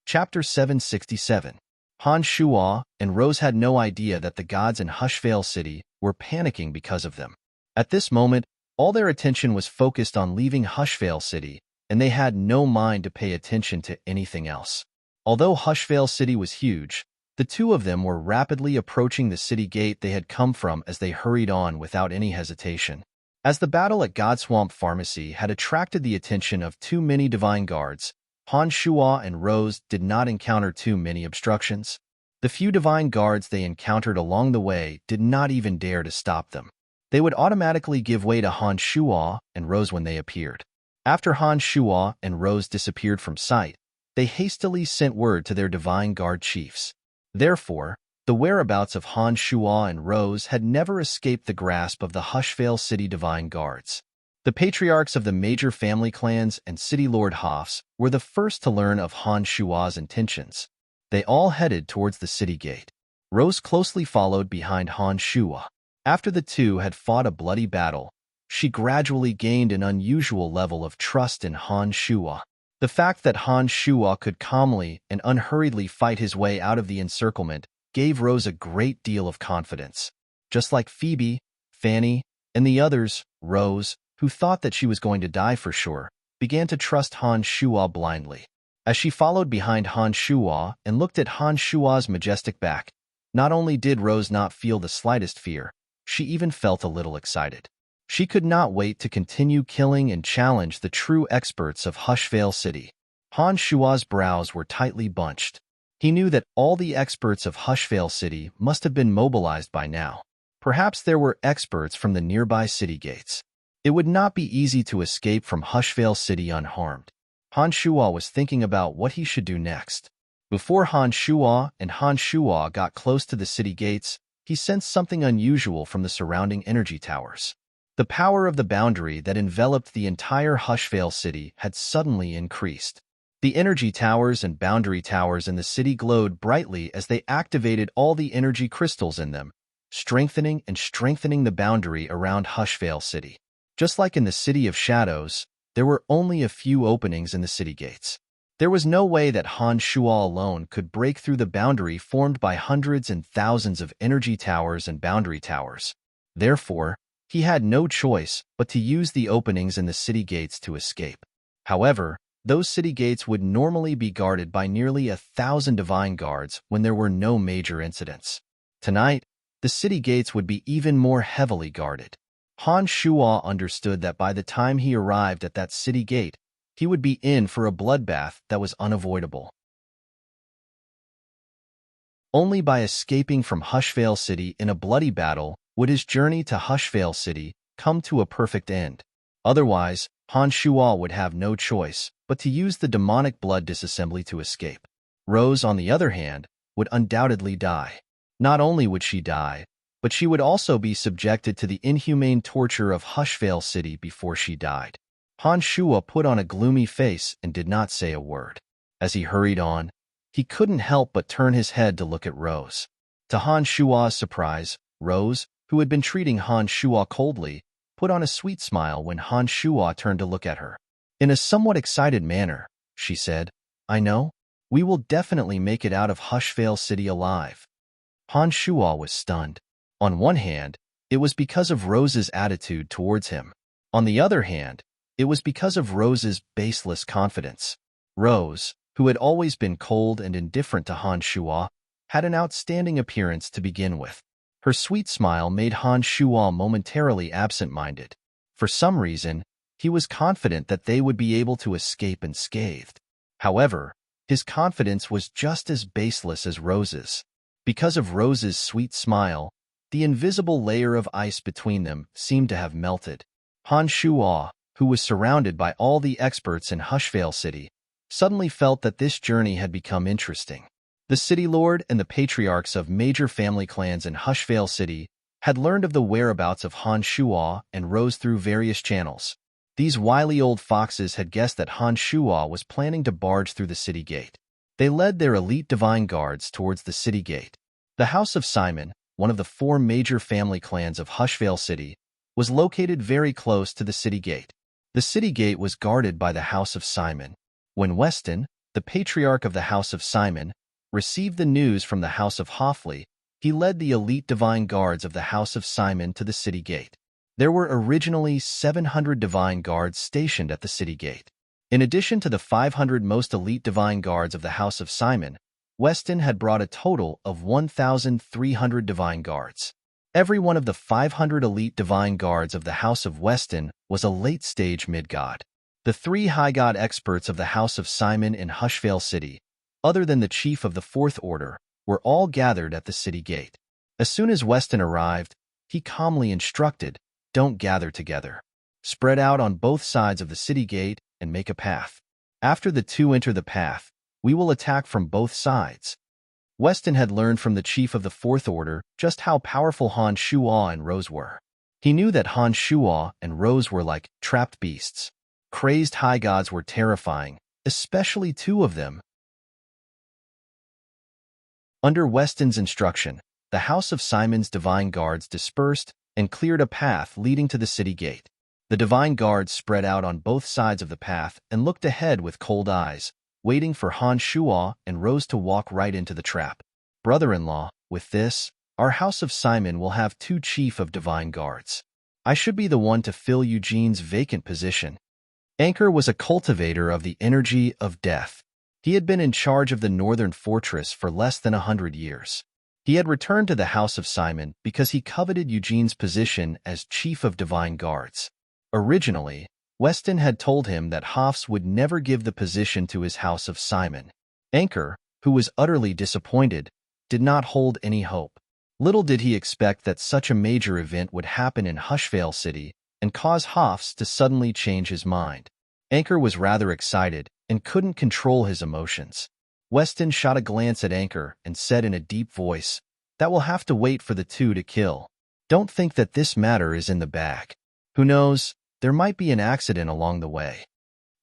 Chapter 767. Han Shuo and Rose had no idea that the gods in Hushvale City were panicking because of them. At this moment, all their attention was focused on leaving Hushvale City, and they had no mind to pay attention to anything else. Although Hushvale City was huge, the two of them were rapidly approaching the city gate they had come from as they hurried on without any hesitation. As the battle at Godswamp Pharmacy had attracted the attention of too many divine guards, Han Shuo and Rose did not encounter too many obstructions. The few divine guards they encountered along the way did not even dare to stop them. They would automatically give way to Han Shuo and Rose when they appeared. After Han Shuo and Rose disappeared from sight, they hastily sent word to their divine guard chiefs. Therefore, the whereabouts of Han Shuo and Rose had never escaped the grasp of the Hushvale City divine guards. The patriarchs of the major family clans and City Lord Hofs were the first to learn of Han Shuo's intentions. They all headed towards the city gate. Rose closely followed behind Han Shuo. After the two had fought a bloody battle, she gradually gained an unusual level of trust in Han Shuo. The fact that Han Shuo could calmly and unhurriedly fight his way out of the encirclement gave Rose a great deal of confidence. Just like Phoebe, Fanny, and the others, Rose, who thought that she was going to die for sure, began to trust Han Shuo blindly. As she followed behind Han Shuo and looked at Han Shuo's majestic back, not only did Rose not feel the slightest fear, she even felt a little excited. She could not wait to continue killing and challenge the true experts of Hushvale City. Han Shuo's brows were tightly bunched. He knew that all the experts of Hushvale City must have been mobilized by now. Perhaps there were experts from the nearby city gates. It would not be easy to escape from Hushvale City unharmed. Han Shuo was thinking about what he should do next. Before Han Shuo got close to the city gates, he sensed something unusual from the surrounding energy towers. The power of the boundary that enveloped the entire Hushvale City had suddenly increased. The energy towers and boundary towers in the city glowed brightly as they activated all the energy crystals in them, strengthening the boundary around Hushvale City. Just like in the City of Shadows, there were only a few openings in the city gates. There was no way that Han Shuo alone could break through the boundary formed by hundreds and thousands of energy towers and boundary towers. Therefore, he had no choice but to use the openings in the city gates to escape. However, those city gates would normally be guarded by nearly 1,000 divine guards when there were no major incidents. Tonight, the city gates would be even more heavily guarded. Han Shuo understood that by the time he arrived at that city gate, he would be in for a bloodbath that was unavoidable. Only by escaping from Hushvale City in a bloody battle would his journey to Hushvale City come to a perfect end. Otherwise, Han Shuo would have no choice but to use the demonic blood disassembly to escape. Rose, on the other hand, would undoubtedly die. Not only would she die, but she would also be subjected to the inhumane torture of Hushvale City before she died. Han Shuo put on a gloomy face and did not say a word. As he hurried on, he couldn't help but turn his head to look at Rose. To Han Shuo's surprise, Rose, who had been treating Han Shuo coldly, put on a sweet smile when Han Shuo turned to look at her. In a somewhat excited manner, she said, "I know. We will definitely make it out of Hushvale City alive." Han Shuo was stunned. On one hand, it was because of Rose's attitude towards him. On the other hand, it was because of Rose's baseless confidence. Rose, who had always been cold and indifferent to Han Shuo, had an outstanding appearance to begin with. Her sweet smile made Han Shuo momentarily absent-minded. For some reason, he was confident that they would be able to escape unscathed. However, his confidence was just as baseless as Rose's. Because of Rose's sweet smile, the invisible layer of ice between them seemed to have melted. Han Shuo, who was surrounded by all the experts in Hushvale City, suddenly felt that this journey had become interesting. The City Lord and the patriarchs of major family clans in Hushvale City had learned of the whereabouts of Han Shuo and Rose through various channels. These wily old foxes had guessed that Han Shuo was planning to barge through the city gate. They led their elite divine guards towards the city gate. The House of Simon, one of the 4 major family clans of Hushvale City, was located very close to the city gate. The city gate was guarded by the House of Simon. When Weston, the patriarch of the House of Simon, received the news from the House of Hoffley, he led the elite divine guards of the House of Simon to the city gate. There were originally 700 divine guards stationed at the city gate. In addition to the 500 most elite divine guards of the House of Simon, Weston had brought a total of 1,300 divine guards. Every one of the 500 elite divine guards of the House of Weston was a late-stage mid-god. The 3 high-god experts of the House of Simon in Hushvale City, other than the chief of the 4th Order, were all gathered at the city gate. As soon as Weston arrived, he calmly instructed, "Don't gather together. Spread out on both sides of the city gate and make a path. After the 2 enter the path, we will attack from both sides." Weston had learned from the chief of the 4th Order just how powerful Han Shuo and Rose were. He knew that Han Shuo and Rose were like trapped beasts. Crazed high gods were terrifying, especially 2 of them. Under Weston's instruction, the House of Simon's divine guards dispersed and cleared a path leading to the city gate. The divine guards spread out on both sides of the path and looked ahead with cold eyes, waiting for Han Shuo and Rose to walk right into the trap. "Brother-in-law, with this, our House of Simon will have 2 chief of divine guards. I should be the one to fill Eugene's vacant position." Anchor was a cultivator of the energy of death. He had been in charge of the northern fortress for less than 100 years. He had returned to the House of Simon because he coveted Eugene's position as Chief of Divine Guards. Originally, Weston had told him that Hofs would never give the position to his House of Simon. Anchor, who was utterly disappointed, did not hold any hope. Little did he expect that such a major event would happen in Hushvale City and cause Hofs to suddenly change his mind. Anchor was rather excited and couldn't control his emotions. Weston shot a glance at Anchor and said in a deep voice, "That will have to wait for the two to kill. Don't think that this matter is in the bag. Who knows, there might be an accident along the way."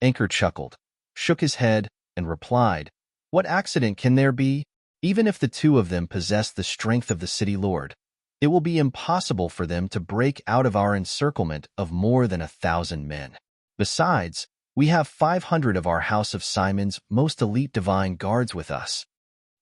Anchor chuckled, shook his head, and replied, "What accident can there be? Even if the two of them possess the strength of the city lord, it will be impossible for them to break out of our encirclement of more than 1,000 men. Besides, we have 500 of our House of Simon's most elite divine guards with us."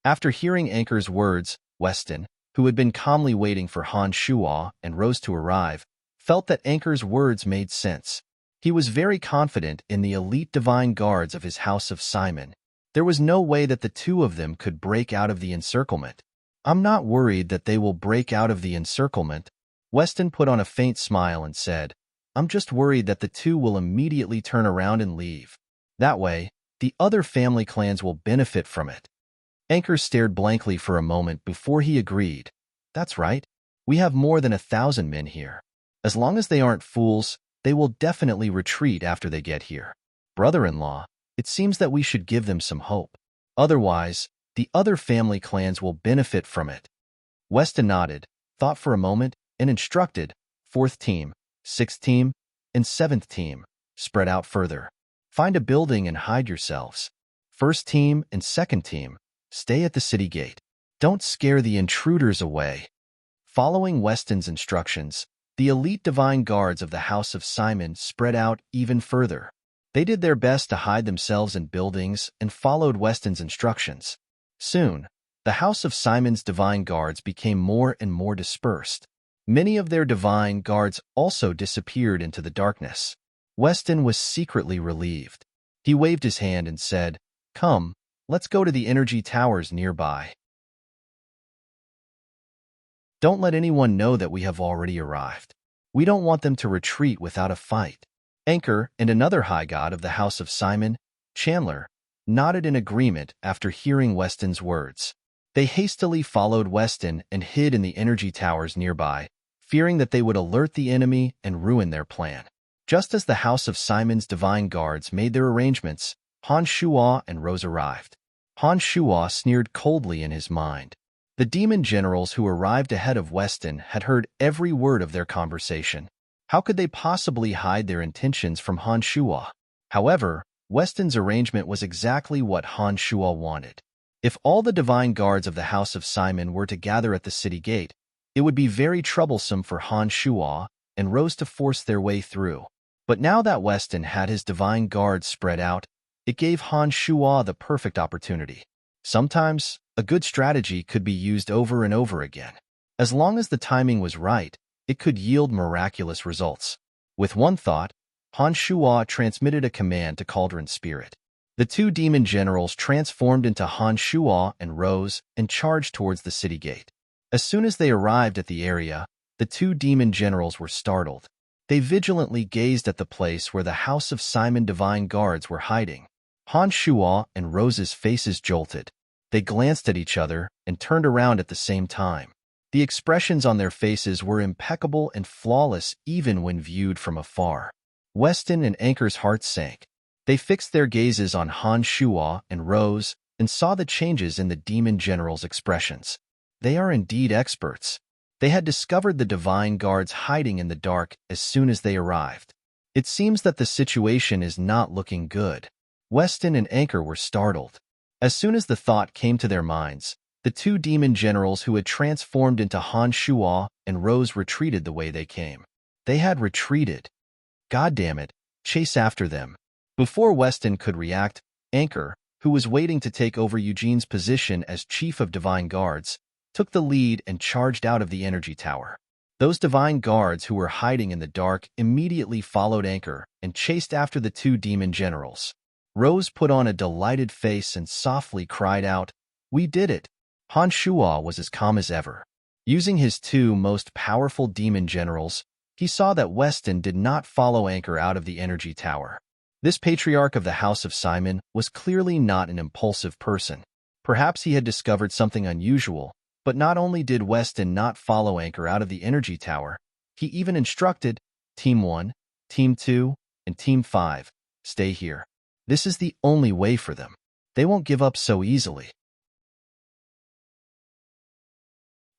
After hearing Anchor's words, Weston, who had been calmly waiting for Han Shuo and Rose to arrive, felt that Anchor's words made sense. He was very confident in the elite divine guards of his House of Simon. There was no way that the two of them could break out of the encirclement. "I'm not worried that they will break out of the encirclement," Weston put on a faint smile and said. "I'm just worried that the two will immediately turn around and leave. That way, the other family clans will benefit from it." Anchor stared blankly for a moment before he agreed. "That's right. We have more than 1,000 men here. As long as they aren't fools, they will definitely retreat after they get here. Brother-in-law, it seems that we should give them some hope. Otherwise, the other family clans will benefit from it." Weston nodded, thought for a moment, and instructed, "Fourth team, sixth team, and seventh team, spread out further. Find a building and hide yourselves. First team and second team, stay at the city gate. Don't scare the intruders away." Following Weston's instructions, the elite divine guards of the House of Simon spread out even further. They did their best to hide themselves in buildings and followed Weston's instructions. Soon, the House of Simon's divine guards became more and more dispersed. Many of their divine guards also disappeared into the darkness. Weston was secretly relieved. He waved his hand and said, "Come, let's go to the energy towers nearby. Don't let anyone know that we have already arrived. We don't want them to retreat without a fight." Anchor and another high god of the House of Simon, Chandler, nodded in agreement after hearing Weston's words. They hastily followed Weston and hid in the energy towers nearby, fearing that they would alert the enemy and ruin their plan. Just as the House of Simon's divine guards made their arrangements, Han Shuo and Rose arrived. Han Shuo sneered coldly in his mind. The demon generals who arrived ahead of Weston had heard every word of their conversation. How could they possibly hide their intentions from Han Shuo? However, Weston's arrangement was exactly what Han Shuo wanted. If all the divine guards of the House of Simon were to gather at the city gate, it would be very troublesome for Han Shuo and Rose to force their way through. But now that Weston had his divine guards spread out, it gave Han Shuo the perfect opportunity. Sometimes, a good strategy could be used over and over again. As long as the timing was right, it could yield miraculous results. With one thought, Han Shuo transmitted a command to Cauldron Spirit. The two demon generals transformed into Han Shuo and Rose and charged towards the city gate. As soon as they arrived at the area, the two demon generals were startled. They vigilantly gazed at the place where the House of Simon divine guards were hiding. Han Shuo and Rose's faces jolted. They glanced at each other and turned around at the same time. The expressions on their faces were impeccable and flawless even when viewed from afar. Weston and Anchor's hearts sank. They fixed their gazes on Han Shuo and Rose and saw the changes in the demon general's expressions. They are indeed experts. They had discovered the divine guards hiding in the dark as soon as they arrived. It seems that the situation is not looking good. Weston and Anchor were startled. As soon as the thought came to their minds, the two demon generals who had transformed into Han Shuo and Rose retreated the way they came. They had retreated. God damn it, chase after them. Before Weston could react, Anchor, who was waiting to take over Eugene's position as Chief of Divine Guards, took the lead and charged out of the energy tower. Those divine guards who were hiding in the dark immediately followed Anchor and chased after the two demon generals. Rose put on a delighted face and softly cried out, "We did it!" Han Shuo was as calm as ever. Using his two most powerful demon generals, he saw that Weston did not follow Anchor out of the energy tower. This patriarch of the House of Simon was clearly not an impulsive person. Perhaps he had discovered something unusual, but not only did Weston not follow Anchor out of the energy tower, he even instructed Team 1, Team 2, and Team 5, "Stay here. This is the only way for them. They won't give up so easily."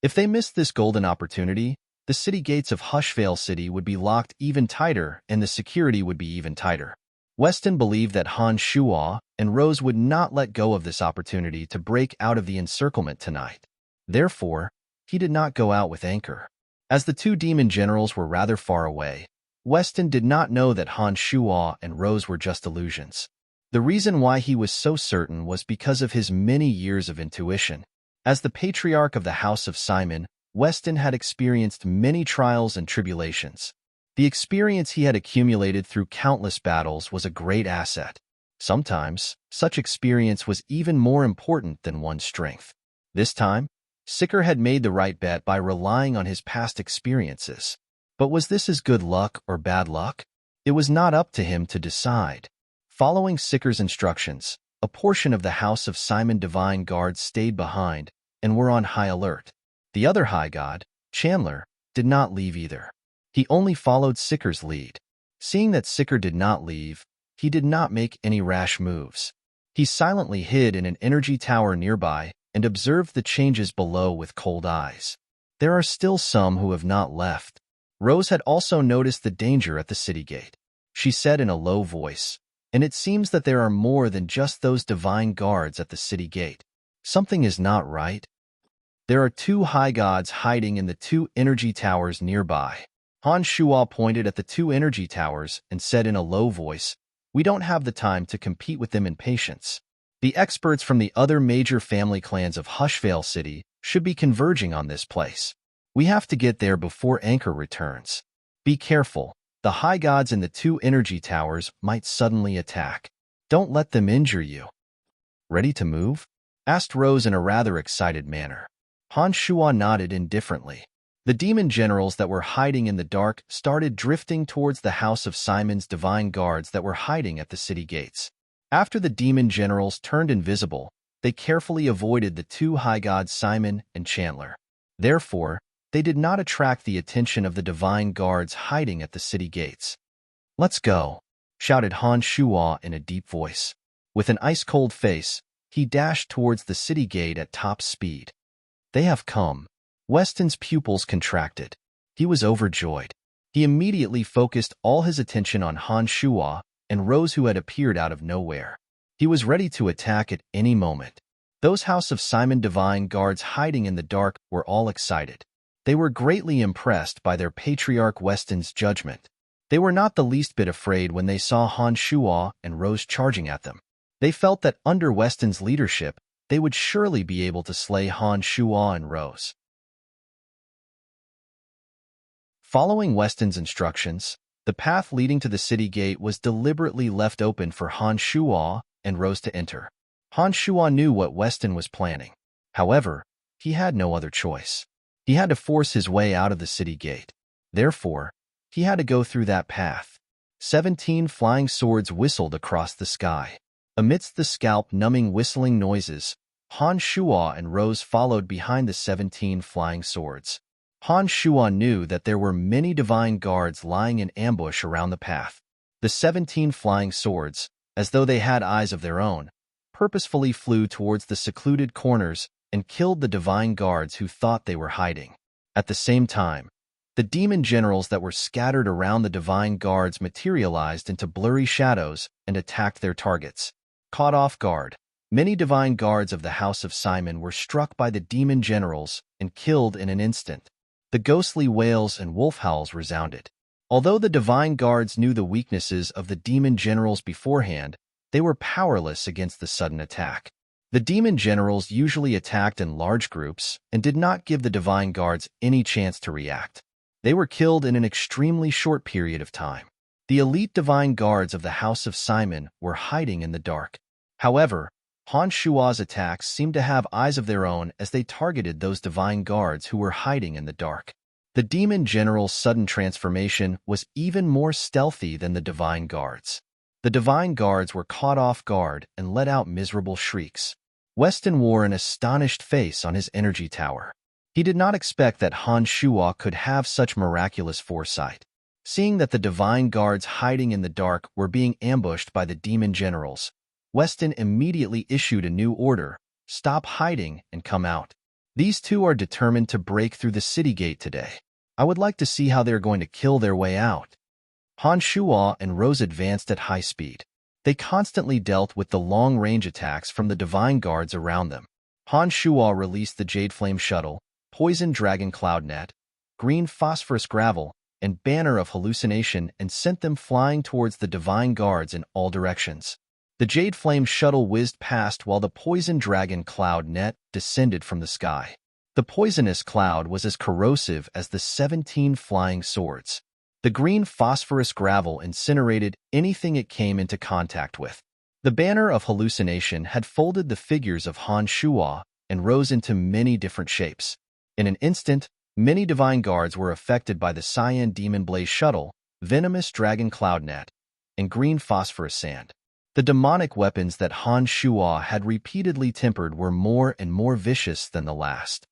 If they missed this golden opportunity, the city gates of Hushvale City would be locked even tighter and the security would be even tighter. Weston believed that Han Shuo and Rose would not let go of this opportunity to break out of the encirclement tonight. Therefore, he did not go out with Anchor. As the two demon generals were rather far away, Weston did not know that Han Shuo and Rose were just illusions. The reason why he was so certain was because of his many years of intuition. As the patriarch of the House of Simon, Weston had experienced many trials and tribulations. The experience he had accumulated through countless battles was a great asset. Sometimes, such experience was even more important than one's strength. This time, Sicker had made the right bet by relying on his past experiences. But was this his good luck or bad luck? It was not up to him to decide. Following Sicker's instructions, a portion of the House of Simon divine guards stayed behind and were on high alert. The other high god, Chandler, did not leave either. He only followed Sicker's lead. Seeing that Sicker did not leave, he did not make any rash moves. He silently hid in an energy tower nearby and observed the changes below with cold eyes. There are still some who have not left. Rose had also noticed the danger at the city gate. She said in a low voice, "And it seems that there are more than just those divine guards at the city gate. Something is not right. There are two high gods hiding in the two energy towers nearby." Han Shuo pointed at the two energy towers and said in a low voice, "We don't have the time to compete with them in patience. The experts from the other major family clans of Hushvale City should be converging on this place. We have to get there before Anchor returns. Be careful. The high gods in the two energy towers might suddenly attack. Don't let them injure you." "Ready to move?" asked Rose in a rather excited manner. Han Shuo nodded indifferently. The demon generals that were hiding in the dark started drifting towards the House of Simon's divine guards that were hiding at the city gates. After the demon generals turned invisible, they carefully avoided the two high gods Simon and Chandler. Therefore, they did not attract the attention of the divine guards hiding at the city gates. "Let's go," shouted Han Shuo in a deep voice. With an ice-cold face, he dashed towards the city gate at top speed. "They have come." Weston's pupils contracted. He was overjoyed. He immediately focused all his attention on Han Shuo and Rose, who had appeared out of nowhere. He was ready to attack at any moment. Those House of Simon divine guards hiding in the dark were all excited. They were greatly impressed by their patriarch Weston's judgment. They were not the least bit afraid when they saw Han Shuo and Rose charging at them. They felt that under Weston's leadership, they would surely be able to slay Han Shuo and Rose. Following Weston's instructions, the path leading to the city gate was deliberately left open for Han Shuo and Rose to enter. Han Shuo knew what Weston was planning. However, he had no other choice. He had to force his way out of the city gate. Therefore, he had to go through that path. 17 flying swords whistled across the sky. Amidst the scalp-numbing whistling noises, Han Shuo and Rose followed behind the 17 flying swords. Han Shuo knew that there were many divine guards lying in ambush around the path. The 17 flying swords, as though they had eyes of their own, purposefully flew towards the secluded corners and killed the divine guards who thought they were hiding. At the same time, the demon generals that were scattered around the divine guards materialized into blurry shadows and attacked their targets. Caught off guard, many divine guards of the House of Simon were struck by the demon generals and killed in an instant. The ghostly wails and wolf howls resounded. Although the divine guards knew the weaknesses of the demon generals beforehand, they were powerless against the sudden attack. The demon generals usually attacked in large groups and did not give the divine guards any chance to react. They were killed in an extremely short period of time. The elite divine guards of the House of Simon were hiding in the dark. However, Han Shua's attacks seemed to have eyes of their own as they targeted those divine guards who were hiding in the dark. The demon general's sudden transformation was even more stealthy than the divine guards. The divine guards were caught off guard and let out miserable shrieks. Weston wore an astonished face on his energy tower. He did not expect that Han Shua could have such miraculous foresight. Seeing that the divine guards hiding in the dark were being ambushed by the demon generals, Weston immediately issued a new order: stop hiding and come out. These two are determined to break through the city gate today. I would like to see how they're going to kill their way out. Han Shua and Rose advanced at high speed. They constantly dealt with the long-range attacks from the divine guards around them. Han Shua released the Jade Flame Shuttle, Poison Dragon Cloud Net, Green Phosphorus Gravel, and Banner of Hallucination and sent them flying towards the divine guards in all directions. The Jade Flame Shuttle whizzed past while the Poison Dragon Cloud Net descended from the sky. The poisonous cloud was as corrosive as the 17 flying swords. The Green Phosphorus Gravel incinerated anything it came into contact with. The Banner of Hallucination had folded the figures of Han Shua and rose into many different shapes. In an instant, many divine guards were affected by the Cyan Demon Blaze Shuttle, Venomous Dragon Cloud Net, and Green Phosphorus Sand. The demonic weapons that Han Shua had repeatedly tempered were more and more vicious than the last.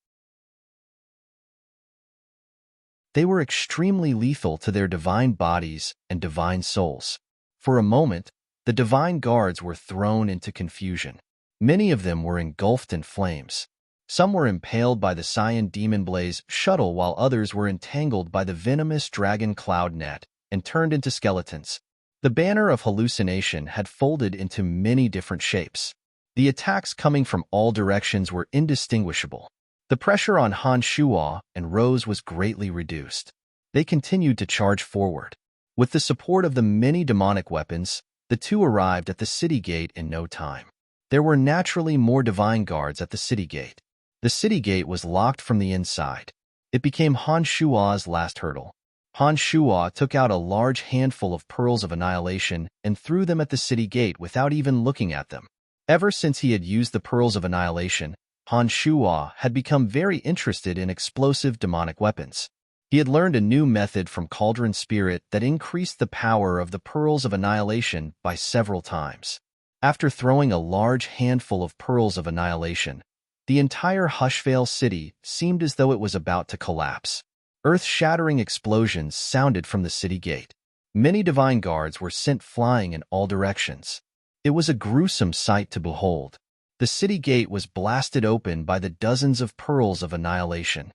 They were extremely lethal to their divine bodies and divine souls. For a moment, the divine guards were thrown into confusion. Many of them were engulfed in flames. Some were impaled by the Cyan Demon Blaze Shuttle while others were entangled by the Venomous Dragon Cloud Net and turned into skeletons. The Banner of Hallucination had folded into many different shapes. The attacks coming from all directions were indistinguishable. The pressure on Han Shua and Rose was greatly reduced. They continued to charge forward. With the support of the many demonic weapons, the two arrived at the city gate in no time. There were naturally more divine guards at the city gate. The city gate was locked from the inside. It became Han Shua's last hurdle. Han Shua took out a large handful of pearls of annihilation and threw them at the city gate without even looking at them. Ever since he had used the pearls of annihilation, Han Shua had become very interested in explosive demonic weapons. He had learned a new method from Cauldron Spirit that increased the power of the Pearls of Annihilation by several times. After throwing a large handful of Pearls of Annihilation, the entire Hushvale city seemed as though it was about to collapse. Earth-shattering explosions sounded from the city gate. Many divine guards were sent flying in all directions. It was a gruesome sight to behold. The city gate was blasted open by the dozens of Pearls of Annihilation.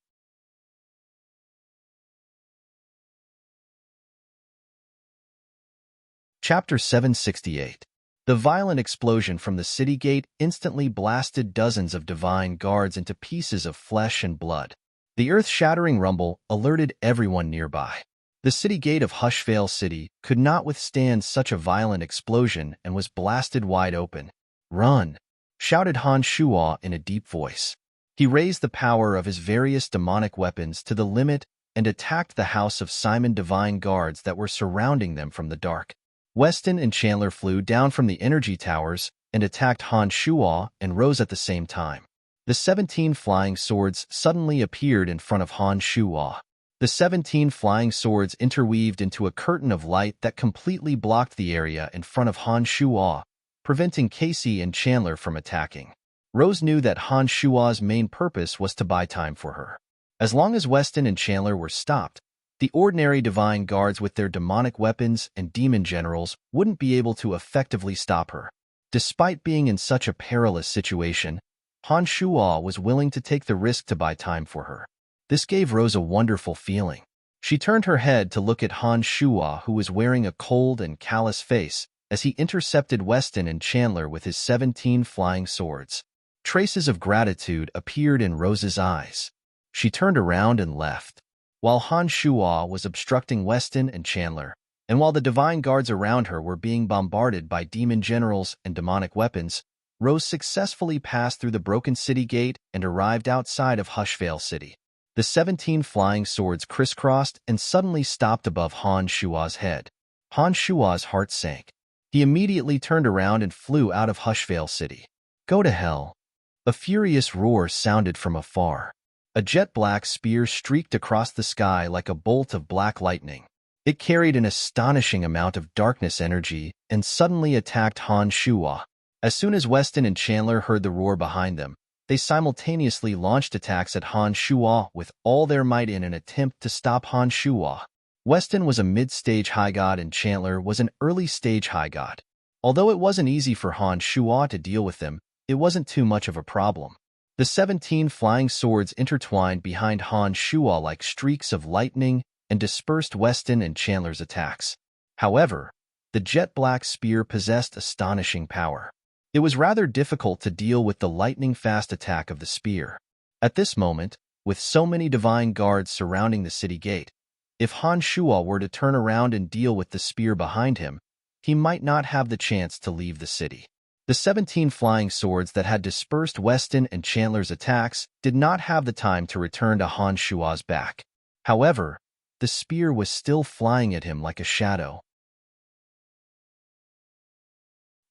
Chapter 768. The violent explosion from the city gate instantly blasted dozens of divine guards into pieces of flesh and blood. The earth-shattering rumble alerted everyone nearby. The city gate of Hushvale City could not withstand such a violent explosion and was blasted wide open. "Run!" shouted Han Shua in a deep voice. He raised the power of his various demonic weapons to the limit and attacked the House of Simon divine guards that were surrounding them from the dark. Weston and Chandler flew down from the energy towers and attacked Han Shua and Rose at the same time. The 17 flying swords suddenly appeared in front of Han Shua. The 17 flying swords interweaved into a curtain of light that completely blocked the area in front of Han Shua, preventing Casey and Chandler from attacking. Rose knew that Han Shua's main purpose was to buy time for her. As long as Weston and Chandler were stopped, the ordinary divine guards with their demonic weapons and demon generals wouldn't be able to effectively stop her. Despite being in such a perilous situation, Han Shua was willing to take the risk to buy time for her. This gave Rose a wonderful feeling. She turned her head to look at Han Shua, who was wearing a cold and callous face, as he intercepted Weston and Chandler with his 17 flying swords. Traces of gratitude appeared in Rose's eyes. She turned around and left. While Han Shua was obstructing Weston and Chandler, and while the divine guards around her were being bombarded by demon generals and demonic weapons, Rose successfully passed through the broken city gate and arrived outside of Hushvale City. The 17 flying swords crisscrossed and suddenly stopped above Han Shua's head. Han Shua's heart sank. He immediately turned around and flew out of Hushvale City. Go to hell. A furious roar sounded from afar. A jet-black spear streaked across the sky like a bolt of black lightning. It carried an astonishing amount of darkness energy and suddenly attacked Han Shua. As soon as Weston and Chandler heard the roar behind them, they simultaneously launched attacks at Han Shua with all their might in an attempt to stop Han Shua. Weston was a mid-stage high god and Chandler was an early-stage high god. Although it wasn't easy for Han Shua to deal with them, it wasn't too much of a problem. The 17 flying swords intertwined behind Han Shua like streaks of lightning and dispersed Weston and Chandler's attacks. However, the jet-black spear possessed astonishing power. It was rather difficult to deal with the lightning-fast attack of the spear. At this moment, with so many divine guards surrounding the city gate, if Han Shua were to turn around and deal with the spear behind him, he might not have the chance to leave the city. The 17 flying swords that had dispersed Weston and Chandler's attacks did not have the time to return to Han Shua's back. However, the spear was still flying at him like a shadow.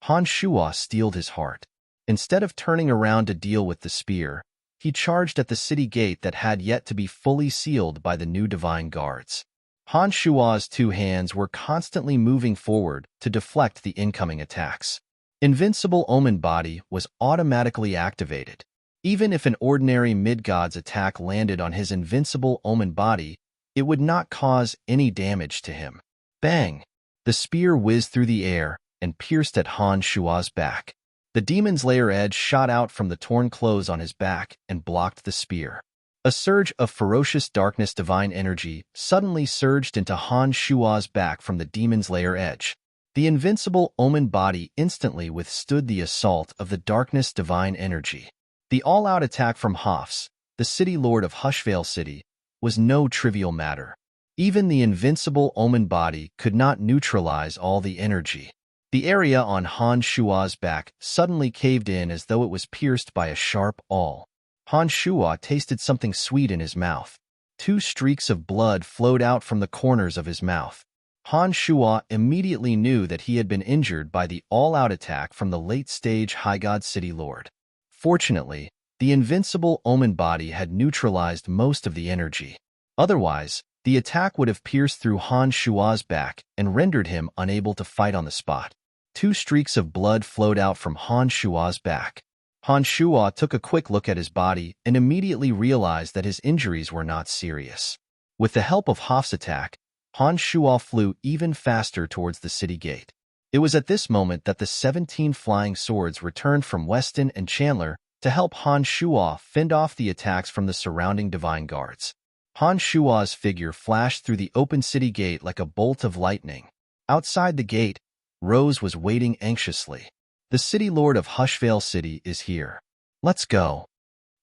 Han Shua steeled his heart. Instead of turning around to deal with the spear, he charged at the city gate that had yet to be fully sealed by the new divine guards. Han Shua's two hands were constantly moving forward to deflect the incoming attacks. Invincible Omen Body was automatically activated. Even if an ordinary mid-god's attack landed on his Invincible Omen Body, it would not cause any damage to him. Bang! The spear whizzed through the air and pierced at Han Shua's back. The demon's lair edge shot out from the torn clothes on his back and blocked the spear. A surge of ferocious darkness divine energy suddenly surged into Han Shua's back from the demon's lair edge. The invincible Omen Body instantly withstood the assault of the darkness divine energy. The all-out attack from Hafs, the city lord of Hushvale City, was no trivial matter. Even the invincible Omen Body could not neutralize all the energy. The area on Han Shua's back suddenly caved in as though it was pierced by a sharp awl. Han Shua tasted something sweet in his mouth. 2 streaks of blood flowed out from the corners of his mouth. Han Shua immediately knew that he had been injured by the all-out attack from the late-stage High God City Lord. Fortunately, the invincible Omen Body had neutralized most of the energy. Otherwise, the attack would have pierced through Han Shua's back and rendered him unable to fight on the spot. 2 streaks of blood flowed out from Han Shua's back. Han Shua took a quick look at his body and immediately realized that his injuries were not serious. With the help of Haf's attack, Han Shua flew even faster towards the city gate. It was at this moment that the 17 flying swords returned from Weston and Chandler to help Han Shua fend off the attacks from the surrounding divine guards. Han Shua's figure flashed through the open city gate like a bolt of lightning. Outside the gate, Rose was waiting anxiously. The city lord of Hushvale City is here. Let's go,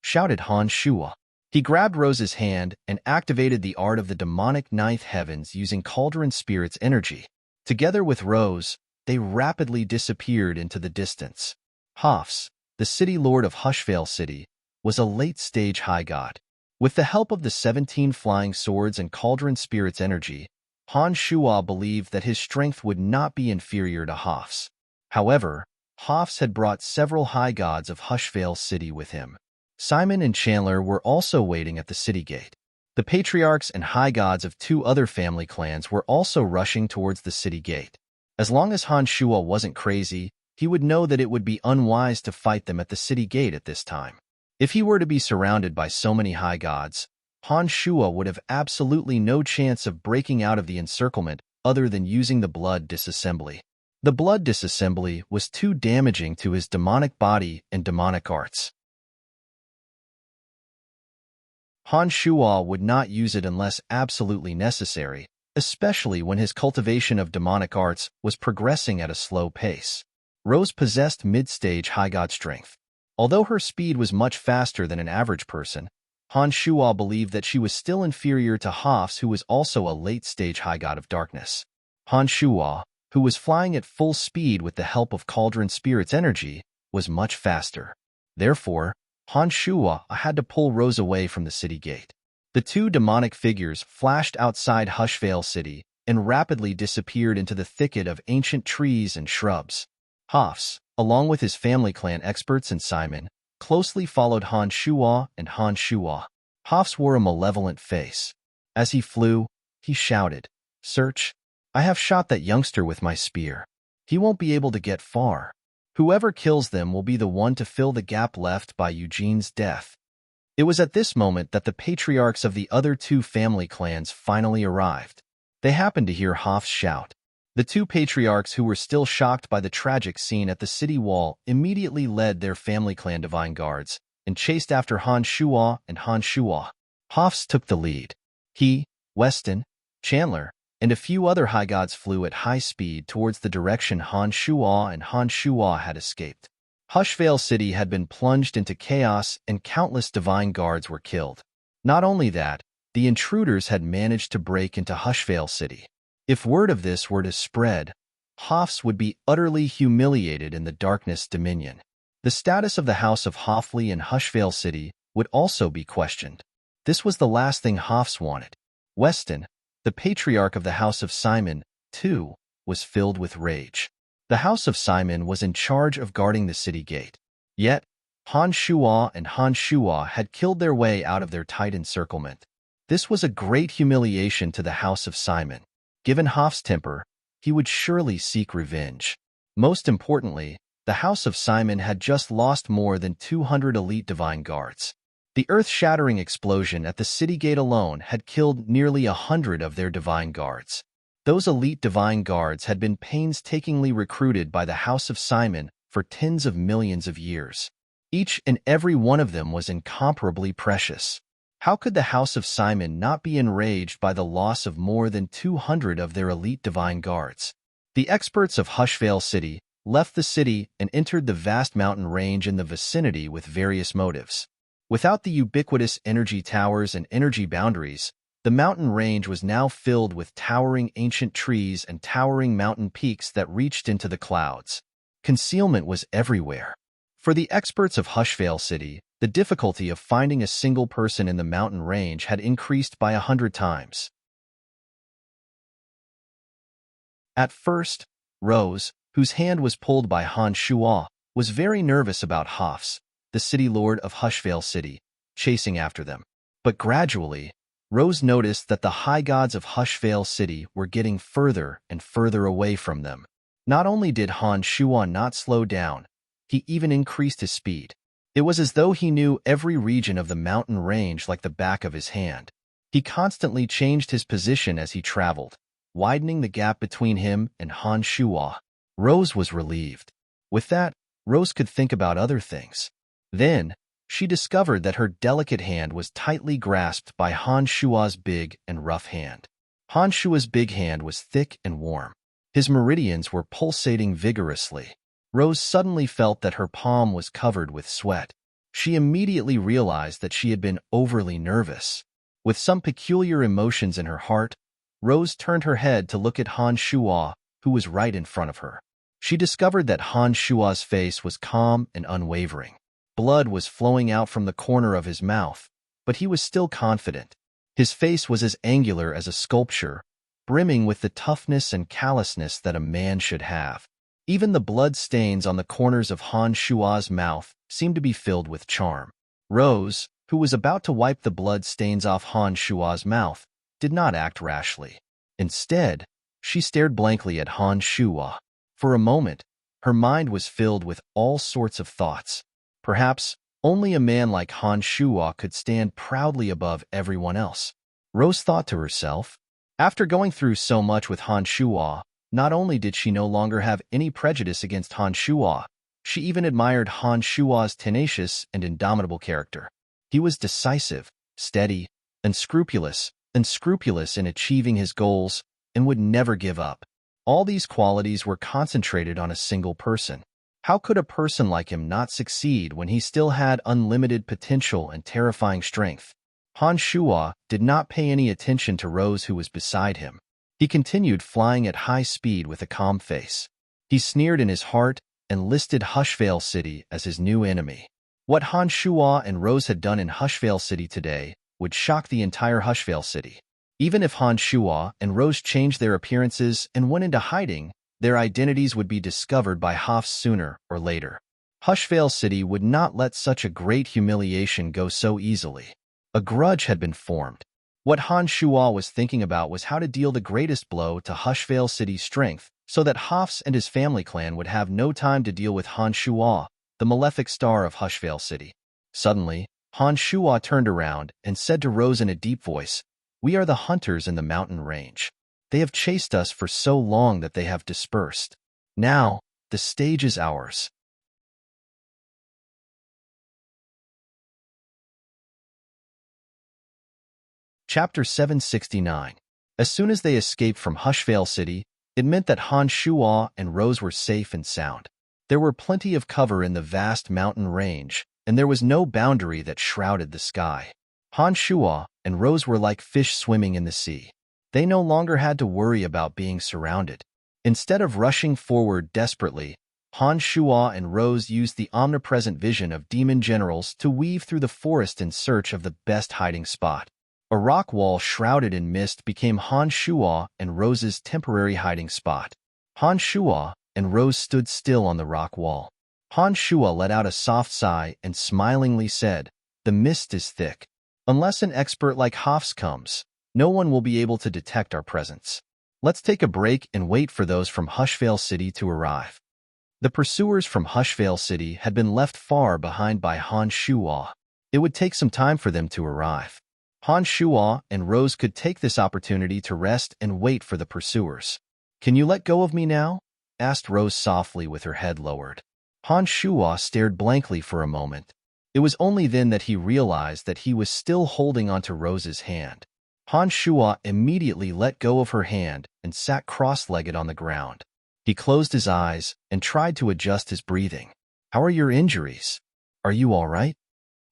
shouted Han Shua. He grabbed Rose's hand and activated the art of the demonic ninth heavens using Cauldron Spirit's energy. Together with Rose, they rapidly disappeared into the distance. Hafs, the city lord of Hushvale City, was a late-stage high god. With the help of the 17 flying swords and Cauldron Spirit's energy, Han Shua believed that his strength would not be inferior to Hafs. However, Hafs had brought several high gods of Hushvale City with him. Simon and Chandler were also waiting at the city gate. The patriarchs and high gods of 2 other family clans were also rushing towards the city gate. As long as Han Shua wasn't crazy, he would know that it would be unwise to fight them at the city gate at this time. If he were to be surrounded by so many high gods, Han Shua would have absolutely no chance of breaking out of the encirclement other than using the blood disassembly. The blood disassembly was too damaging to his demonic body and demonic arts. Han Shua would not use it unless absolutely necessary, especially when his cultivation of demonic arts was progressing at a slow pace. Rose possessed mid-stage high god strength. Although her speed was much faster than an average person, Han Shua believed that she was still inferior to Hafs, who was also a late-stage high god of darkness. Han Shua, who was flying at full speed with the help of Cauldron Spirit's energy, was much faster. Therefore, Han Shua had to pull Rose away from the city gate. The two demonic figures flashed outside Hushvale City and rapidly disappeared into the thicket of ancient trees and shrubs. Hafs, along with his family clan experts and Simon, closely followed Han Shuo and Han Shuo. Hafs wore a malevolent face. As he flew, he shouted, "Search! I have shot that youngster with my spear. He won't be able to get far. Whoever kills them will be the one to fill the gap left by Eugene's death." It was at this moment that the patriarchs of the other two family clans finally arrived. They happened to hear Hafs shout. The two patriarchs who were still shocked by the tragic scene at the city wall immediately led their family clan divine guards and chased after Han Shuo and Han Shuo. Hafs took the lead. He, Weston, Chandler, and a few other high gods flew at high speed towards the direction Han Shuo and Han Shuo had escaped. Hushvale City had been plunged into chaos and countless divine guards were killed. Not only that, the intruders had managed to break into Hushvale City. If word of this were to spread, Hafs would be utterly humiliated in the Darkness Dominion. The status of the House of Hoffley in Hushvale City would also be questioned. This was the last thing Hafs wanted. Weston, the patriarch of the House of Simon, too, was filled with rage. The House of Simon was in charge of guarding the city gate. Yet, Han Shuo and Han Shuo had killed their way out of their tight encirclement. This was a great humiliation to the House of Simon. Given Haf's temper, he would surely seek revenge. Most importantly, the House of Simon had just lost more than 200 elite divine guards. The earth-shattering explosion at the city gate alone had killed nearly 100 of their divine guards. Those elite divine guards had been painstakingly recruited by the House of Simon for tens of millions of years. Each and every one of them was incomparably precious. How could the House of Simon not be enraged by the loss of more than 200 of their elite divine guards? The experts of Hushvale City left the city and entered the vast mountain range in the vicinity with various motives. Without the ubiquitous energy towers and energy boundaries, the mountain range was now filled with towering ancient trees and towering mountain peaks that reached into the clouds. Concealment was everywhere. For the experts of Hushvale City, the difficulty of finding a single person in the mountain range had increased by 100 times. At first, Rose, whose hand was pulled by Han Shuo, was very nervous about Hafs, the city lord of Hushvale City, chasing after them. But gradually, Rose noticed that the high gods of Hushvale City were getting further and further away from them. Not only did Han Shuo not slow down, he even increased his speed. It was as though he knew every region of the mountain range like the back of his hand. He constantly changed his position as he traveled, widening the gap between him and Han Shuo. Rose was relieved. With that, Rose could think about other things. Then, she discovered that her delicate hand was tightly grasped by Han Shuo's big and rough hand. Han Shuo's big hand was thick and warm. His meridians were pulsating vigorously. Rose suddenly felt that her palm was covered with sweat. She immediately realized that she had been overly nervous. With some peculiar emotions in her heart, Rose turned her head to look at Han Shuo, who was right in front of her. She discovered that Han Shuo's face was calm and unwavering. Blood was flowing out from the corner of his mouth, but he was still confident. His face was as angular as a sculpture, brimming with the toughness and callousness that a man should have. Even the blood stains on the corners of Han Shuo's mouth seemed to be filled with charm. Rose, who was about to wipe the blood stains off Han Shuo's mouth, did not act rashly. Instead, she stared blankly at Han Shuo. For a moment, her mind was filled with all sorts of thoughts. Perhaps only a man like Han Shuo could stand proudly above everyone else. Rose thought to herself. After going through so much with Han Shuo, not only did she no longer have any prejudice against Han Shuo, she even admired Han Shuo's tenacious and indomitable character. He was decisive, steady, and scrupulous in achieving his goals, and would never give up. All these qualities were concentrated on a single person. How could a person like him not succeed when he still had unlimited potential and terrifying strength? Han Shuo did not pay any attention to Rose, who was beside him. He continued flying at high speed with a calm face. He sneered in his heart and listed Hushvale City as his new enemy. What Han Shuo and Rose had done in Hushvale City today would shock the entire Hushvale city. Even if Han Shuo and Rose changed their appearances and went into hiding, their identities would be discovered by Hafs sooner or later. Hushvale City would not let such a great humiliation go so easily. A grudge had been formed. What Han Shuo was thinking about was how to deal the greatest blow to Hushvale City's strength so that Hafs and his family clan would have no time to deal with Han Shuo, the malefic star of Hushvale City. Suddenly, Han Shuo turned around and said to Rose in a deep voice, "We are the hunters in the mountain range. They have chased us for so long that they have dispersed. Now, the stage is ours." Chapter 769. As soon as they escaped from Hushvale City, it meant that Han Shuo and Rose were safe and sound. There were plenty of cover in the vast mountain range, and there was no boundary that shrouded the sky. Han Shuo and Rose were like fish swimming in the sea. They no longer had to worry about being surrounded. Instead of rushing forward desperately, Han Shuo and Rose used the omnipresent vision of demon generals to weave through the forest in search of the best hiding spot. A rock wall shrouded in mist became Han Shuo and Rose's temporary hiding spot. Han Shuo and Rose stood still on the rock wall. Han Shuo let out a soft sigh and smilingly said, "The mist is thick. Unless an expert like Hafs comes, no one will be able to detect our presence. Let's take a break and wait for those from Hushvale City to arrive." The pursuers from Hushvale City had been left far behind by Han Shuo. It would take some time for them to arrive. Han Shuo and Rose could take this opportunity to rest and wait for the pursuers. "Can you let go of me now?" asked Rose softly with her head lowered. Han Shuo stared blankly for a moment. It was only then that he realized that he was still holding onto Rose's hand. Han Shuo immediately let go of her hand and sat cross-legged on the ground. He closed his eyes and tried to adjust his breathing. "How are your injuries? Are you all right?"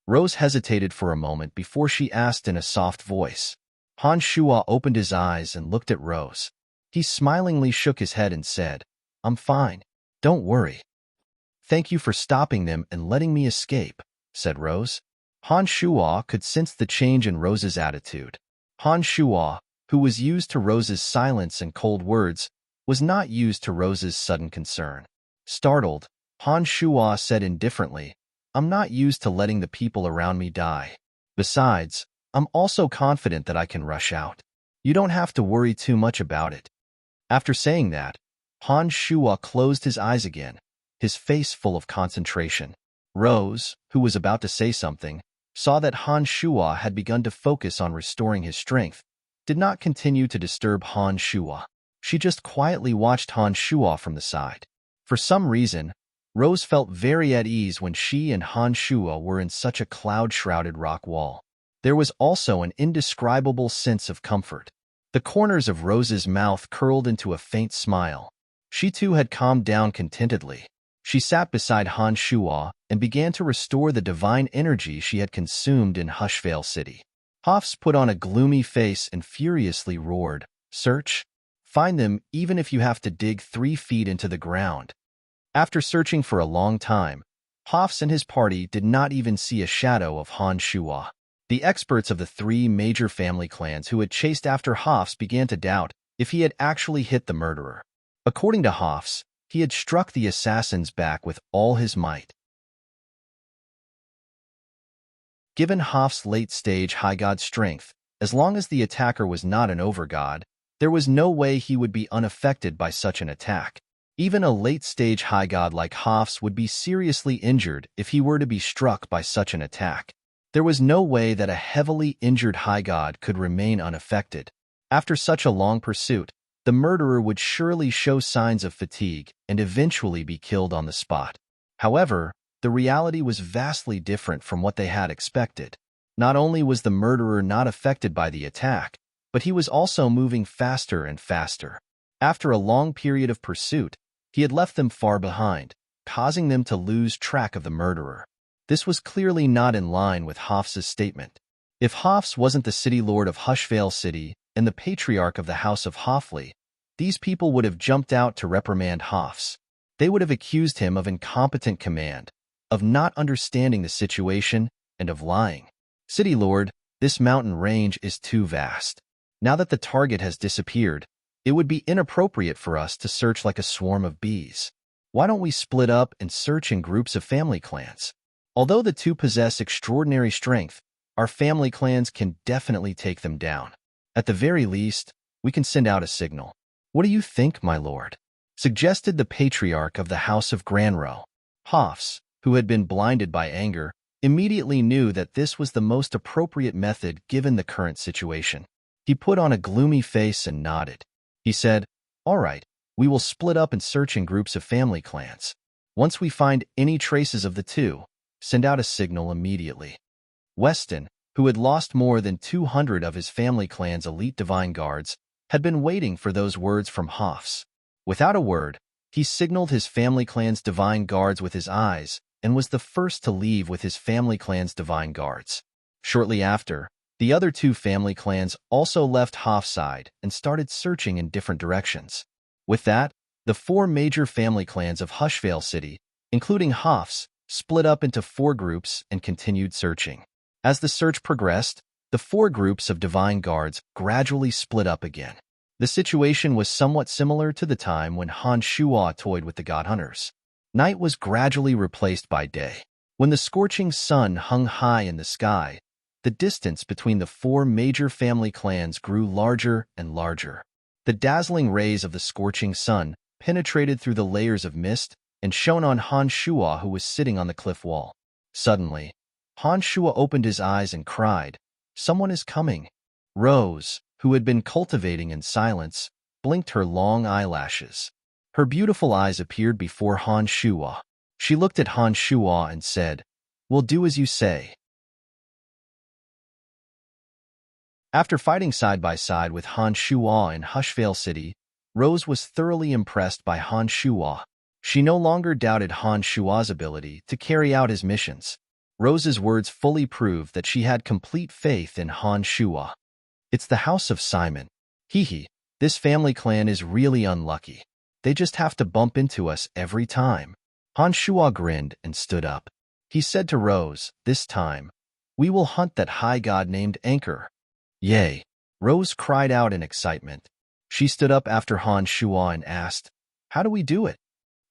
Rose hesitated for a moment before she asked in a soft voice. Han Shuo opened his eyes and looked at Rose. He smilingly shook his head and said, "I'm fine. Don't worry." "Thank you for stopping them and letting me escape," said Rose. Han Shuo could sense the change in Rose's attitude. Han Shuo, who was used to Rose's silence and cold words, was not used to Rose's sudden concern. Startled, Han Shuo said indifferently, "I'm not used to letting the people around me die. Besides, I'm also confident that I can rush out. You don't have to worry too much about it." After saying that, Han Shuo closed his eyes again, his face full of concentration. Rose, who was about to say something, saw that Han Shuo had begun to focus on restoring his strength, did not continue to disturb Han Shuo. She just quietly watched Han Shuo from the side. For some reason, Rose felt very at ease when she and Han Shuo were in such a cloud-shrouded rock wall. There was also an indescribable sense of comfort. The corners of Rose's mouth curled into a faint smile. She too had calmed down contentedly. She sat beside Han Shuo and began to restore the divine energy she had consumed in Hushvale City. Hafs put on a gloomy face and furiously roared, "Search? Find them even if you have to dig 3 feet into the ground." After searching for a long time, Hafs and his party did not even see a shadow of Han Shuo. The experts of the 3 major family clans who had chased after Hafs began to doubt if he had actually hit the murderer. According to Hafs, he had struck the assassin's back with all his might. Given Hafs' late-stage high-god strength, as long as the attacker was not an overgod, there was no way he would be unaffected by such an attack. Even a late-stage high god like Hafs would be seriously injured if he were to be struck by such an attack. There was no way that a heavily injured high god could remain unaffected. After such a long pursuit, the murderer would surely show signs of fatigue and eventually be killed on the spot. However, the reality was vastly different from what they had expected. Not only was the murderer not affected by the attack, but he was also moving faster and faster. After a long period of pursuit, he had left them far behind, causing them to lose track of the murderer. This was clearly not in line with Hafs's statement. If Hafs wasn't the city lord of Hushvale City and the patriarch of the House of Hafli, these people would have jumped out to reprimand Hafs. They would have accused him of incompetent command, of not understanding the situation, and of lying. "City lord, This mountain range is too vast. Now that the target has disappeared, it would be inappropriate for us to search like a swarm of bees. Why don't we split up and search in groups of family clans? Although the two possess extraordinary strength, our family clans can definitely take them down. At the very least, we can send out a signal. What do you think, my lord? Suggested the patriarch of the House of Granro. Hofs, who had been blinded by anger, immediately knew that this was the most appropriate method given the current situation. He put on a gloomy face and nodded. He said, "All right, we will split up and search in groups of family clans. Once we find any traces of the two, send out a signal immediately." Weston, who had lost more than 200 of his family clan's elite divine guards, had been waiting for those words from Hofs. Without a word, he signaled his family clan's divine guards with his eyes and was the first to leave with his family clan's divine guards. Shortly after, the other two family clans also left Hof's side and started searching in different directions. With that, the four major family clans of Hushvale City, including Hof's, split up into 4 groups and continued searching. As the search progressed, the 4 groups of divine guards gradually split up again. The situation was somewhat similar to the time when Han Shuo toyed with the God Hunters. Night was gradually replaced by day. When the scorching sun hung high in the sky, the distance between the 4 major family clans grew larger and larger. The dazzling rays of the scorching sun penetrated through the layers of mist and shone on Han Shuo, who was sitting on the cliff wall. Suddenly, Han Shuo opened his eyes and cried, "Someone is coming." Rose, who had been cultivating in silence, blinked her long eyelashes. Her beautiful eyes appeared before Han Shuo. She looked at Han Shuo and said, "We'll do as you say." After fighting side by side with Han Shuo in Hushvale City, Rose was thoroughly impressed by Han Shuo. She no longer doubted Han Shuo's ability to carry out his missions. Rose's words fully proved that she had complete faith in Han Shuo. "It's the House of Simon. Hee, this family clan is really unlucky. They just have to bump into us every time." Han Shuo grinned and stood up. He said to Rose, "This time, we will hunt that high god named Anchor." "Yay!" Rose cried out in excitement. She stood up after Han Shuo and asked, "How do we do it?"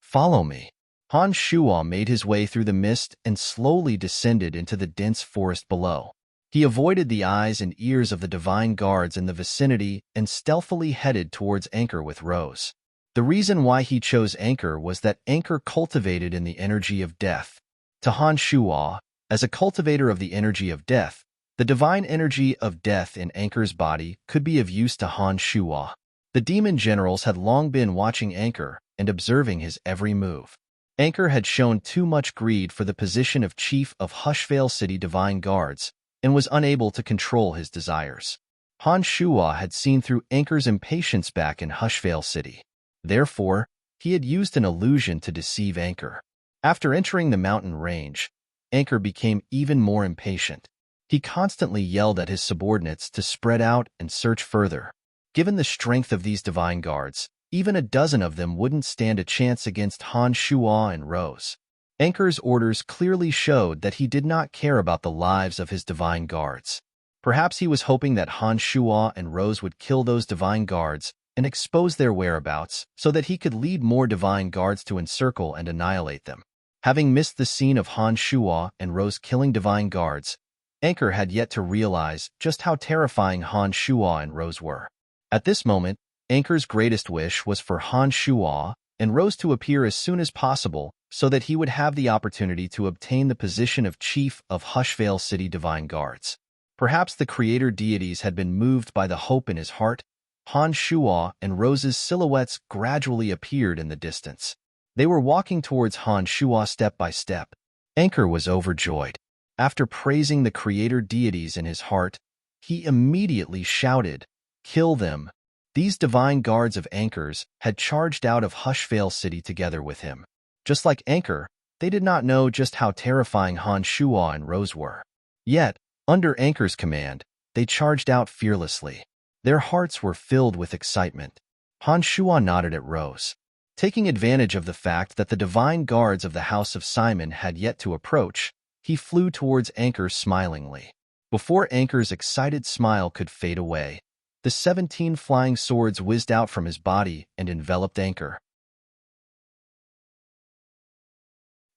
"Follow me." Han Shuo made his way through the mist and slowly descended into the dense forest below. He avoided the eyes and ears of the divine guards in the vicinity and stealthily headed towards Anchor with Rose. The reason why he chose Anchor was that Anchor cultivated in the energy of death. To Han Shuo, as a cultivator of the energy of death, the divine energy of death in Anchor's body could be of use to Han Shuo. The demon generals had long been watching Anchor and observing his every move. Anchor had shown too much greed for the position of chief of Hushvale City Divine Guards and was unable to control his desires. Han Shuo had seen through Anchor's impatience back in Hushvale City. Therefore, he had used an illusion to deceive Anchor. After entering the mountain range, Anchor became even more impatient. He constantly yelled at his subordinates to spread out and search further. Given the strength of these divine guards, even a dozen of them wouldn't stand a chance against Han Shuo and Rose. Anchor's orders clearly showed that he did not care about the lives of his divine guards. Perhaps he was hoping that Han Shuo and Rose would kill those divine guards and expose their whereabouts so that he could lead more divine guards to encircle and annihilate them. Having missed the scene of Han Shuo and Rose killing divine guards, Anchor had yet to realize just how terrifying Han Shuo and Rose were. At this moment, Anchor's greatest wish was for Han Shuo and Rose to appear as soon as possible so that he would have the opportunity to obtain the position of chief of Hushvale City Divine Guards. Perhaps the creator deities had been moved by the hope in his heart. Han Shuo and Rose's silhouettes gradually appeared in the distance. They were walking towards Han Shuo step by step. Anchor was overjoyed. After praising the creator deities in his heart, he immediately shouted, "Kill them!" These divine guards of Anchor's had charged out of Hushvale City together with him. Just like Anchor, they did not know just how terrifying Han Shuo and Rose were. Yet, under Anchor's command, they charged out fearlessly. Their hearts were filled with excitement. Han Shuo nodded at Rose. Taking advantage of the fact that the divine guards of the House of Simon had yet to approach, he flew towards Anchor smilingly. Before Anchor's excited smile could fade away, the 17 flying swords whizzed out from his body and enveloped Anchor.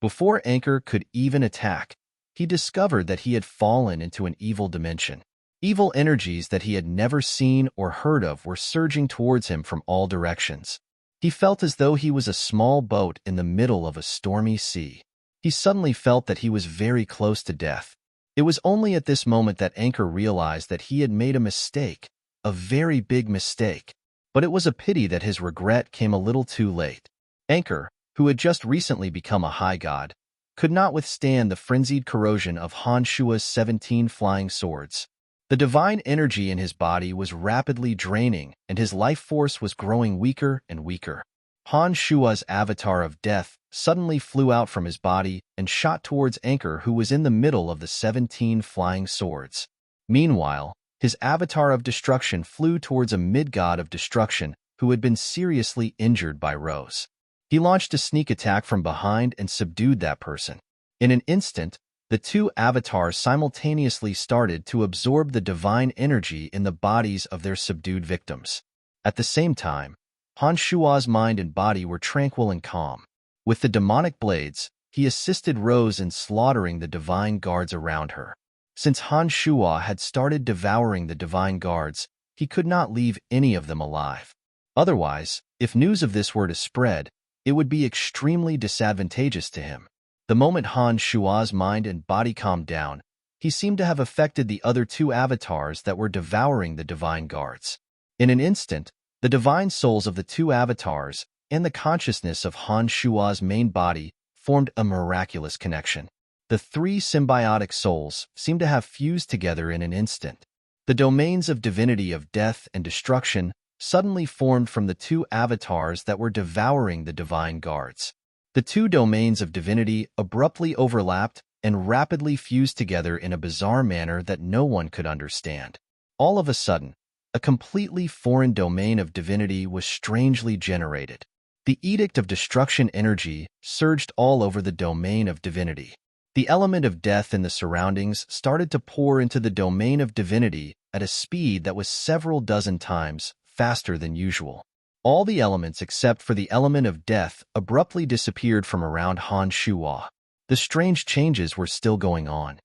Before Anchor could even attack, he discovered that he had fallen into an evil dimension. Evil energies that he had never seen or heard of were surging towards him from all directions. He felt as though he was a small boat in the middle of a stormy sea. He suddenly felt that he was very close to death. It was only at this moment that Anchor realized that he had made a mistake, a very big mistake. But it was a pity that his regret came a little too late. Anchor, who had just recently become a high god, could not withstand the frenzied corrosion of Han Shua's 17 flying swords. The divine energy in his body was rapidly draining, and his life force was growing weaker and weaker. Han Shua's avatar of death suddenly flew out from his body and shot towards Anchor, who was in the middle of the 17 flying swords. Meanwhile, his avatar of destruction flew towards a mid-god of destruction who had been seriously injured by Rose. He launched a sneak attack from behind and subdued that person. In an instant, the two avatars simultaneously started to absorb the divine energy in the bodies of their subdued victims. At the same time, Han Shua's mind and body were tranquil and calm. With the demonic blades, he assisted Rose in slaughtering the divine guards around her. Since Han Shua had started devouring the divine guards, he could not leave any of them alive. Otherwise, if news of this were to spread, it would be extremely disadvantageous to him. The moment Han Shua's mind and body calmed down, he seemed to have affected the other two avatars that were devouring the divine guards. In an instant, the divine souls of the two avatars and the consciousness of Han Shua's main body formed a miraculous connection. The three symbiotic souls seemed to have fused together in an instant. The domains of divinity of death and destruction suddenly formed from the two avatars that were devouring the divine guards. The two domains of divinity abruptly overlapped and rapidly fused together in a bizarre manner that no one could understand. All of a sudden, a completely foreign domain of divinity was strangely generated. The edict of destruction energy surged all over the domain of divinity. The element of death in the surroundings started to pour into the domain of divinity at a speed that was several dozen times faster than usual. All the elements except for the element of death abruptly disappeared from around Han Shua. The strange changes were still going on.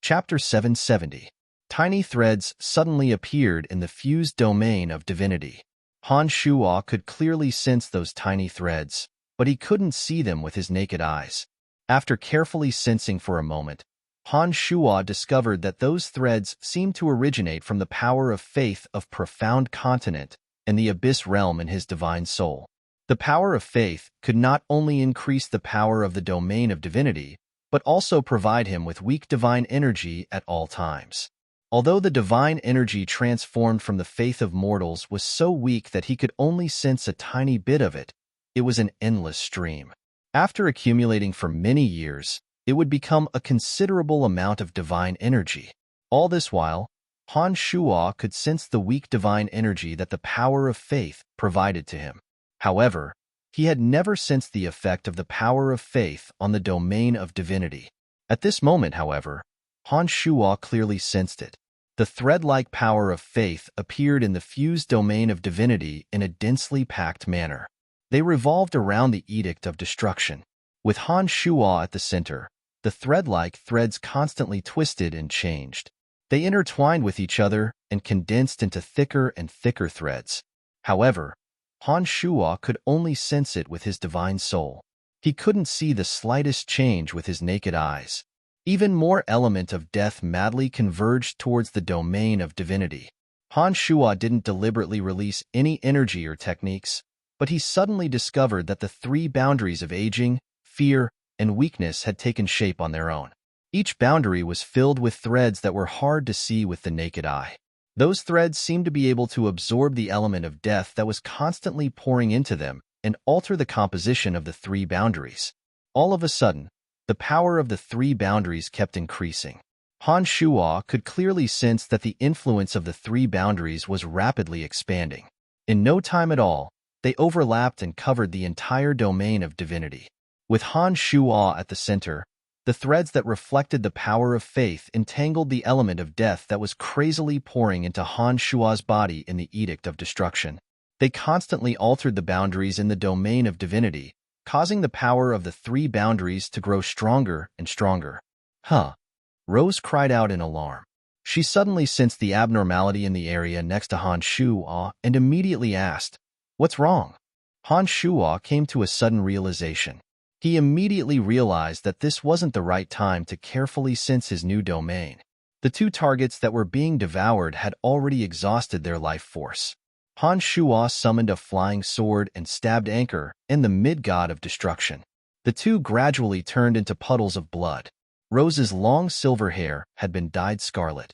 Chapter 770. Tiny threads suddenly appeared in the fused domain of divinity. Han Shua could clearly sense those tiny threads, but he couldn't see them with his naked eyes. After carefully sensing for a moment, Han Shua discovered that those threads seemed to originate from the power of faith of profound continent and the abyss realm in his divine soul. The power of faith could not only increase the power of the domain of divinity, but also provide him with weak divine energy at all times. Although the divine energy transformed from the faith of mortals was so weak that he could only sense a tiny bit of it, it was an endless stream. After accumulating for many years, it would become a considerable amount of divine energy. All this while, Han Shua could sense the weak divine energy that the power of faith provided to him. However, he had never sensed the effect of the power of faith on the domain of divinity. At this moment, however, Han Shua clearly sensed it. The thread-like power of faith appeared in the fused domain of divinity in a densely packed manner. They revolved around the edict of destruction. With Han Shua at the center, the thread-like threads constantly twisted and changed. They intertwined with each other and condensed into thicker and thicker threads. However, Han Shua could only sense it with his divine soul. He couldn't see the slightest change with his naked eyes. Even more element of death madly converged towards the domain of divinity. Han Shua didn't deliberately release any energy or techniques, but he suddenly discovered that the three boundaries of aging, fear, and weakness had taken shape on their own. Each boundary was filled with threads that were hard to see with the naked eye. Those threads seemed to be able to absorb the element of death that was constantly pouring into them and alter the composition of the three boundaries. All of a sudden, the power of the three boundaries kept increasing. Han Shua could clearly sense that the influence of the three boundaries was rapidly expanding. In no time at all, They overlapped and covered the entire domain of divinity. With Han Shuo at the center, the threads that reflected the power of faith entangled the element of death that was crazily pouring into Han Shuo's body in the Edict of Destruction. They constantly altered the boundaries in the domain of divinity, causing the power of the three boundaries to grow stronger and stronger. Huh! Rose cried out in alarm. She suddenly sensed the abnormality in the area next to Han Shuo and immediately asked, "What's wrong?" Han Shuo came to a sudden realization. He immediately realized that this wasn't the right time to carefully sense his new domain. The two targets that were being devoured had already exhausted their life force. Han Shuo summoned a flying sword and stabbed Anchor and the mid-god of destruction. The two gradually turned into puddles of blood. Rose's long silver hair had been dyed scarlet.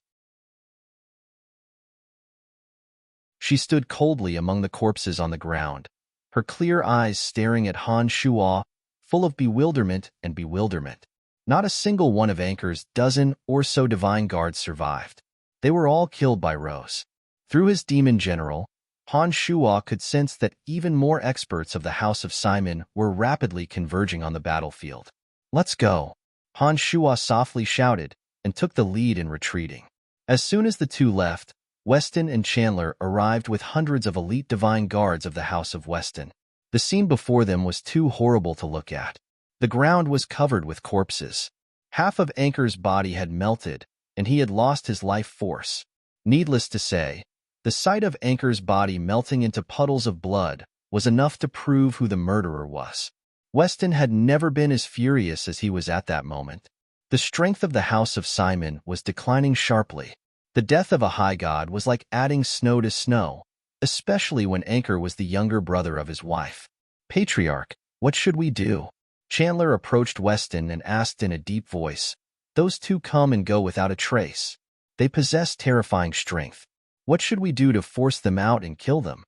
She stood coldly among the corpses on the ground, her clear eyes staring at Han Shuo, full of bewilderment and bewilderment. Not a single one of Anchor's dozen or so divine guards survived. They were all killed by Rose. Through his demon general, Han Shuo could sense that even more experts of the House of Simon were rapidly converging on the battlefield. "Let's go," Han Shuo softly shouted and took the lead in retreating. As soon as the two left, Weston and Chandler arrived with hundreds of elite divine guards of the House of Weston. The scene before them was too horrible to look at. The ground was covered with corpses. Half of Anchor's body had melted, and he had lost his life force. Needless to say, the sight of Anchor's body melting into puddles of blood was enough to prove who the murderer was. Weston had never been as furious as he was at that moment. The strength of the House of Simon was declining sharply. The death of a high god was like adding snow to snow, especially when Anchor was the younger brother of his wife. "Patriarch, what should we do?" Chandler approached Weston and asked in a deep voice. "Those two come and go without a trace. They possess terrifying strength. What should we do to force them out and kill them?"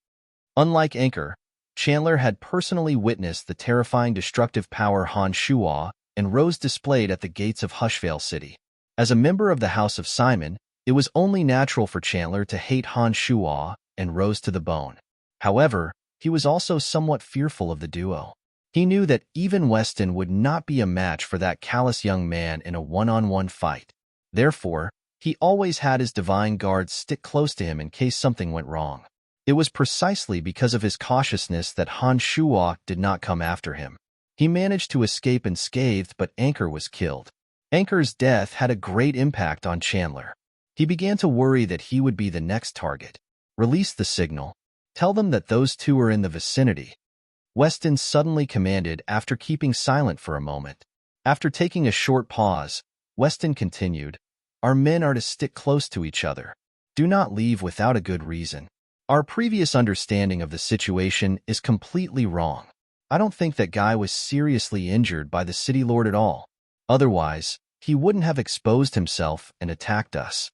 Unlike Anchor, Chandler had personally witnessed the terrifying destructive power Han Shuo and Rose displayed at the gates of Hushvale City. As a member of the House of Simon, it was only natural for Chandler to hate Han Shuo and Rose to the bone. However, he was also somewhat fearful of the duo. He knew that even Weston would not be a match for that callous young man in a one-on-one fight. Therefore, he always had his divine guards stick close to him in case something went wrong. It was precisely because of his cautiousness that Han Shuo did not come after him. He managed to escape unscathed, but Anchor was killed. Anchor's death had a great impact on Chandler. He began to worry that he would be the next target. "Release the signal. Tell them that those two are in the vicinity," Weston suddenly commanded after keeping silent for a moment. After taking a short pause, Weston continued, "Our men are to stick close to each other. Do not leave without a good reason. Our previous understanding of the situation is completely wrong. I don't think that guy was seriously injured by the City Lord at all. Otherwise, he wouldn't have exposed himself and attacked us."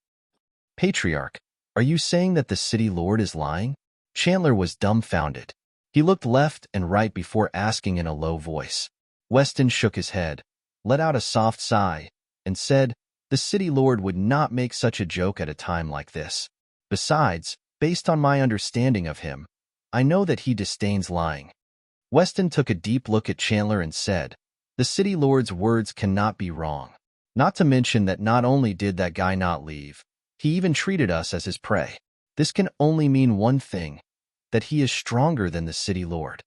"Patriarch, are you saying that the City Lord is lying?" Chandler was dumbfounded. He looked left and right before asking in a low voice. Weston shook his head, let out a soft sigh, and said, "The City Lord would not make such a joke at a time like this. Besides, based on my understanding of him, I know that he disdains lying." Weston took a deep look at Chandler and said, "The City Lord's words cannot be wrong. Not to mention that not only did that guy not leave, he even treated us as his prey. This can only mean one thing, that he is stronger than the City Lord."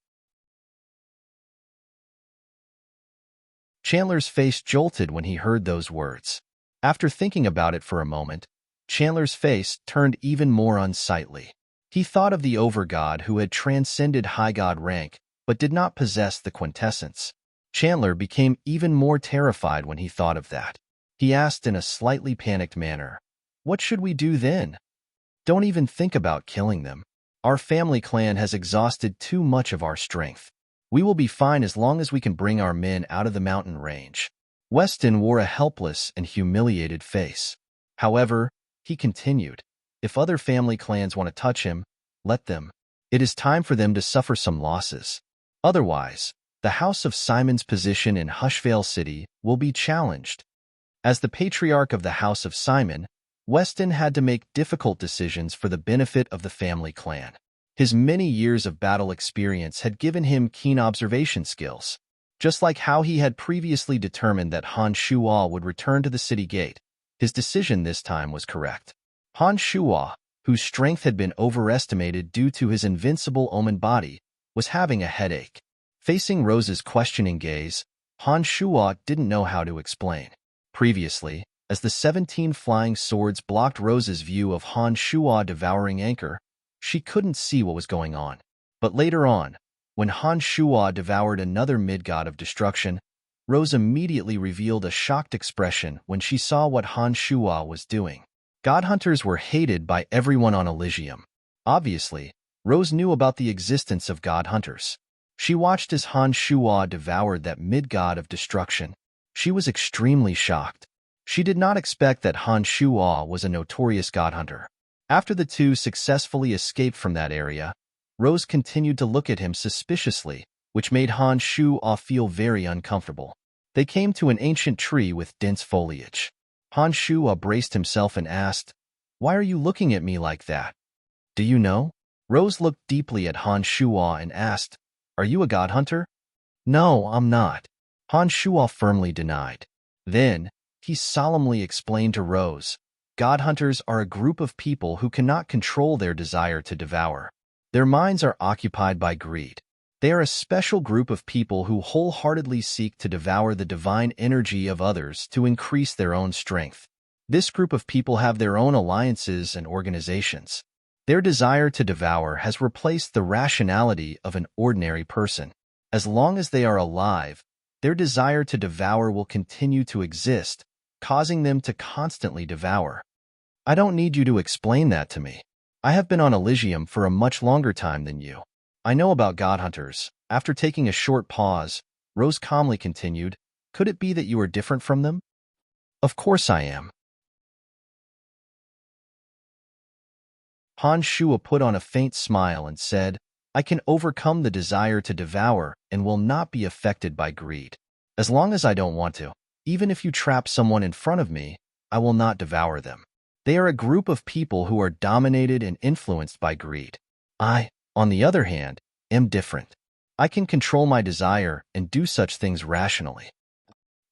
Chandler's face jolted when he heard those words. After thinking about it for a moment, Chandler's face turned even more unsightly. He thought of the overgod who had transcended high god rank, but did not possess the quintessence. Chandler became even more terrified when he thought of that. He asked in a slightly panicked manner, "What should we do then?" "Don't even think about killing them. Our family clan has exhausted too much of our strength. We will be fine as long as we can bring our men out of the mountain range." Weston wore a helpless and humiliated face. However, he continued, "If other family clans want to touch him, let them. It is time for them to suffer some losses. Otherwise, the House of Simon's position in Hushvale City will be challenged." As the patriarch of the House of Simon, Weston had to make difficult decisions for the benefit of the family clan. His many years of battle experience had given him keen observation skills. Just like how he had previously determined that Han Shuo would return to the city gate, his decision this time was correct. Han Shuo, whose strength had been overestimated due to his invincible omen body, was having a headache. Facing Rose's questioning gaze, Han Shuo didn't know how to explain. Previously, as the 17 flying swords blocked Rose's view of Han Shuo devouring Anchor, she couldn't see what was going on. But later on, when Han Shuo devoured another mid-god of destruction, Rose immediately revealed a shocked expression when she saw what Han Shuo was doing. God hunters were hated by everyone on Elysium. Obviously, Rose knew about the existence of god hunters. She watched as Han Shuo devoured that mid-god of destruction. She was extremely shocked. She did not expect that Han Shuo was a notorious god hunter. After the two successfully escaped from that area, Rose continued to look at him suspiciously, which made Han Shuo feel very uncomfortable. They came to an ancient tree with dense foliage. Han Shuo braced himself and asked, "Why are you looking at me like that? Do you know?" Rose looked deeply at Han Shuo and asked, "Are you a god hunter?" "No, I'm not," Han Shuo firmly denied. Then, he solemnly explained to Rose, "God hunters are a group of people who cannot control their desire to devour. Their minds are occupied by greed. They are a special group of people who wholeheartedly seek to devour the divine energy of others to increase their own strength. This group of people have their own alliances and organizations. Their desire to devour has replaced the rationality of an ordinary person. As long as they are alive, their desire to devour will continue to exist, causing them to constantly devour. I don't need you to explain that to me. I have been on Elysium for a much longer time than you. I know about god hunters." After taking a short pause, Rose calmly continued, "Could it be that you are different from them?" "Of course I am." Han Shuo put on a faint smile and said, "I can overcome the desire to devour and will not be affected by greed. As long as I don't want to, even if you trap someone in front of me, I will not devour them. They are a group of people who are dominated and influenced by greed. I, on the other hand, am different. I can control my desire and do such things rationally."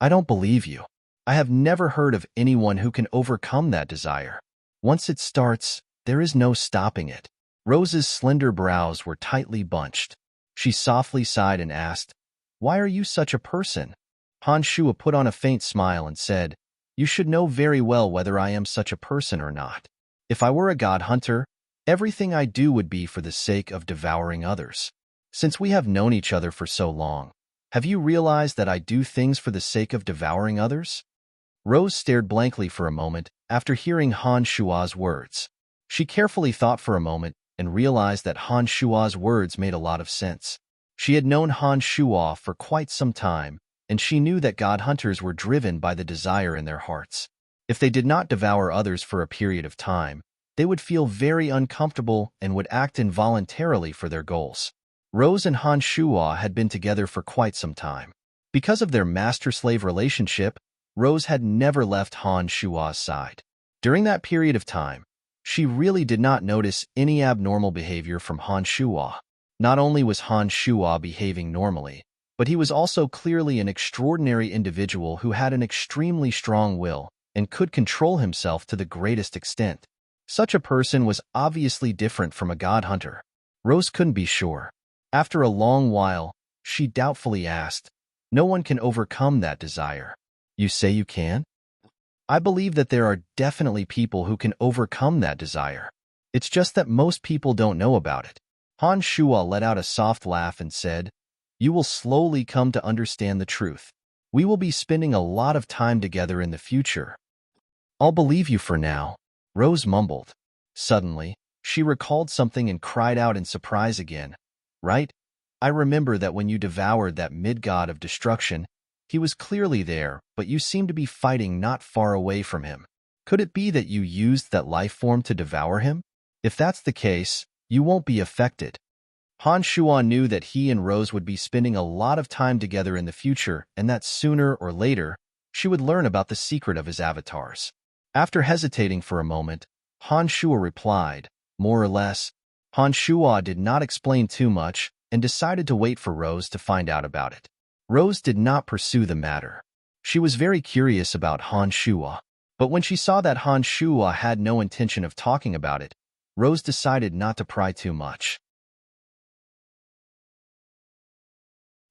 "I don't believe you. I have never heard of anyone who can overcome that desire. Once it starts, there is no stopping it." Rose's slender brows were tightly bunched. She softly sighed and asked, "Why are you such a person?" Han Shuo put on a faint smile and said, "You should know very well whether I am such a person or not. If I were a god hunter, everything I do would be for the sake of devouring others. Since we have known each other for so long, have you realized that I do things for the sake of devouring others?" Rose stared blankly for a moment after hearing Han Shuo's words. She carefully thought for a moment and realized that Han Shuo's words made a lot of sense. She had known Han Shuo for quite some time, and she knew that god hunters were driven by the desire in their hearts. If they did not devour others for a period of time, they would feel very uncomfortable and would act involuntarily for their goals. Rose and Han Shuo had been together for quite some time. Because of their master-slave relationship, Rose had never left Han Shuo's side. During that period of time, she really did not notice any abnormal behavior from Han Shuo. Not only was Han Shuo behaving normally, but he was also clearly an extraordinary individual who had an extremely strong will and could control himself to the greatest extent. Such a person was obviously different from a god hunter. Rose couldn't be sure. After a long while, she doubtfully asked, "No one can overcome that desire. You say you can?" "I believe that there are definitely people who can overcome that desire. It's just that most people don't know about it." Han Shuo let out a soft laugh and said, "You will slowly come to understand the truth. We will be spending a lot of time together in the future." "I'll believe you for now," Rose mumbled. Suddenly, she recalled something and cried out in surprise again. "Right? I remember that when you devoured that mid-god of destruction, he was clearly there, but you seemed to be fighting not far away from him. Could it be that you used that life form to devour him? If that's the case, you won't be affected." Han Shuo knew that he and Rose would be spending a lot of time together in the future and that sooner or later, she would learn about the secret of his avatars. After hesitating for a moment, Han Shuo replied, more or less, Han Shuo did not explain too much and decided to wait for Rose to find out about it. Rose did not pursue the matter. She was very curious about Han Shuo, but when she saw that Han Shuo had no intention of talking about it, Rose decided not to pry too much.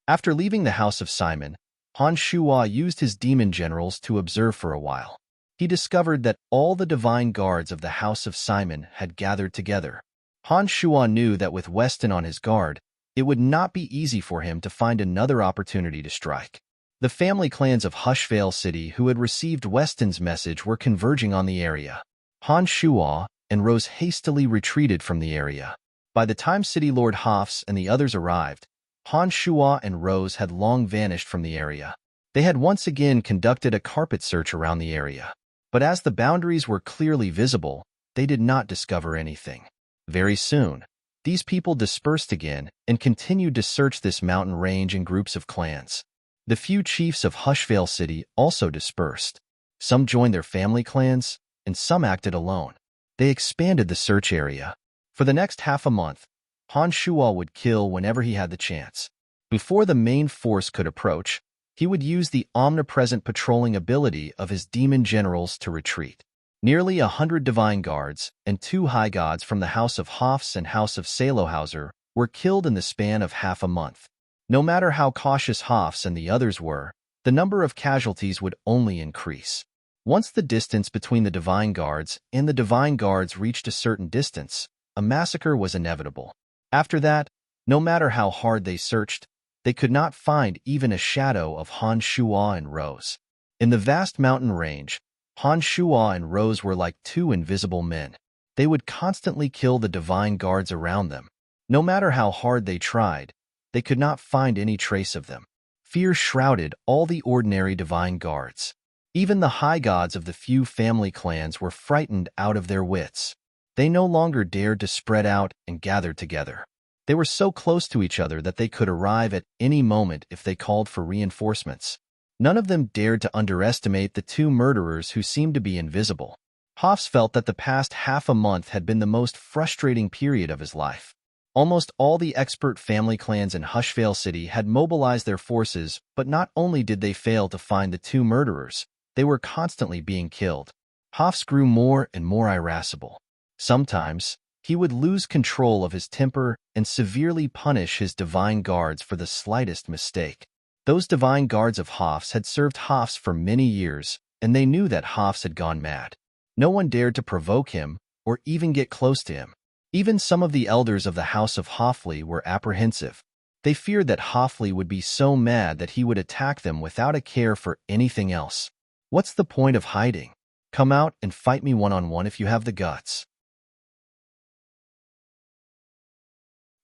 After leaving the house of Simon, Han Shuo used his demon generals to observe for a while. He discovered that all the divine guards of the house of Simon had gathered together. Han Shuo knew that with Weston on his guard, it would not be easy for him to find another opportunity to strike. The family clans of Hushvale City who had received Weston's message were converging on the area. Han Shuo and Rose hastily retreated from the area. By the time City Lord Hafs and the others arrived, Han Shuo and Rose had long vanished from the area. They had once again conducted a carpet search around the area. But as the boundaries were clearly visible, they did not discover anything. Very soon, these people dispersed again and continued to search this mountain range in groups of clans. The few chiefs of Hushvale City also dispersed. Some joined their family clans, and some acted alone. They expanded the search area. For the next half a month, Han Shuo would kill whenever he had the chance. Before the main force could approach, he would use the omnipresent patrolling ability of his demon generals to retreat. Nearly 100 divine guards and 2 high gods from the House of Hafs and House of Salohauser were killed in the span of half a month. No matter how cautious Hafs and the others were, the number of casualties would only increase. Once the distance between the divine guards and the divine guards reached a certain distance, a massacre was inevitable. After that, no matter how hard they searched, they could not find even a shadow of Han Shuo and Rose. In the vast mountain range, Han Shuo and Rose were like 2 invisible men. They would constantly kill the divine guards around them. No matter how hard they tried, they could not find any trace of them. Fear shrouded all the ordinary divine guards. Even the high gods of the few family clans were frightened out of their wits. They no longer dared to spread out and gather together. They were so close to each other that they could arrive at any moment if they called for reinforcements. None of them dared to underestimate the 2 murderers who seemed to be invisible. Hafs felt that the past half a month had been the most frustrating period of his life. Almost all the expert family clans in Hushvale City had mobilized their forces, but not only did they fail to find the 2 murderers, they were constantly being killed. Hafs grew more and more irascible. Sometimes, he would lose control of his temper and severely punish his divine guards for the slightest mistake. Those divine guards of Hafs had served Hafs for many years, and they knew that Hafs had gone mad. No one dared to provoke him or even get close to him. Even some of the elders of the House of Hoffley were apprehensive. They feared that Hoffley would be so mad that he would attack them without a care for anything else. What's the point of hiding? Come out and fight me one-on-one if you have the guts.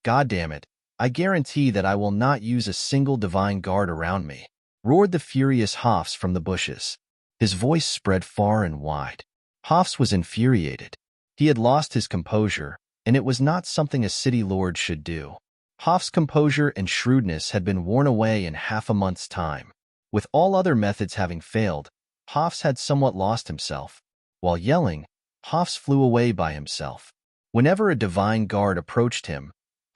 God damn it, I guarantee that I will not use a single divine guard around me, roared the furious Hafs from the bushes. His voice spread far and wide. Hafs was infuriated. He had lost his composure, and it was not something a city lord should do. Hafs' composure and shrewdness had been worn away in half a month's time. With all other methods having failed, Hafs had somewhat lost himself. While yelling, Hafs flew away by himself. Whenever a divine guard approached him,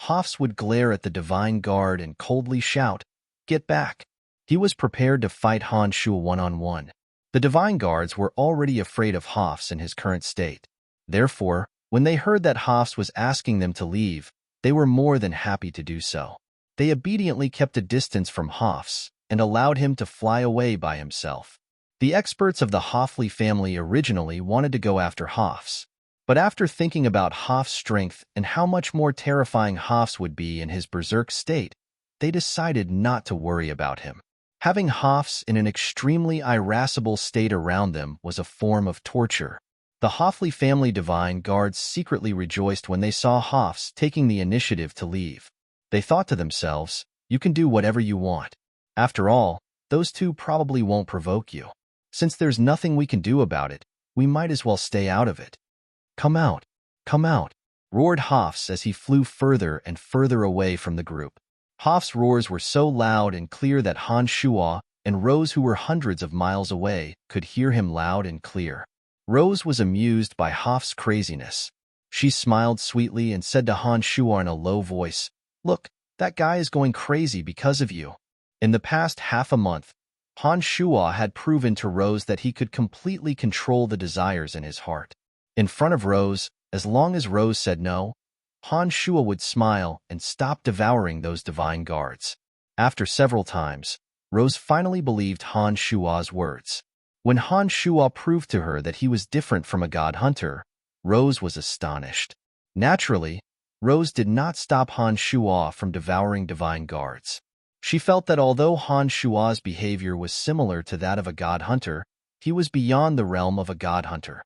Hafs would glare at the divine guard and coldly shout, "Get back!" He was prepared to fight Han Shuo one-on-one. The divine guards were already afraid of Hafs in his current state. Therefore, when they heard that Hafs was asking them to leave, they were more than happy to do so. They obediently kept a distance from Hafs and allowed him to fly away by himself. The experts of the Hoffley family originally wanted to go after Hafs, but after thinking about Hafs' strength and how much more terrifying Hafs would be in his berserk state, they decided not to worry about him. Having Hafs in an extremely irascible state around them was a form of torture. The Hoffley family divine guards secretly rejoiced when they saw Hafs taking the initiative to leave. They thought to themselves, "You can do whatever you want. After all, those 2 probably won't provoke you. Since there's nothing we can do about it, we might as well stay out of it." "Come out! Come out!" roared Hafs as he flew further and further away from the group. Hafs' roars were so loud and clear that Han Shuo and Rose, who were hundreds of miles away, could hear him loud and clear. Rose was amused by Hafs' craziness. She smiled sweetly and said to Han Shuo in a low voice, "Look, that guy is going crazy because of you." In the past half a month, Han Shuo had proven to Rose that he could completely control the desires in his heart. In front of Rose, as long as Rose said no, Han Shuo would smile and stop devouring those divine guards. After several times, Rose finally believed Han Shuo's words. When Han Shuo proved to her that he was different from a god hunter, Rose was astonished. Naturally, Rose did not stop Han Shuo from devouring divine guards. She felt that although Han Shuo's behavior was similar to that of a god hunter, he was beyond the realm of a god hunter.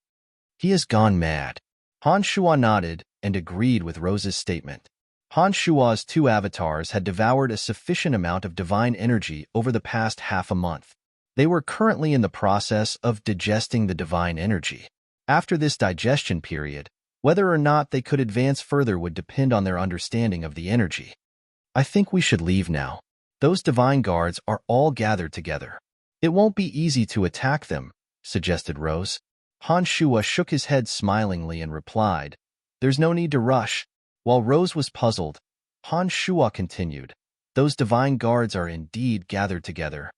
He has gone mad. Han Shuo nodded and agreed with Rose's statement. Han Shuo's two avatars had devoured a sufficient amount of divine energy over the past half a month. They were currently in the process of digesting the divine energy. After this digestion period, whether or not they could advance further would depend on their understanding of the energy. "I think we should leave now. Those divine guards are all gathered together. It won't be easy to attack them," suggested Rose. Han Shuo shook his head smilingly and replied, "There's no need to rush." While Rose was puzzled, Han Shuo continued, "Those divine guards are indeed gathered together.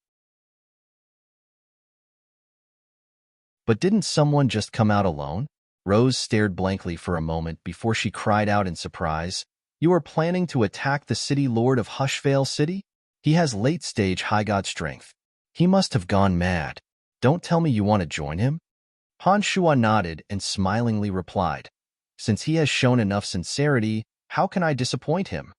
But didn't someone just come out alone?" Rose stared blankly for a moment before she cried out in surprise, "You are planning to attack the city lord of Hushvale City? He has late-stage high god strength. He must have gone mad. Don't tell me you want to join him?" Han Shuo nodded and smilingly replied, "Since he has shown enough sincerity, how can I disappoint him?"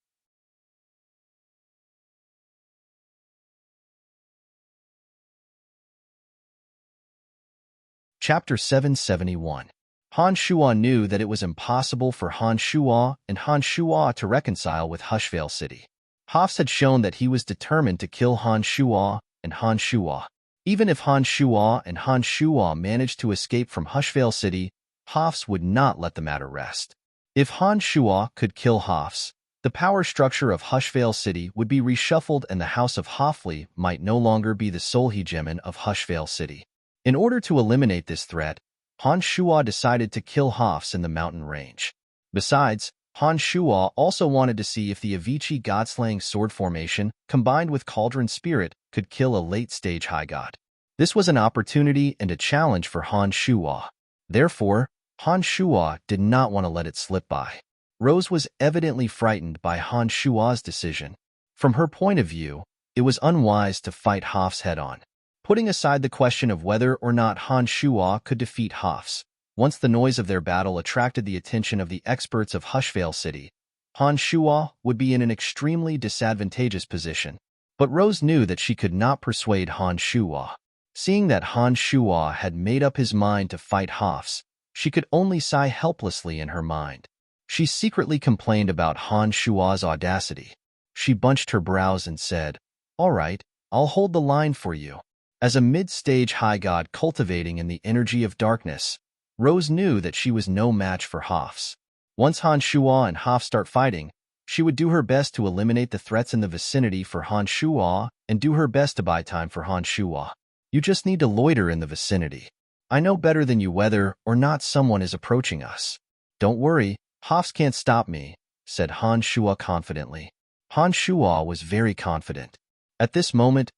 Chapter 771. Han Shuo knew that it was impossible for Han Shuo and Han Shuo to reconcile with Hushvale City. Hafs had shown that he was determined to kill Han Shuo and Han Shuo. Even if Han Shuo and Han Shuo managed to escape from Hushvale City, Hafs would not let the matter rest. If Han Shuo could kill Hafs, the power structure of Hushvale City would be reshuffled and the House of Hofli might no longer be the sole hegemon of Hushvale City. In order to eliminate this threat, Han Shuo decided to kill Hafs in the mountain range. Besides, Han Shuo also wanted to see if the Avicii god-slaying sword formation, combined with Cauldron Spirit, could kill a late-stage high god. This was an opportunity and a challenge for Han Shuo. Therefore, Han Shuo did not want to let it slip by. Rose was evidently frightened by Han Shuo's decision. From her point of view, it was unwise to fight Hafs head-on. Putting aside the question of whether or not Han Shuo could defeat Hafs, once the noise of their battle attracted the attention of the experts of Hushvale City, Han Shuo would be in an extremely disadvantageous position. But Rose knew that she could not persuade Han Shuo. Seeing that Han Shuo had made up his mind to fight Hafs, she could only sigh helplessly in her mind. She secretly complained about Han Shuo's audacity. She bunched her brows and said, "All right, I'll hold the line for you." As a mid-stage high god cultivating in the energy of darkness, Rose knew that she was no match for Hafs. Once Han Shuo and Hafs start fighting, she would do her best to eliminate the threats in the vicinity for Han Shuo and do her best to buy time for Han Shuo. "You just need to loiter in the vicinity. I know better than you whether or not someone is approaching us." "Don't worry, Hafs can't stop me," said Han Shuo confidently. Han Shuo was very confident. At this moment,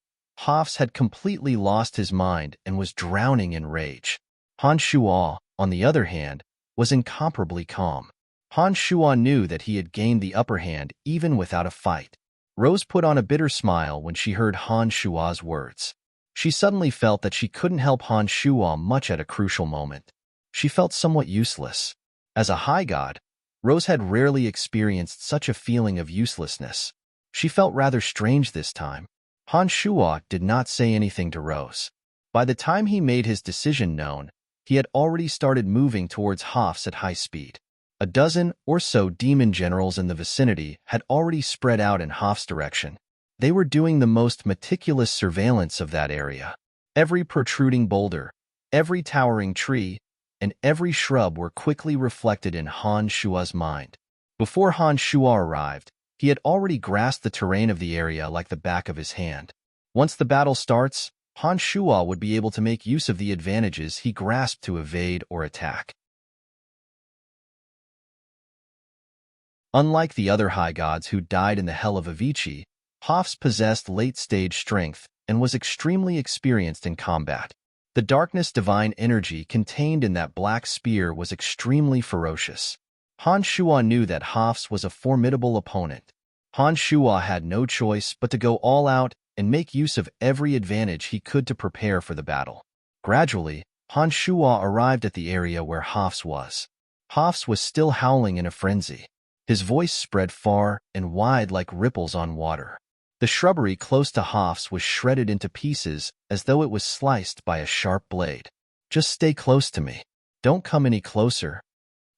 Hafs had completely lost his mind and was drowning in rage. Han Shuo, on the other hand, was incomparably calm. Han Shuo knew that he had gained the upper hand even without a fight. Rose put on a bitter smile when she heard Han Shuo's words. She suddenly felt that she couldn't help Han Shuo much at a crucial moment. She felt somewhat useless. As a high god, Rose had rarely experienced such a feeling of uselessness. She felt rather strange this time. Han Shuo did not say anything to Rose. By the time he made his decision known, he had already started moving towards Hafs at high speed. A dozen or so demon generals in the vicinity had already spread out in Hafs' direction. They were doing the most meticulous surveillance of that area. Every protruding boulder, every towering tree, and every shrub were quickly reflected in Han Shuo's mind. Before Han Shuo arrived, he had already grasped the terrain of the area like the back of his hand. Once the battle starts, Han Shuo would be able to make use of the advantages he grasped to evade or attack. Unlike the other high gods who died in the Hell of Avicii, Hoffs possessed late-stage strength and was extremely experienced in combat. The darkness divine energy contained in that black spear was extremely ferocious. Han Shuo knew that Hoffs was a formidable opponent. Han Shuo had no choice but to go all out and make use of every advantage he could to prepare for the battle. Gradually, Han Shuo arrived at the area where Hoffs was. Hoffs was still howling in a frenzy. His voice spread far and wide like ripples on water. The shrubbery close to Hoffs was shredded into pieces as though it was sliced by a sharp blade. Just stay close to me. Don't come any closer.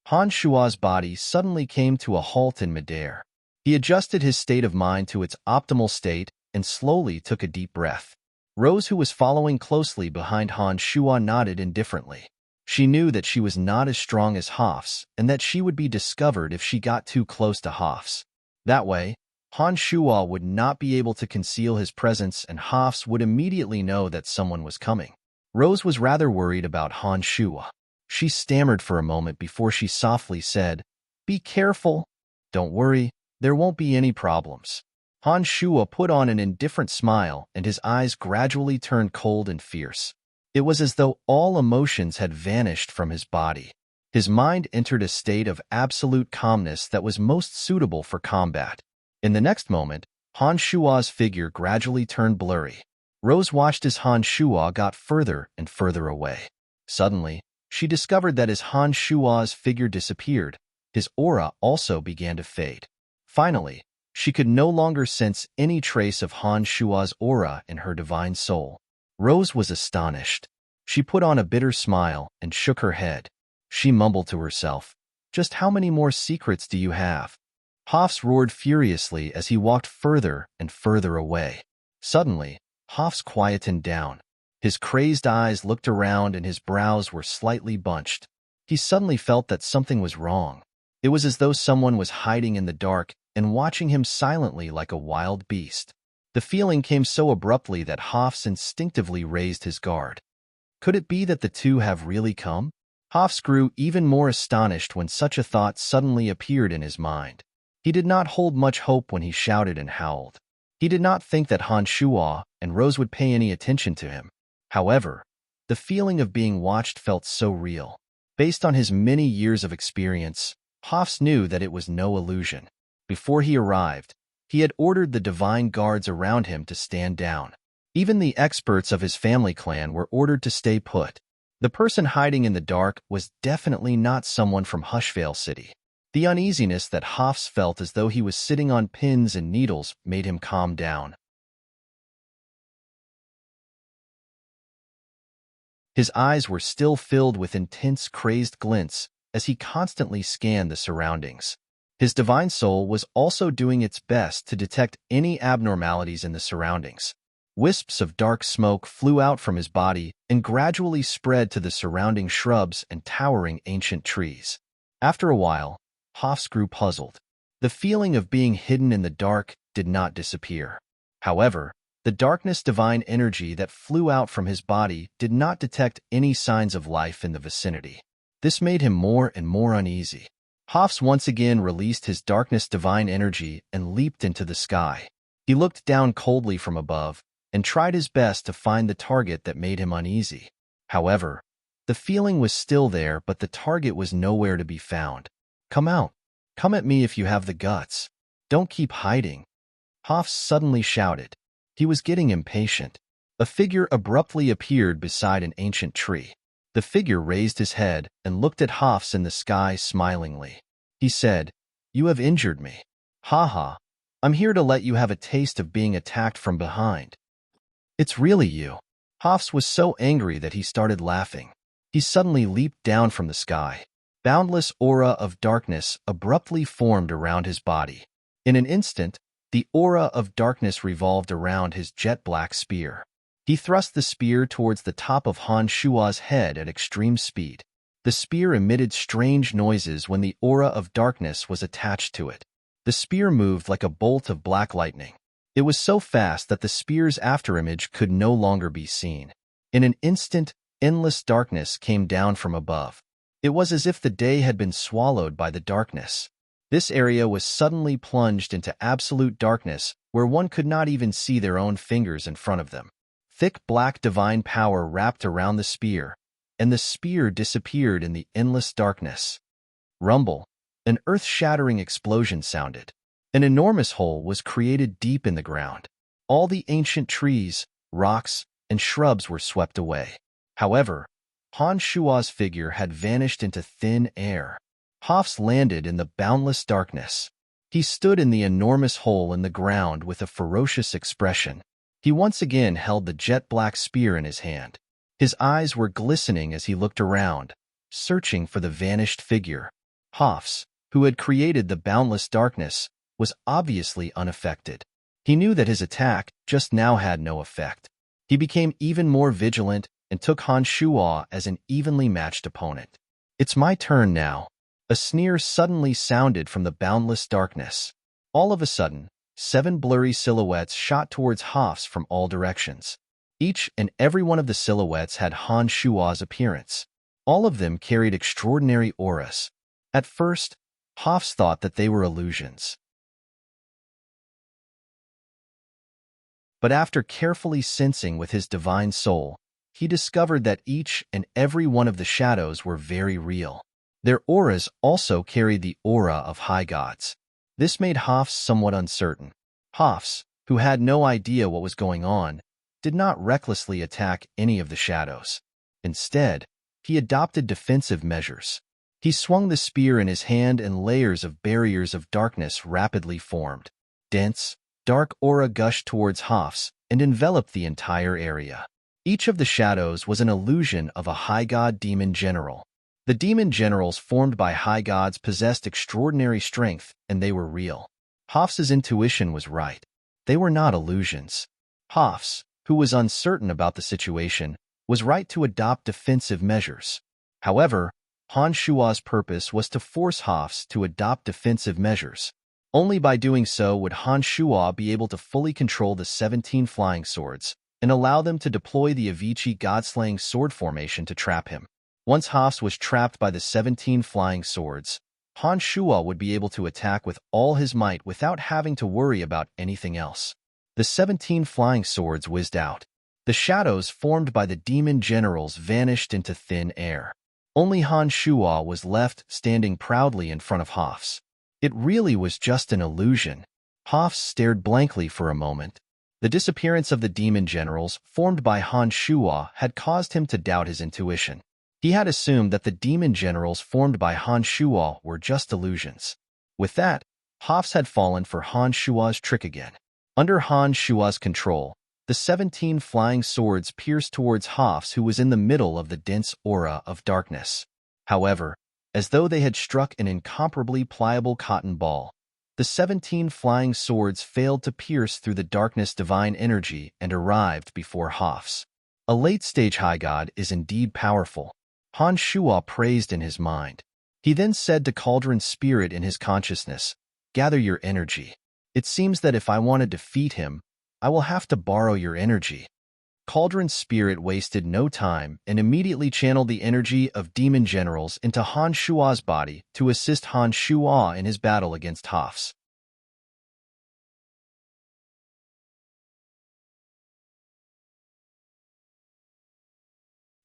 Han Shuo's body suddenly came to a halt in midair. He adjusted his state of mind to its optimal state and slowly took a deep breath. Rose, who was following closely behind Han Shuo, nodded indifferently. She knew that she was not as strong as Hoffs and that she would be discovered if she got too close to Hoffs. That way, Han Shuo would not be able to conceal his presence and Hoffs would immediately know that someone was coming. Rose was rather worried about Han Shuo. She stammered for a moment before she softly said, "Be careful." "Don't worry, there won't be any problems." Han Shuo put on an indifferent smile and his eyes gradually turned cold and fierce. It was as though all emotions had vanished from his body. His mind entered a state of absolute calmness that was most suitable for combat. In the next moment, Han Shuo's figure gradually turned blurry. Rose watched as Han Shuo got further and further away. Suddenly, she discovered that as Han Shuo's figure disappeared, his aura also began to fade. Finally, she could no longer sense any trace of Han Shuo's aura in her divine soul. Rose was astonished. She put on a bitter smile and shook her head. She mumbled to herself, "Just how many more secrets do you have?" Hoffs roared furiously as he walked further and further away. Suddenly, Hoffs quietened down. His crazed eyes looked around and his brows were slightly bunched. He suddenly felt that something was wrong. It was as though someone was hiding in the dark and watching him silently like a wild beast. The feeling came so abruptly that Hoffs instinctively raised his guard. Could it be that the two have really come? Hoffs grew even more astonished when such a thought suddenly appeared in his mind. He did not hold much hope when he shouted and howled. He did not think that Han Shuo and Rose would pay any attention to him. However, the feeling of being watched felt so real. Based on his many years of experience, Hoffs knew that it was no illusion. Before he arrived, he had ordered the divine guards around him to stand down. Even the experts of his family clan were ordered to stay put. The person hiding in the dark was definitely not someone from Hushvale City. The uneasiness that Hoffs felt as though he was sitting on pins and needles made him calm down. His eyes were still filled with intense, crazed glints as he constantly scanned the surroundings. His divine soul was also doing its best to detect any abnormalities in the surroundings. Wisps of dark smoke flew out from his body and gradually spread to the surrounding shrubs and towering ancient trees. After a while, Hoffs grew puzzled. The feeling of being hidden in the dark did not disappear. However, the darkness divine energy that flew out from his body did not detect any signs of life in the vicinity. This made him more and more uneasy. Hoffs once again released his darkness divine energy and leaped into the sky. He looked down coldly from above and tried his best to find the target that made him uneasy. However, the feeling was still there, but the target was nowhere to be found. "Come out. Come at me if you have the guts. Don't keep hiding," Hoffs suddenly shouted. He was getting impatient. A figure abruptly appeared beside an ancient tree. The figure raised his head and looked at Hoffs in the sky smilingly. He said, "You have injured me. Ha. I'm here to let you have a taste of being attacked from behind." "It's really you." Hoffs was so angry that he started laughing. He suddenly leaped down from the sky. Boundless aura of darkness abruptly formed around his body. In an instant, the aura of darkness revolved around his jet-black spear. He thrust the spear towards the top of Han Shuo's head at extreme speed. The spear emitted strange noises when the aura of darkness was attached to it. The spear moved like a bolt of black lightning. It was so fast that the spear's afterimage could no longer be seen. In an instant, endless darkness came down from above. It was as if the day had been swallowed by the darkness. This area was suddenly plunged into absolute darkness where one could not even see their own fingers in front of them. Thick black divine power wrapped around the spear, and the spear disappeared in the endless darkness. Rumble. An earth-shattering explosion sounded. An enormous hole was created deep in the ground. All the ancient trees, rocks, and shrubs were swept away. However, Han Shua's figure had vanished into thin air. Hoffs landed in the boundless darkness. He stood in the enormous hole in the ground with a ferocious expression. He once again held the jet-black spear in his hand. His eyes were glistening as he looked around, searching for the vanished figure. Hoffs, who had created the boundless darkness, was obviously unaffected. He knew that his attack just now had no effect. He became even more vigilant and took Han Shua as an evenly matched opponent. "It's my turn now." A sneer suddenly sounded from the boundless darkness. All of a sudden, 7 blurry silhouettes shot towards Hoffs from all directions. Each and every one of the silhouettes had Han Shua's appearance. All of them carried extraordinary auras. At first, Hoffs thought that they were illusions. But after carefully sensing with his divine soul, he discovered that each and every one of the shadows were very real. Their auras also carried the aura of high gods. This made Hoffs somewhat uncertain. Hoffs, who had no idea what was going on, did not recklessly attack any of the shadows. Instead, he adopted defensive measures. He swung the spear in his hand and layers of barriers of darkness rapidly formed. Dense, dark aura gushed towards Hoffs and enveloped the entire area. Each of the shadows was an illusion of a high god demon general. The demon generals formed by high gods possessed extraordinary strength, and they were real. Hoffs' intuition was right. They were not illusions. Hoffs, who was uncertain about the situation, was right to adopt defensive measures. However, Han Shua's purpose was to force Hoffs to adopt defensive measures. Only by doing so would Han Shua be able to fully control the 17 flying swords and allow them to deploy the Avicii god-slaying sword formation to trap him. Once Hoffs was trapped by the 17 flying swords, Han Shua would be able to attack with all his might without having to worry about anything else. The 17 flying swords whizzed out. The shadows formed by the demon generals vanished into thin air. Only Han Shua was left standing proudly in front of Hoffs. It really was just an illusion. Hoffs stared blankly for a moment. The disappearance of the demon generals formed by Han Shua had caused him to doubt his intuition. He had assumed that the demon generals formed by Han Shua were just illusions. With that, Hoffs had fallen for Han Shua's trick again. Under Han Shua's control, the 17 flying swords pierced towards Hoffs, who was in the middle of the dense aura of darkness. However, as though they had struck an incomparably pliable cotton ball, the 17 flying swords failed to pierce through the darkness divine energy and arrived before Hoffs. A late-stage high god is indeed powerful. Han Shua praised in his mind. He then said to Cauldron Spirit in his consciousness, "Gather your energy. It seems that if I want to defeat him, I will have to borrow your energy." Cauldron Spirit wasted no time and immediately channeled the energy of demon generals into Han Shua's body to assist Han Shua in his battle against Hoffs.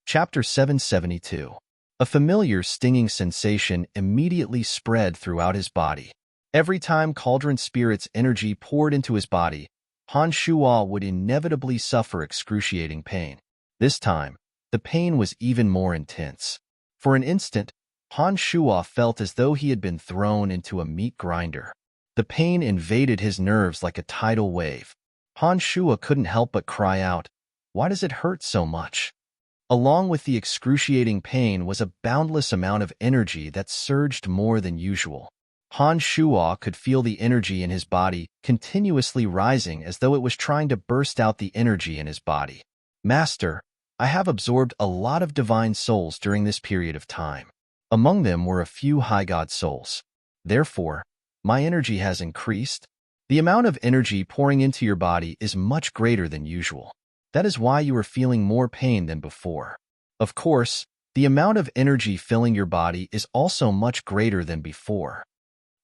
Chapter 772. A familiar stinging sensation immediately spread throughout his body. Every time Cauldron Spirit's energy poured into his body, Han Shua would inevitably suffer excruciating pain. This time, the pain was even more intense. For an instant, Han Shua felt as though he had been thrown into a meat grinder. The pain invaded his nerves like a tidal wave. Han Shua couldn't help but cry out, "Why does it hurt so much?" Along with the excruciating pain was a boundless amount of energy that surged more than usual. Han Shua could feel the energy in his body continuously rising as though it was trying to burst out the energy in his body. "Master, I have absorbed a lot of divine souls during this period of time. Among them were a few high god souls. Therefore, my energy has increased. The amount of energy pouring into your body is much greater than usual. That is why you are feeling more pain than before. Of course, the amount of energy filling your body is also much greater than before."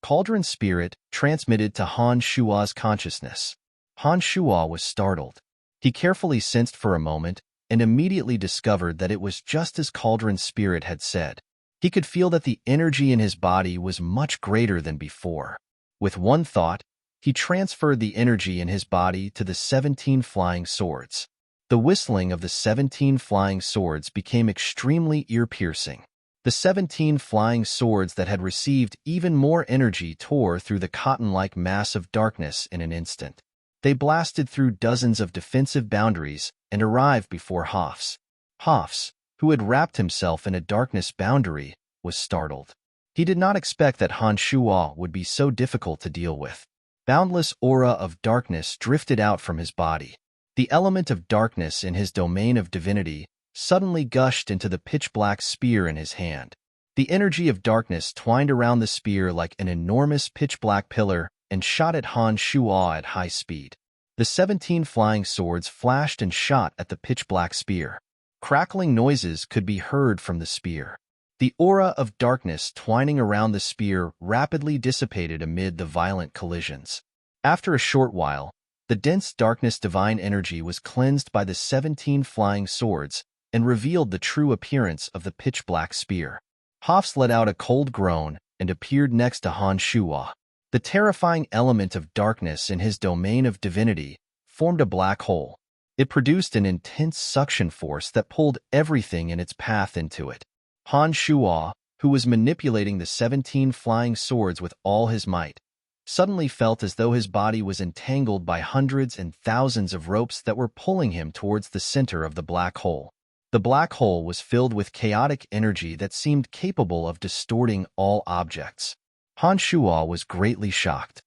Cauldron Spirit transmitted to Han Shua's consciousness. Han Shua was startled. He carefully sensed for a moment and immediately discovered that it was just as Cauldron Spirit had said. He could feel that the energy in his body was much greater than before. With one thought, he transferred the energy in his body to the 17 flying swords. The whistling of the 17 flying swords became extremely ear-piercing. The 17 flying swords that had received even more energy tore through the cotton-like mass of darkness in an instant. They blasted through dozens of defensive boundaries and arrived before Hafs. Hafs, who had wrapped himself in a darkness boundary, was startled. He did not expect that Han Shua would be so difficult to deal with. Boundless aura of darkness drifted out from his body. The element of darkness in his domain of divinity suddenly gushed into the pitch-black spear in his hand. The energy of darkness twined around the spear like an enormous pitch-black pillar and shot at Han Shua at high speed. The 17 flying swords flashed and shot at the pitch-black spear. Crackling noises could be heard from the spear. The aura of darkness twining around the spear rapidly dissipated amid the violent collisions. After a short while, the dense darkness divine energy was cleansed by the 17 flying swords and revealed the true appearance of the pitch-black spear. Hafs let out a cold groan and appeared next to Han Shua. The terrifying element of darkness in his domain of divinity formed a black hole. It produced an intense suction force that pulled everything in its path into it. Han Shua, who was manipulating the 17 flying swords with all his might, suddenly felt as though his body was entangled by hundreds and thousands of ropes that were pulling him towards the center of the black hole. The black hole was filled with chaotic energy that seemed capable of distorting all objects. Han Shua was greatly shocked.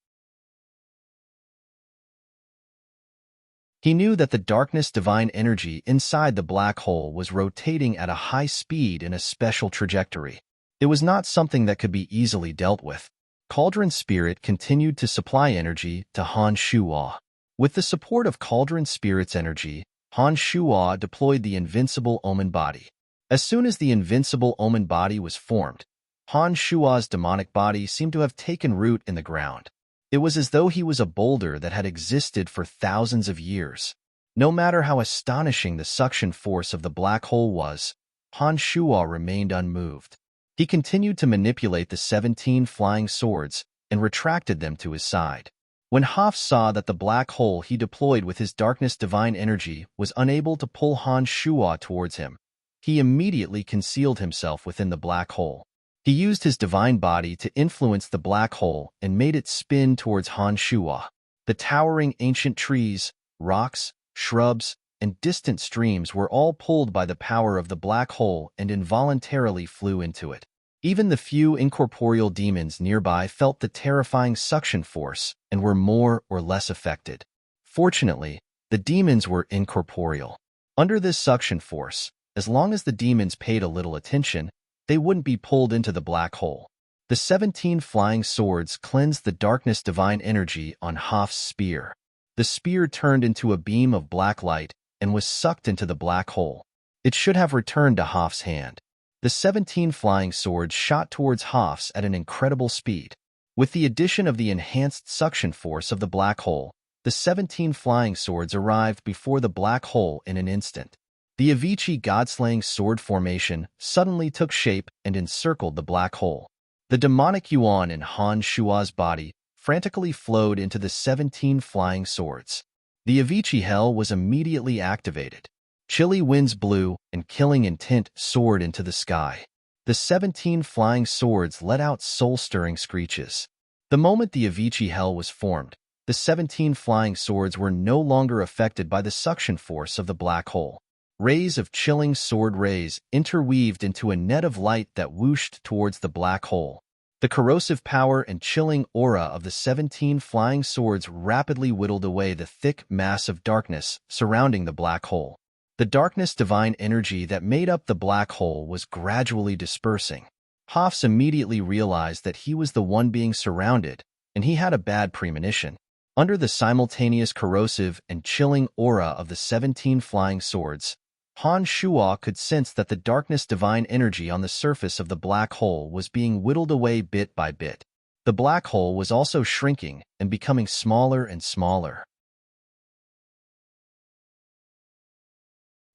He knew that the darkness divine energy inside the black hole was rotating at a high speed in a special trajectory. It was not something that could be easily dealt with. Cauldron Spirit continued to supply energy to Han Shua. With the support of Cauldron Spirit's energy, Han Shua deployed the invincible Omen body. As soon as the invincible Omen body was formed, Han Shua's demonic body seemed to have taken root in the ground. It was as though he was a boulder that had existed for thousands of years. No matter how astonishing the suction force of the black hole was, Han Shua remained unmoved. He continued to manipulate the 17 flying swords and retracted them to his side. When Hafs saw that the black hole he deployed with his darkness divine energy was unable to pull Han Shua towards him, he immediately concealed himself within the black hole. He used his divine body to influence the black hole and made it spin towards Han Shua. The towering ancient trees, rocks, shrubs, and distant streams were all pulled by the power of the black hole and involuntarily flew into it. Even the few incorporeal demons nearby felt the terrifying suction force and were more or less affected. Fortunately, the demons were incorporeal. Under this suction force, as long as the demons paid a little attention, they wouldn't be pulled into the black hole. The 17 flying swords cleansed the darkness divine energy on Haf's spear. The spear turned into a beam of black light and was sucked into the black hole. It should have returned to Haf's hand. The 17 flying swords shot towards Hafs at an incredible speed. With the addition of the enhanced suction force of the black hole, the 17 flying swords arrived before the black hole in an instant. The Avicii God-slaying sword formation suddenly took shape and encircled the black hole. The demonic yuan in Han Shua's body frantically flowed into the 17 flying swords. The Avicii Hell was immediately activated. Chilly winds blew, and killing intent soared into the sky. The 17 flying swords let out soul-stirring screeches. The moment the Avicii Hell was formed, the 17 flying swords were no longer affected by the suction force of the black hole. Rays of chilling sword rays interweaved into a net of light that whooshed towards the black hole. The corrosive power and chilling aura of the 17 flying swords rapidly whittled away the thick mass of darkness surrounding the black hole. The darkness divine energy that made up the black hole was gradually dispersing. Hafs immediately realized that he was the one being surrounded, and he had a bad premonition. Under the simultaneous corrosive and chilling aura of the 17 flying swords, Han Shua could sense that the darkness divine energy on the surface of the black hole was being whittled away bit by bit. The black hole was also shrinking and becoming smaller and smaller.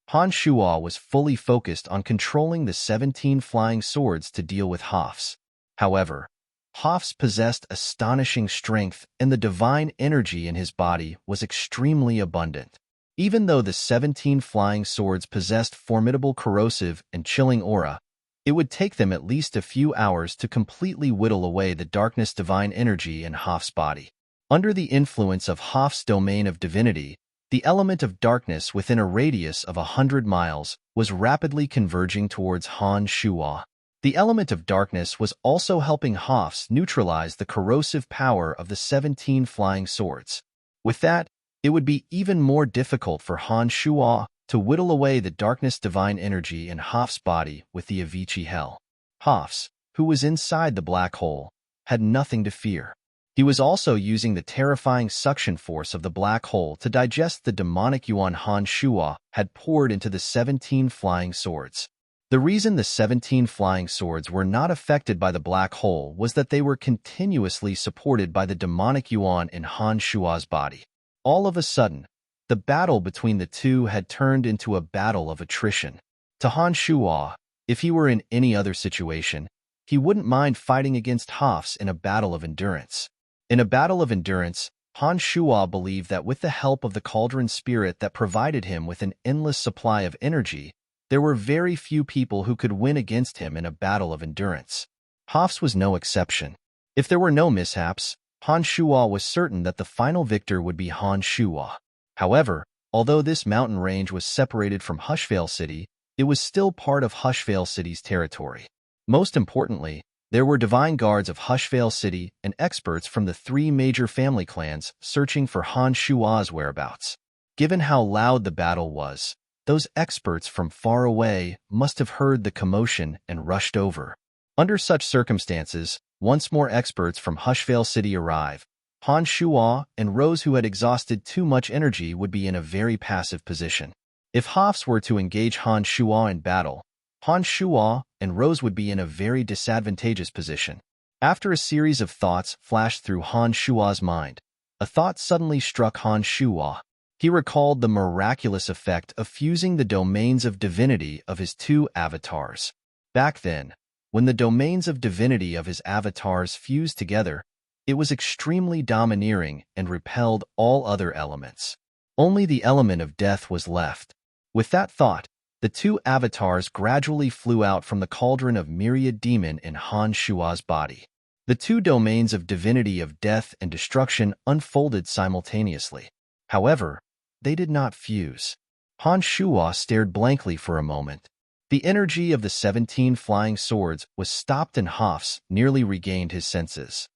Han Shuo was fully focused on controlling the 17 flying swords to deal with Hoff's. However, Hoff's possessed astonishing strength and the divine energy in his body was extremely abundant. Even though the 17 flying swords possessed formidable corrosive and chilling aura, it would take them at least a few hours to completely whittle away the darkness divine energy in Hoff's body. Under the influence of Hoff's domain of divinity, the element of darkness within a radius of 100 miles was rapidly converging towards Han Shuo. The element of darkness was also helping Hoff's neutralize the corrosive power of the 17 flying swords. With that, it would be even more difficult for Han Shuo to whittle away the darkness divine energy in Hoff's body with the Avicii Hell. Hoff's, who was inside the black hole, had nothing to fear. He was also using the terrifying suction force of the black hole to digest the demonic yuan Han Shuo had poured into the 17 flying swords. The reason the 17 flying swords were not affected by the black hole was that they were continuously supported by the demonic yuan in Han Shuo's body. All of a sudden, the battle between the two had turned into a battle of attrition. To Han Shuo, if he were in any other situation, he wouldn't mind fighting against Hoff's in a battle of endurance. In a battle of endurance, Han Shuo believed that with the help of the cauldron spirit that provided him with an endless supply of energy, there were very few people who could win against him in a battle of endurance. Hoff's was no exception. If there were no mishaps, Han Shuo was certain that the final victor would be Han Shuo. However, although this mountain range was separated from Hushvale City, it was still part of Hushvale City's territory. Most importantly, there were divine guards of Hushvale City and experts from the 3 major family clans searching for Han Shuo's whereabouts. Given how loud the battle was, those experts from far away must have heard the commotion and rushed over. Under such circumstances, once more experts from Hushvale City arrive, Han Shuo and Rose, who had exhausted too much energy, would be in a very passive position. If Hoff's were to engage Han Shuo in battle, Han Shuo and Rose would be in a very disadvantageous position. After a series of thoughts flashed through Han Shuo's mind, a thought suddenly struck Han Shuo. He recalled the miraculous effect of fusing the domains of divinity of his 2 avatars. Back then, when the domains of divinity of his avatars fused together, it was extremely domineering and repelled all other elements. Only the element of death was left. With that thought, the 2 avatars gradually flew out from the cauldron of myriad demon in Han Shuo's body. The 2 domains of divinity of death and destruction unfolded simultaneously. However, they did not fuse. Han Shuo stared blankly for a moment. The energy of the 17 flying swords was stopped and Hoff's nearly regained his senses.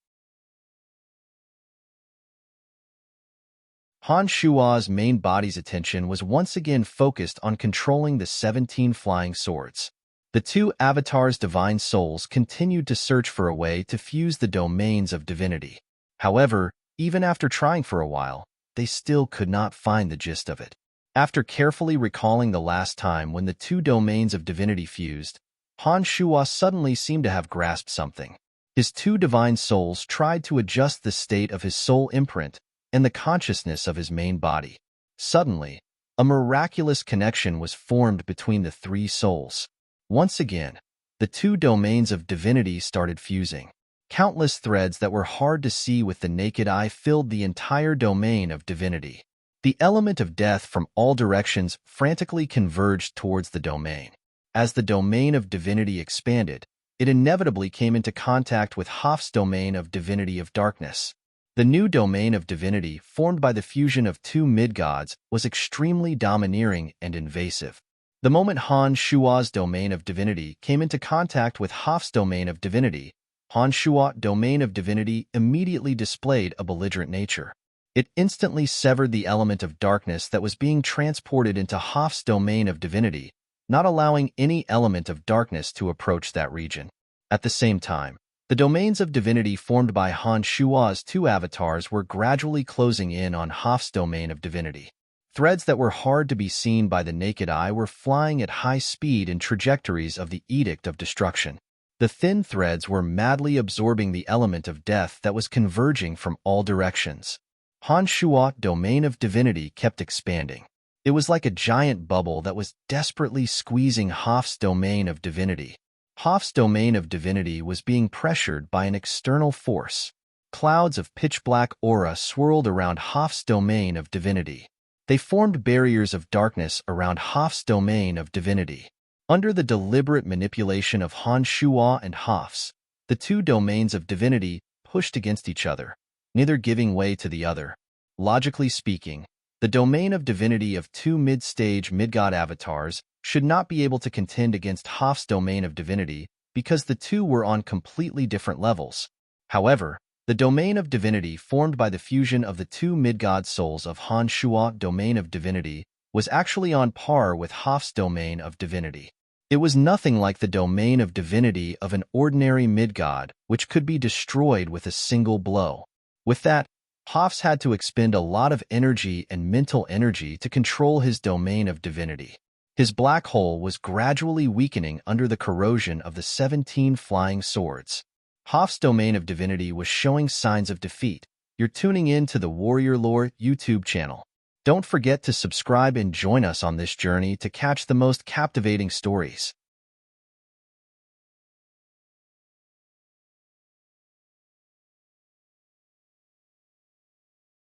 Han Shuo's main body's attention was once again focused on controlling the 17 flying swords. The 2 avatars' divine souls continued to search for a way to fuse the domains of divinity. However, even after trying for a while, they still could not find the gist of it. After carefully recalling the last time when the 2 domains of divinity fused, Han Shuo suddenly seemed to have grasped something. His 2 divine souls tried to adjust the state of his soul imprint and the consciousness of his main body. Suddenly, a miraculous connection was formed between the 3 souls. Once again, the 2 domains of divinity started fusing. Countless threads that were hard to see with the naked eye filled the entire domain of divinity. The element of death from all directions frantically converged towards the domain. As the domain of divinity expanded, it inevitably came into contact with Hoff's domain of divinity of darkness. The new domain of divinity, formed by the fusion of 2 mid-gods, was extremely domineering and invasive. The moment Han Shuo's domain of divinity came into contact with Hoff's domain of divinity, Han Shuo's domain of divinity immediately displayed a belligerent nature. It instantly severed the element of darkness that was being transported into Hoff's domain of divinity, not allowing any element of darkness to approach that region. At the same time, the domains of divinity formed by Han Shuo's 2 avatars were gradually closing in on Hoff's domain of divinity. Threads that were hard to be seen by the naked eye were flying at high speed in trajectories of the Edict of Destruction. The thin threads were madly absorbing the element of death that was converging from all directions. Han Shuo's domain of divinity kept expanding. It was like a giant bubble that was desperately squeezing Hoff's domain of divinity. Hoff's domain of divinity was being pressured by an external force. Clouds of pitch-black aura swirled around Hoff's domain of divinity. They formed barriers of darkness around Hoff's domain of divinity. Under the deliberate manipulation of Han Shuo and Hoff's, the two domains of divinity pushed against each other, neither giving way to the other. Logically speaking, the domain of divinity of two mid-stage mid-god avatars should not be able to contend against Hoff's domain of divinity because the two were on completely different levels. However, the domain of divinity formed by the fusion of the two mid-god souls of Han Shuo's domain of divinity was actually on par with Hoff's domain of divinity. It was nothing like the domain of divinity of an ordinary mid-god, which could be destroyed with a single blow. With that, Hoff's had to expend a lot of energy and mental energy to control his domain of divinity. His black hole was gradually weakening under the corrosion of the 17 flying swords. Hoff's domain of divinity was showing signs of defeat. You're tuning in to the Warrior Lore YouTube channel. Don't forget to subscribe and join us on this journey to catch the most captivating stories.